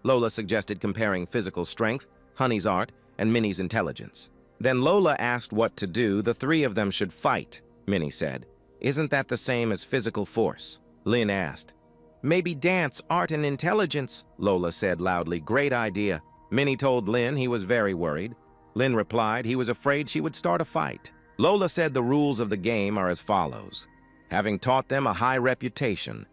Lola suggested comparing physical strength, Honey's art, and Minnie's intelligence. Then Lola asked what to do. The three of them should fight, Minnie said. "Isn't that the same as physical force?" Lin asked. "Maybe dance, art, and intelligence," Lola said loudly. "Great idea." Minnie told Lin he was very worried. Lin replied he was afraid she would start a fight. Lola said the rules of the game are as follows. Having taught them a high reputation,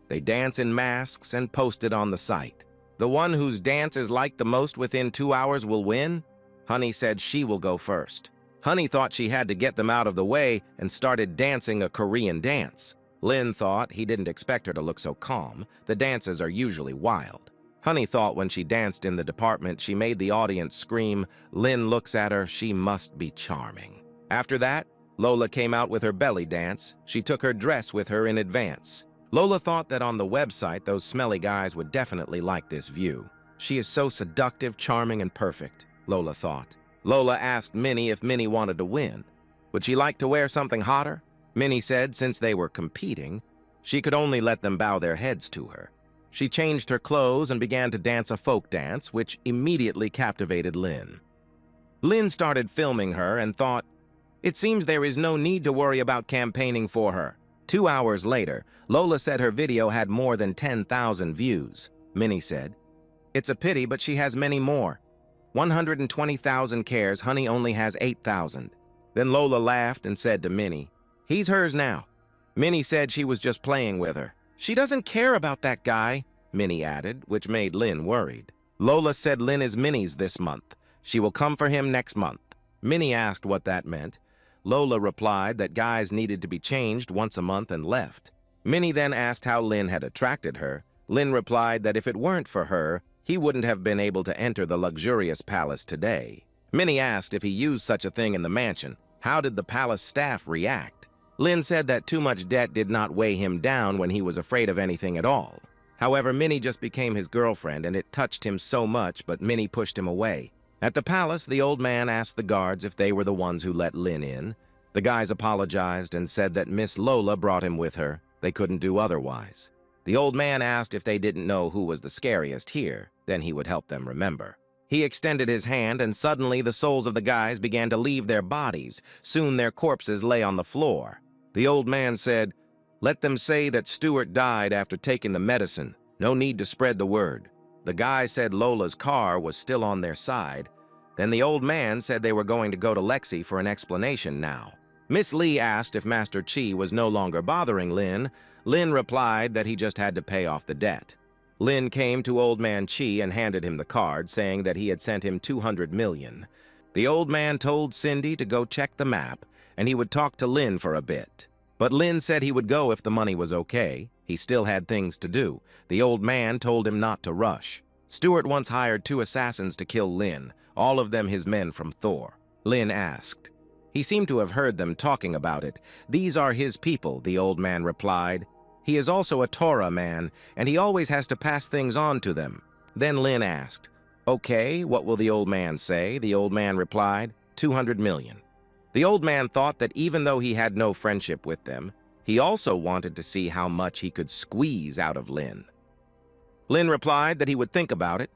they dance in masks and post it on the site. The one whose dance is liked the most within 2 hours will win. Honey said she will go first. Honey thought she had to get them out of the way and started dancing a Korean dance. Lin thought he didn't expect her to look so calm. The dances are usually wild. Honey thought when she danced in the department, she made the audience scream, "Lin looks at her, she must be charming." After that, Lola came out with her belly dance. She took her dress with her in advance. Lola thought that on the website, those smelly guys would definitely like this view. She is so seductive, charming, and perfect, Lola thought. Lola asked Minnie if Minnie wanted to win. Would she like to wear something hotter? Minnie said since they were competing, she could only let them bow their heads to her. She changed her clothes and began to dance a folk dance, which immediately captivated Lin. Lin started filming her and thought, it seems there is no need to worry about campaigning for her. 2 hours later, Lola said her video had more than 10,000 views. Minnie said, "It's a pity, but she has many more. 120,000 cares, Honey only has 8,000. Then Lola laughed and said to Minnie, "He's hers now." Minnie said she was just playing with her. "She doesn't care about that guy," Minnie added, which made Lin worried. Lola said Lin is Minnie's this month. She will come for him next month. Minnie asked what that meant. Lola replied that guys needed to be changed once a month and left. Minnie then asked how Lin had attracted her. Lin replied that if it weren't for her, he wouldn't have been able to enter the luxurious palace today. Minnie asked if he used such a thing in the mansion. How did the palace staff react? Lin said that too much debt did not weigh him down when he was afraid of anything at all. However, Minnie just became his girlfriend, and it touched him so much, but Minnie pushed him away. At the palace, the old man asked the guards if they were the ones who let Lin in. The guys apologized and said that Miss Lola brought him with her. They couldn't do otherwise. The old man asked if they didn't know who was the scariest here, then he would help them remember. He extended his hand, and suddenly the souls of the guys began to leave their bodies. Soon their corpses lay on the floor. The old man said, "Let them say that Stuart died after taking the medicine. No need to spread the word." The guy said Lola's car was still on their side. Then the old man said they were going to go to Lexi for an explanation now. Miss Lee asked if Master Chi was no longer bothering Lin. Lin replied that he just had to pay off the debt. Lin came to Old Man Chi and handed him the card, saying that he had sent him 200 million. The old man told Cindy to go check the map, and he would talk to Lin for a bit. But Lin said he would go if the money was okay. He still had things to do. The old man told him not to rush. Stuart once hired 2 assassins to kill Lin, all of them his men from Thor. Lin asked. He seemed to have heard them talking about it. "These are his people," the old man replied. "He is also a Torah man, and he always has to pass things on to them." Then Lin asked, "Okay, what will the old man say?" The old man replied, 200 million. The old man thought that even though he had no friendship with them, he also wanted to see how much he could squeeze out of Lin. Lin replied that he would think about it.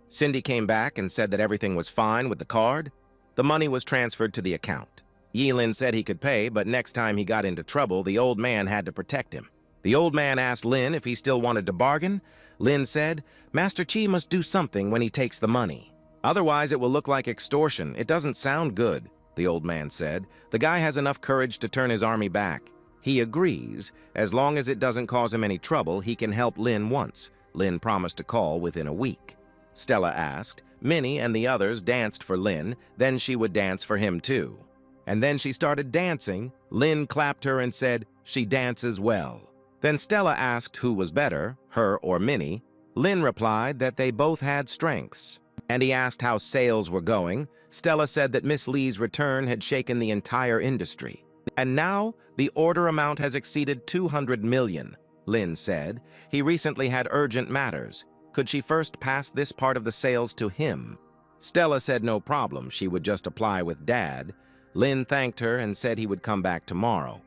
Cindy came back and said that everything was fine with the card. The money was transferred to the account. Yilin said he could pay, but next time he got into trouble, the old man had to protect him. The old man asked Lin if he still wanted to bargain. Lin said, "Master Chi must do something when he takes the money. Otherwise, it will look like extortion. It doesn't sound good," the old man said. "The guy has enough courage to turn his army back." He agrees. As long as it doesn't cause him any trouble, he can help Lin once. Lin promised to call within a week. Stella asked. Minnie and the others danced for Lin, then she would dance for him too. And then she started dancing. Lin clapped her and said, "She dances well." Then Stella asked who was better, her or Minnie. Lin replied that they both had strengths. And he asked how sales were going. Stella said that Miss Lee's return had shaken the entire industry. "And now, the order amount has exceeded 200 million, Lin said. He recently had urgent matters. Could she first pass this part of the sales to him? Stella said no problem, she would just apply with Dad. Lin thanked her and said he would come back tomorrow.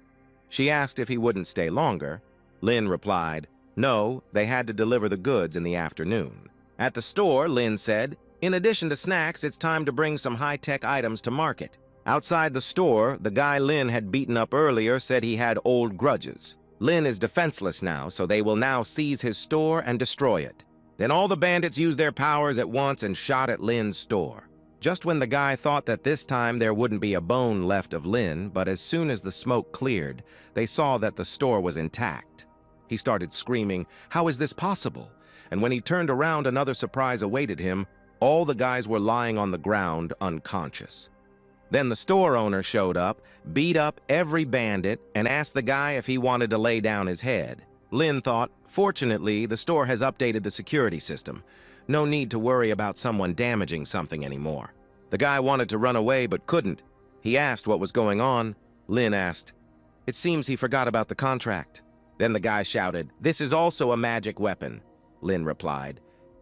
She asked if he wouldn't stay longer. Lin replied, no, they had to deliver the goods in the afternoon. At the store, Lin said, in addition to snacks, it's time to bring some high-tech items to market. Outside the store, the guy Lin had beaten up earlier said he had old grudges. Lin is defenseless now, so they will now seize his store and destroy it. Then all the bandits used their powers at once and shot at Lin's store. Just when the guy thought that this time there wouldn't be a bone left of Lin, but as soon as the smoke cleared, they saw that the store was intact. He started screaming, "How is this possible?" And when he turned around, another surprise awaited him. All the guys were lying on the ground, unconscious. Then the store owner showed up, beat up every bandit, and asked the guy if he wanted to lay down his head. Lin thought, fortunately, the store has updated the security system. No need to worry about someone damaging something anymore. The guy wanted to run away but couldn't. He asked what was going on. Lin asked, "It seems he forgot about the contract." Then the guy shouted, "This is also a magic weapon." Lin replied,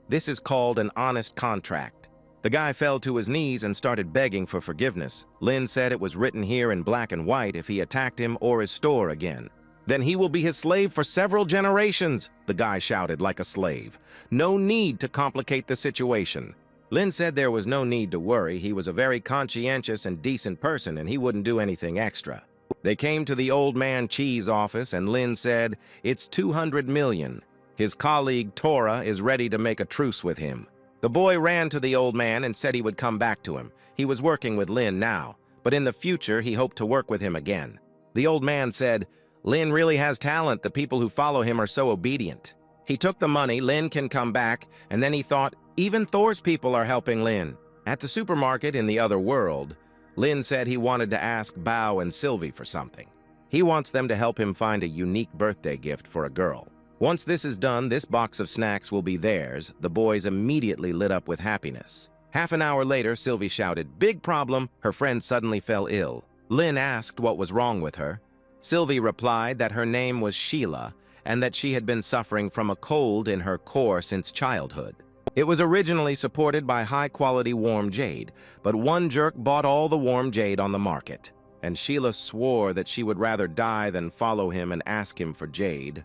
"This is called an honest contract." The guy fell to his knees and started begging for forgiveness. Lin said it was written here in black and white if he attacked him or his store again. "Then he will be his slave for several generations," the guy shouted like a slave. "No need to complicate the situation." Lin said there was no need to worry. He was a very conscientious and decent person and he wouldn't do anything extra. They came to the old man Chi's office and Lin said, "It's 200 million. His colleague Tora is ready to make a truce with him." The boy ran to the old man and said he would come back to him. He was working with Lin now, but in the future he hoped to work with him again. The old man said, "Lin really has talent. The people who follow him are so obedient." He took the money, Lin can come back, and then he thought, even Thor's people are helping Lin. At the supermarket in the other world, Lin said he wanted to ask Bao and Sylvie for something. He wants them to help him find a unique birthday gift for a girl. Once this is done, this box of snacks will be theirs. The boys immediately lit up with happiness. Half an hour later, Sylvie shouted, "Big problem!" Her friend suddenly fell ill. Lin asked what was wrong with her. Sylvie replied that her name was Sheila and that she had been suffering from a cold in her core since childhood. It was originally supported by high-quality warm jade, but one jerk bought all the warm jade on the market, and Sheila swore that she would rather die than follow him and ask him for jade,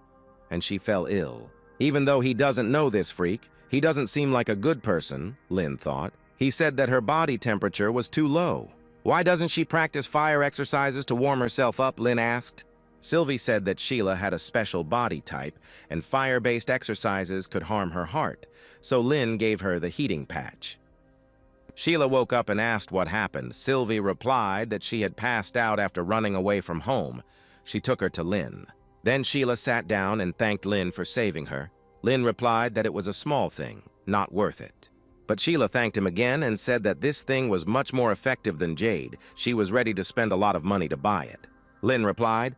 and she fell ill. Even though he doesn't know this freak, he doesn't seem like a good person, Lin thought. He said that her body temperature was too low. Why doesn't she practice fire exercises to warm herself up, Lin asked. Sylvie said that Sheila had a special body type, and fire-based exercises could harm her heart, so Lin gave her the heating patch. Sheila woke up and asked what happened. Sylvie replied that she had passed out after running away from home. She took her to Lin. Then Sheila sat down and thanked Lin for saving her. Lin replied that it was a small thing, not worth it. But Sheila thanked him again and said that this thing was much more effective than jade. She was ready to spend a lot of money to buy it. Lin replied,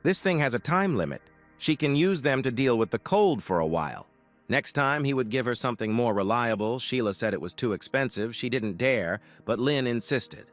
"This thing has a time limit. She can use them to deal with the cold for a while." Next time he would give her something more reliable. Sheila said it was too expensive. She didn't dare, but Lin insisted.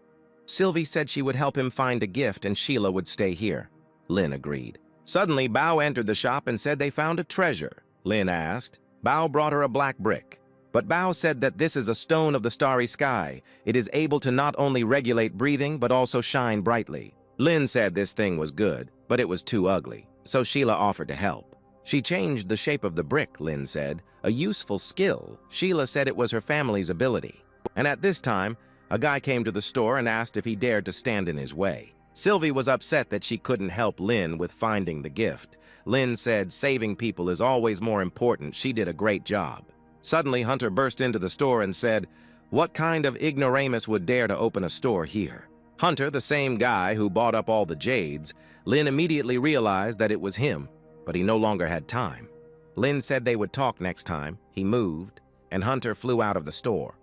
Sylvie said she would help him find a gift and Sheila would stay here. Lin agreed. Suddenly, Bao entered the shop and said they found a treasure. Lin asked. Bao brought her a black brick. But Bao said that this is a stone of the starry sky. It is able to not only regulate breathing, but also shine brightly. Lin said this thing was good, but it was too ugly, so Sheila offered to help. She changed the shape of the brick, Lin said. A useful skill. Sheila said it was her family's ability. And at this time, a guy came to the store and asked if he dared to stand in his way. Sylvie was upset that she couldn't help Lin with finding the gift. Lin said saving people is always more important. She did a great job. Suddenly, Hunter burst into the store and said, "What kind of ignoramus would dare to open a store here?" Hunter, the same guy who bought up all the jades, Lin immediately realized that it was him, but he no longer had time. Lin said they would talk next time. He moved, and Hunter flew out of the store.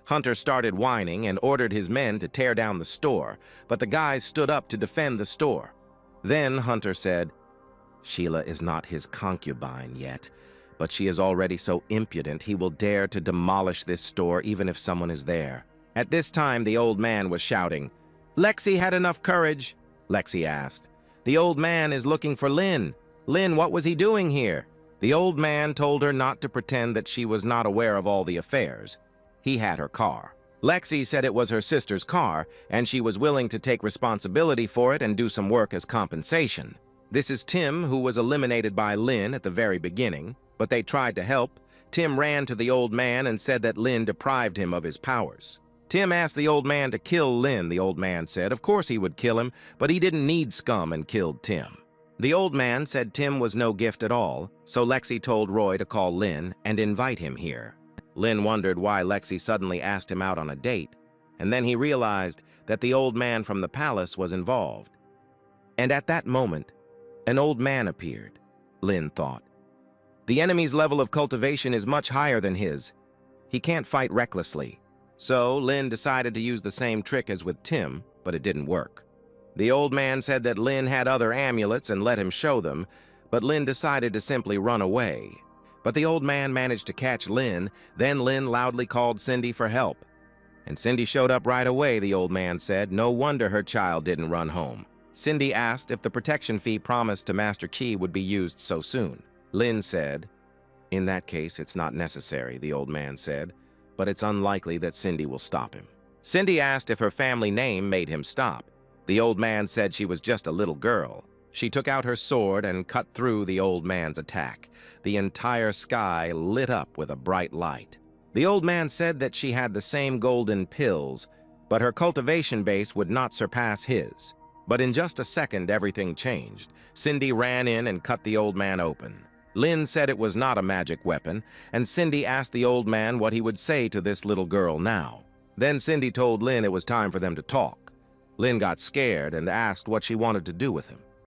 Hunter started whining and ordered his men to tear down the store, but the guys stood up to defend the store. Then Hunter said, "Sheila is not his concubine yet, but she is already so impudent he will dare to demolish this store even if someone is there." At this time, the old man was shouting, "Lexi had enough courage?" Lexi asked. "The old man is looking for Lin. Lin, what was he doing here?" The old man told her not to pretend that she was not aware of all the affairs. He had her car. Lexi said it was her sister's car, and she was willing to take responsibility for it and do some work as compensation. This is Tim, who was eliminated by Lin at the very beginning, but they tried to help. Tim ran to the old man and said that Lin deprived him of his powers. Tim asked the old man to kill Lin. The old man said of course he would kill him, but he didn't need scum and killed Tim. The old man said Tim was no gift at all, so Lexi told Roy to call Lin and invite him here. Lin wondered why Lexi suddenly asked him out on a date, and then he realized that the old man from the palace was involved. And at that moment, an old man appeared, Lin thought. The enemy's level of cultivation is much higher than his. He can't fight recklessly. So Lin decided to use the same trick as with Tim, but it didn't work. The old man said that Lin had other amulets and let him show them, but Lin decided to simply run away. But the old man managed to catch Lin. Then Lin loudly called Cindy for help. And Cindy showed up right away, the old man said. No wonder her child didn't run home. Cindy asked if the protection fee promised to Master Qi would be used so soon. Lin said, "In that case, it's not necessary," the old man said, "but it's unlikely that Cindy will stop him." Cindy asked if her family name made him stop. The old man said she was just a little girl. She took out her sword and cut through the old man's attack. The entire sky lit up with a bright light. The old man said that she had the same golden pills, but her cultivation base would not surpass his. But in just a second, everything changed. Cindy ran in and cut the old man open. Lin said it was not a magic weapon, and Cindy asked the old man what he would say to this little girl now. Then Cindy told Lin it was time for them to talk. Lin got scared and asked what she wanted to do with him.